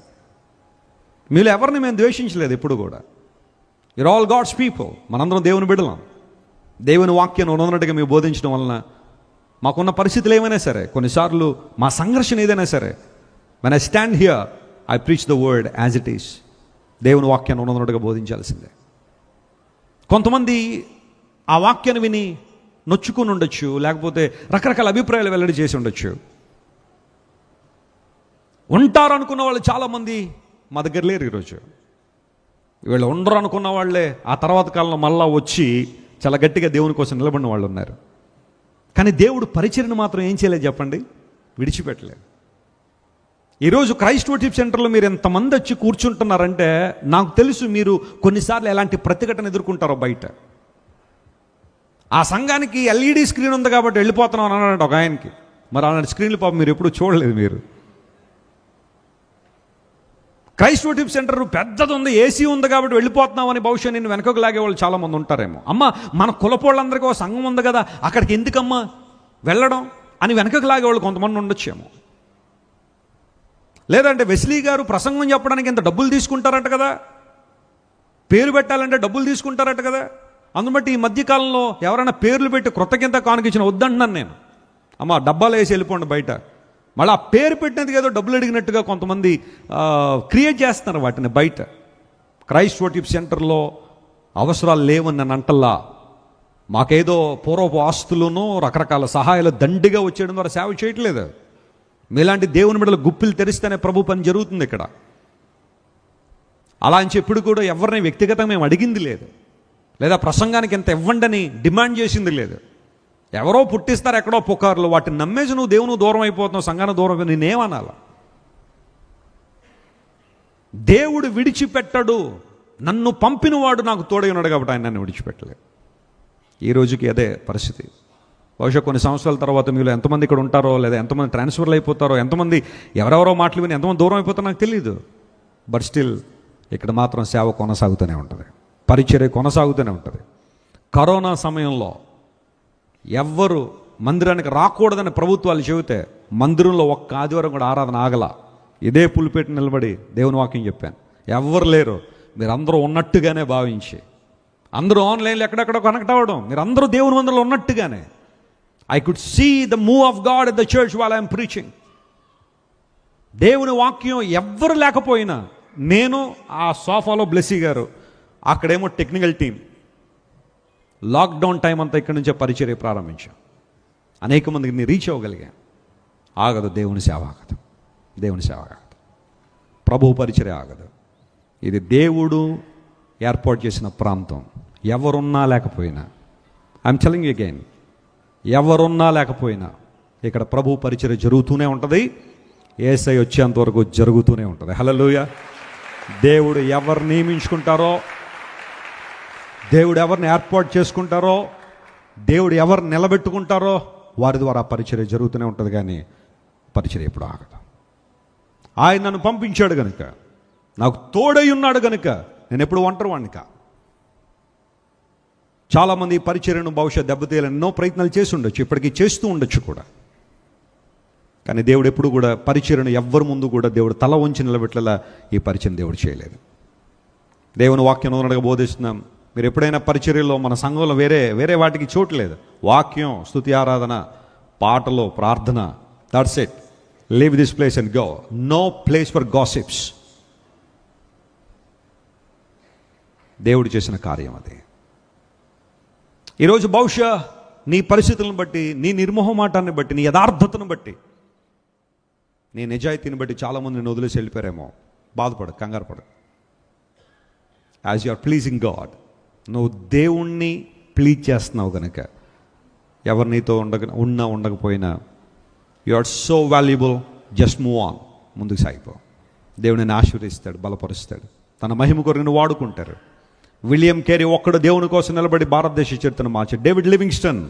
మీరు ఎవరిని మేము ద్వేషించలేదు ఎప్పుడు కూడా. You're all God's people. మనందరం దేవుని బిడ్డలం. దేవుని వాక్యాన్ని ఉన్నట్టుగా మేము బోధించడం వలన మాకున్న పరిస్థితులు ఏమైనా సరే, కొన్నిసార్లు మా సంఘర్షణ ఏదైనా సరే, when I stand here, I preach the word as it is. దేవుని వాక్యాన్ని ఉన్నట్టుగా బోధించాల్సిందే. కొంతమంది ఆ వాక్యాన్ని విని నొచ్చుకుని ఉండొచ్చు, లేకపోతే రకరకాల అభిప్రాయాలు వెల్లడి చేసి ఉండొచ్చు. ఉంటారు అనుకున్న వాళ్ళు చాలామంది మా దగ్గర లేరు ఈరోజు. వీళ్ళు ఉండరు అనుకున్న వాళ్ళే ఆ తర్వాత కాలంలో మళ్ళా వచ్చి చాలా గట్టిగా దేవుని కోసం నిలబడిన వాళ్ళు ఉన్నారు. కానీ దేవుడు పరిచర్యను మాత్రం ఏం చేయలేదు చెప్పండి, విడిచిపెట్టలేదు. ఈరోజు క్రైస్ట్ వర్షిప్ సెంటర్లో మీరు ఎంతమంది వచ్చి కూర్చుంటున్నారంటే నాకు తెలుసు మీరు కొన్నిసార్లు ఎలాంటి ప్రతిఘటన ఎదుర్కొంటారో బయట. ఆ సంఘానికి ఎల్ఈడి స్క్రీన్ ఉంది కాబట్టి వెళ్ళిపోతున్నాం అని అన్నాడు ఒక ఆయనకి. మరి అలాంటి స్క్రీన్లు పాపం మీరు ఎప్పుడు చూడలేదు. మీరు క్రైస్ట్ వర్షిప్ సెంటర్ పెద్దది ఉంది, ఏసీ ఉంది కాబట్టి వెళ్ళిపోతున్నామని బహుశా నేను వెనకకు లాగే వాళ్ళు చాలామంది ఉంటారేమో. అమ్మ మన కులపోళ్ళందరికీ ఒక సంఘం ఉంది కదా, అక్కడికి ఎందుకమ్మా వెళ్ళడం అని వెనకకు లాగే వాళ్ళు కొంతమంది ఉండొచ్చేమో. లేదంటే వెస్లీ గారు ప్రసంగం చెప్పడానికి ఎంత డబ్బులు తీసుకుంటారట కదా, పేరు పెట్టాలంటే డబ్బులు తీసుకుంటారట కదా. అందుబట్టి ఈ మధ్యకాలంలో ఎవరైనా పేర్లు పెట్టి కృతజ్ఞత కానుకిచ్చిన వద్దంటున్నాను నేను. అమ్మ డబ్బాలు వేసి వెళ్ళిపోండి బయట. మళ్ళీ ఆ పేరు పెట్టినందుకు ఏదో డబ్బులు అడిగినట్టుగా కొంతమంది క్రియేట్ చేస్తున్నారు వాటిని బయట. క్రైస్ట్ వర్షిప్ సెంటర్లో అవసరాలు లేవని నన్ను అంటల్లా. మాకేదో పూర్వపు ఆస్తులను రకరకాల సహాయాలు దండిగా వచ్చేయడం ద్వారా సేవ చేయట్లేదు. మీలాంటి దేవుని బిడ్డలు గుప్పిలు తెరిస్తేనే ప్రభు పని జరుగుతుంది ఇక్కడ. అలా అని ఎప్పుడు కూడా ఎవరిని వ్యక్తిగతంగా మేము అడిగింది లేదు, లేదా ప్రసంగానికి ఎంత ఇవ్వండి అని డిమాండ్ చేసింది లేదు. ఎవరో పుట్టిస్తారు ఎక్కడో పుకార్లు, వాటిని నమ్మేసి నువ్వు దేవుని దూరం అయిపోతున్నావు, సంఘానికి దూరం అయిపోతున్నావు. నేనేమనాలా? దేవుడు విడిచిపెట్టడు, నన్ను పంపినవాడు నాకు తోడై ఉన్నాడు కాబట్టి ఆయన నన్ను విడిచిపెట్టలేదు. ఈ రోజుకి అదే పరిస్థితి. బహుశా కొన్ని సంవత్సరాల తర్వాత మీలో ఎంతమంది ఇక్కడ ఉంటారో, లేదా ఎంతమంది ట్రాన్స్ఫర్లు అయిపోతారో, ఎంతమంది ఎవరెవరో మాటలు విని ఎంతమంది దూరం అయిపోతారో నాకు తెలియదు. బట్ స్టిల్ ఇక్కడ మాత్రం సేవ కొనసాగుతూనే ఉంటుంది, పరిచర్య కొనసాగుతూనే ఉంటుంది. కరోనా సమయంలో ఎవ్వరు మందిరానికి రాకూడదని ప్రభుత్వాలు చెబితే మందిరంలో ఒక్క ఆదివారం కూడా ఆరాధన ఆగల. ఇదే పులిపెట్టి నిలబడి దేవుని వాక్యం చెప్పాను. ఎవ్వరు లేరు, మీరందరూ ఉన్నట్టుగానే భావించి, అందరూ ఆన్లైన్లో ఎక్కడెక్కడో కనెక్ట్ అవ్వడం, మీరు అందరూ దేవుని మందిరంలో ఉన్నట్టుగానే. I could see the move of God at the church while I am preaching. దేవుని వాక్యం ఎవ్వరు లేకపోయినా నేను ఆ సోఫాలో బ్లెస్సీ గారు, అక్కడేమో టెక్నికల్ టీం, లాక్డౌన్ టైం అంతా ఇక్కడి నుంచే పరిచర్య ప్రారంభించాం. అనేక మందికి రీచ్ అవ్వగలిగాం. ఆగదు. దేవుని సేవ ఆగదు. దేవుని సేవ ఆగదు. ప్రభు పరిచర్య ఆగదు. ఇది దేవుడు ఏర్పాటు చేసిన ప్రాంతం. ఎవరున్నా లేకపోయినా, ఐఎమ్ టెల్లింగ్ యు అగైన్, ఎవరున్నా లేకపోయినా ఇక్కడ ప్రభు పరిచర్య జరుగుతూనే ఉంటుంది. యేసయ్య వచ్చేంత వరకు జరుగుతూనే ఉంటుంది. హల్లెలూయా. దేవుడు ఎవరు నియమించుకుంటారో, దేవుడు ఎవరిని ఏర్పాటు చేసుకుంటారో, దేవుడు ఎవరు నిలబెట్టుకుంటారో వారి ద్వారా పరిచర్య జరుగుతూనే ఉంటుంది. కానీ పరిచర్య ఎప్పుడు ఆగదు. ఆయన నన్ను పంపించాడు కనుక, నాకు తోడై ఉన్నాడు కనుక నేను ఎప్పుడు ఒంటరివాడిని కా. చాలామంది ఈ పరిచర్యను బహుశా దెబ్బతీయాలని ఎన్నో ప్రయత్నాలు చేసి ఉండొచ్చు, ఇప్పటికీ చేస్తూ ఉండొచ్చు కూడా. కానీ దేవుడు ఎప్పుడు కూడా పరిచర్యను ఎవ్వరి ముందు కూడా దేవుడు తల వంచి నిలబెట్టేలా ఈ పరిచయం దేవుడు చేయలేదు. దేవుని వాక్యం నూనెగా బోధిస్తున్నాం. మీరు ఎప్పుడైనా పరిచర్యలో, మన సంఘంలో వేరే వాటికి చోటు లేదు. వాక్యం, స్తుతి, ఆరాధన, పాటలు, ప్రార్థన, that's it. Leave this place and go. No place for gossips. దేవుడు చేసిన కార్యం అది. ఈరోజు బహుశా నీ పరిస్థితులను బట్టి, నీ నిర్మోహమాటాన్ని బట్టి, నీ యథార్థతను బట్టి, నీ నిజాయితీని బట్టి చాలామంది నిన్ను వదిలేసి వెళ్ళిపోయారేమో. బాధపడు, కంగారు పడు. As you are pleasing God, నువ్వు దేవుణ్ణి ప్లీజ్ చేస్తున్నావు కనుక ఎవరు నీతో ఉండకపోయినా you are so valuable. Just move on, ముందుకు సాగిపో. దేవుడిని ఆశీర్వదిస్తాడు, బలపరుస్తాడు, తన మహిమ కొరకు వాడుకుంటారు. విలియం కేరీ ఒక్కడు దేవుని కోసం నిలబడి భారతదేశ చరిత్రను మార్చాడు. డేవిడ్ లివింగ్స్టన్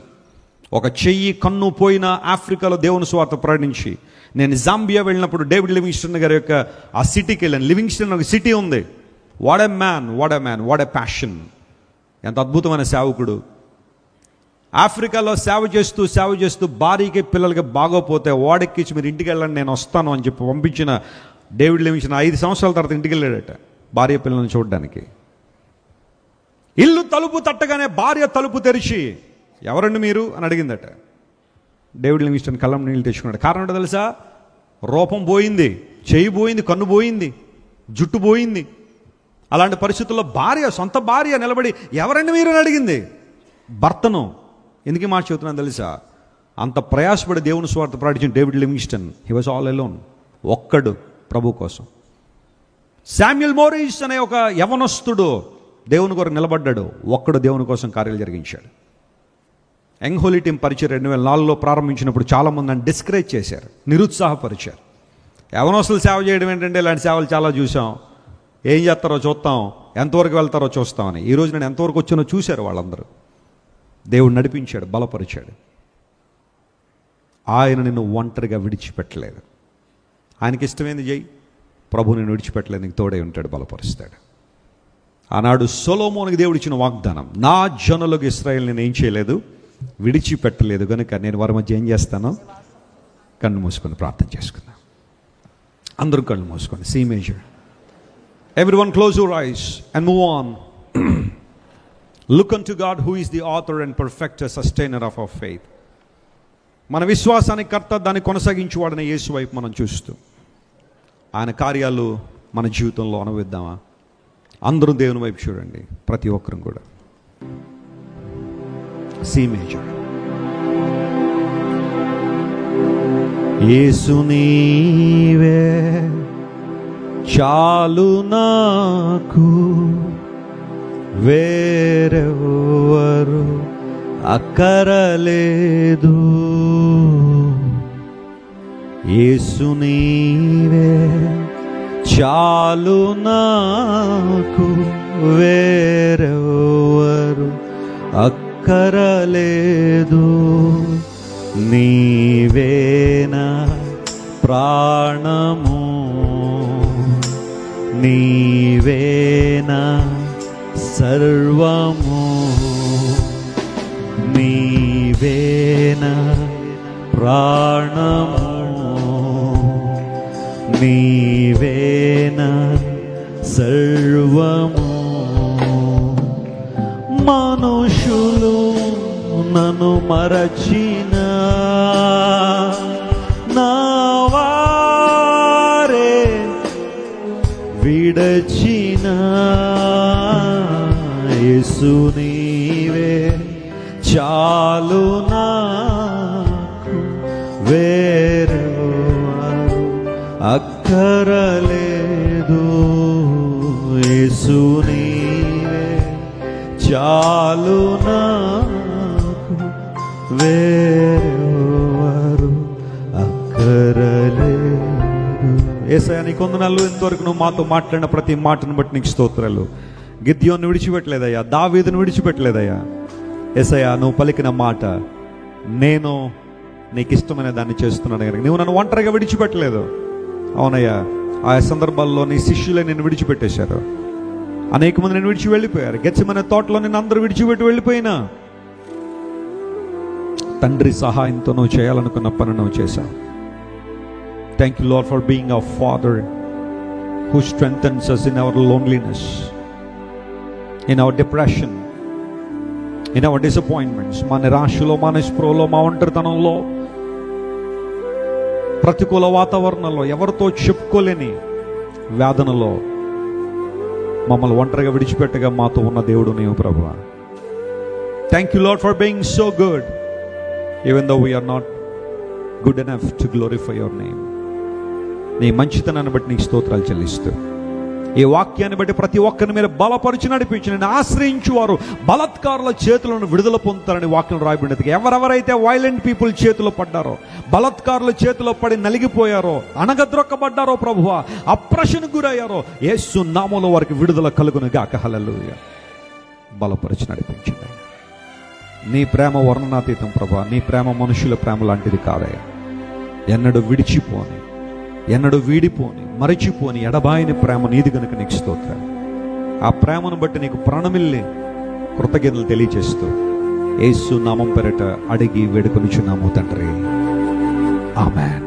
ఒక చెయ్యి కన్ను పోయిన ఆఫ్రికాలో దేవుని సువార్త ప్రకటించి, నేను జాంబియా వెళ్ళినప్పుడు డేవిడ్ లివింగ్స్టన్ గారి యొక్క ఆ సిటీకి వెళ్ళాను. లివింగ్స్టన్ ఒక సిటీ ఉంది. What a man, what a man, what a passion. ఎంత అద్భుతమైన సేవకుడు. ఆఫ్రికాలో సేవ చేస్తూ భార్యకి పిల్లలకి బాగోపోతే వాడెక్కించి మీరు ఇంటికి వెళ్ళండి, నేను వస్తాను అని చెప్పి పంపించిన డేవిడ్ లివింగ్స్టన్ 5 సంవత్సరాల తర్వాత ఇంటికి వెళ్ళాడట భార్య పిల్లల్ని చూడడానికి. ఇల్లు తలుపు తట్టగానే భార్య తలుపు తెరిచి, ఎవరండి మీరు అని అడిగిందట. డేవిడ్ లివింగ్స్టన్ కళ్ళం నీళ్ళు తెచ్చుకున్నాడు. కారణం ఏంటో తెలుసా? రూపం పోయింది, చెయ్యి పోయింది, కన్ను పోయింది, జుట్టు పోయింది. అలాంటి పరిస్థితుల్లో సొంత భార్య నిలబడి ఎవరండి మీరు అని అడిగింది భర్తను. ఎందుకు మాట చెబుతున్నాను తెలుసా? అంత ప్రయాసపడి దేవుని స్వార్థ ప్రకటించిన David Livingstone, he was all alone, ఒక్కడు ప్రభు కోసం. శామ్యుయల్ మోరిస్ అనే ఒక యవనస్తుడు దేవుని కొరకు నిలబడ్డాడు, ఒక్కడు దేవుని కోసం కార్యాలు జరిగించాడు. యంగ్ హోలీ టీం పరిచయం 2004లో ప్రారంభించినప్పుడు చాలామంది నన్ను డిస్కరేజ్ చేశారు, నిరుత్సాహపరిచారు. యవనస్తులు సేవ చేయడం ఏంటంటే, ఇలాంటి సేవలు చాలా చూసాం, ఏం చేస్తారో చూస్తాం, ఎంతవరకు వెళ్తారో చూస్తామని. ఈరోజు నేను ఎంతవరకు వచ్చానో చూశారు వాళ్ళందరూ. దేవుడు నడిపించాడు, బలపరిచాడు. ఆయన నిన్ను ఒంటరిగా విడిచిపెట్టలేదు. ఆయనకి ఇష్టమైంది చేయి, ప్రభు నిన్ను విడిచిపెట్టలేదు, నీకు తోడే ఉంటాడు, బలపరుస్తాడు. ఆనాడు సొలొమోనుకి దేవుడు ఇచ్చిన వాగ్దానం, నా జనులకు ఇశ్రాయేలు నేను ఏం చేయలేదు, విడిచిపెట్టలేదు కనుక నేను వారి మధ్య ఏం చేస్తాను. కళ్ళు మూసుకొని ప్రార్థన చేసుకుందాం. అందరూ కళ్ళు మూసుకోండి. C major. Everyone close your eyes and move on. Look unto God who is the author and perfecter, sustainer of our faith. మన విశ్వాసానికి కర్త, దాన్ని కొనసాగించువాడనే యేసు వైపు మనం చూస్తూ ఆయన కార్యాలు మన జీవితంలో అనుభవిద్దామా? అందరూ దేవుని వైపు చూడండి, ప్రతి ఒక్కరం కూడా. C major. యేసు నీవే చాలు నాకు, వేరెవరు అక్కరలేదు. యేసు నీవే చాలు నాకు, వేరెవరు అక్కరలేదు. నీవేనా ప్రాణము, నీవేనా సర్వము, నీవేనా ప్రాణము, నీవేనా సర్వము. మనుషులు నన్ను మరచిన, నా వారే విడచిన, యేసు నీవే చాలు నాకు, వేరు అక్కరలేదు, యేసు నీవే చాలు నాకు, వేరెవరు అక్కరలేదు. యేసయ్యా నీకు వందనాలు. ఇంతవరకు నువ్వు మాతో మాట్లాడిన ప్రతి మాటను బట్టి నీకు స్తోత్రాలు. గిద్యోను విడిచిపెట్టలేదయ్యా, దావీదును విడిచిపెట్టలేదయ్యా. యేసయ్యా నువ్వు పలికిన మాట, నేను నీకు ఇష్టమైన దాన్ని చేస్తున్నాను కనుక నువ్వు నన్ను ఒంటరిగా విడిచిపెట్టలేదు. అవునయ్యా, ఆయా సందర్భాల్లో నీ శిష్యులే నిన్ను విడిచిపెట్టేశారు. అనేక మంది నేను విడిచి వెళ్ళిపోయారు. గెత్సెమనే తోటలో నిన్ను అందరూ విడిచిపెట్టి వెళ్ళిపోయినా తండ్రి సహాయంతో నువ్వు చేయాలనుకున్న పని నువ్వు చేశావు. Thank you Lord for being our father who strengthens us in our loneliness, in our depression, in our disappointments. మా నిరాశలో, మా నిస్పృహలో, మా ఒంటరితనంలో, ప్రతికూల వాతావరణంలో, ఎవరితో చెప్పుకోలేని వేదనలో మమ్మల్ని ఒంటరిగా విడిచిపెట్టగా మాతో ఉన్న దేవుడు నీవు ప్రభువా. Thank you Lord for being so good even though we are not good enough to glorify your name. నీ మంచితనాన్ని బట్టి నీకు స్తోత్రాలు చెల్లిస్తూ, ఈ వాక్యాన్ని బట్టి ప్రతి ఒక్కరిని మీరు బలపరిచి నడిపించి, నేను ఆశ్రయించువారు బలత్కారుల చేతులను విడుదల పొందుతారని వాక్యం రాయబడినది. ఎవరెవరైతే వైలెంట్ పీపుల్ చేతిలో పడ్డారో, బలత్కారుల చేతిలో పడి నలిగిపోయారో, అణగద్రొక్కబడ్డారో ప్రభువా, అప్రషణకు గురయ్యారో, యేసు నామములో వారికి విడుదల కలుగును గాక. హల్లెలూయా. బలపరిచి నడిపించండి. నీ ప్రేమ వర్ణనాతీతం ప్రభువా. నీ ప్రేమ మనుషుల ప్రేమ లాంటిది కాదయ్యా. ఎన్నడూ విడిచిపోని, ఎన్నడూ వీడిపోని, మరచిపోని ఎడబాయిని ప్రేమ నీది కనుక నీకు స్తోత్రాలు. ఆ ప్రేమను బట్టి నీకు ప్రాణమిల్లి కృతజ్ఞతలు తెలియజేస్తూ యేసు నామం పేరట అడిగి వేడుకొనిచున్నాము తండ్రి. ఆమేన్.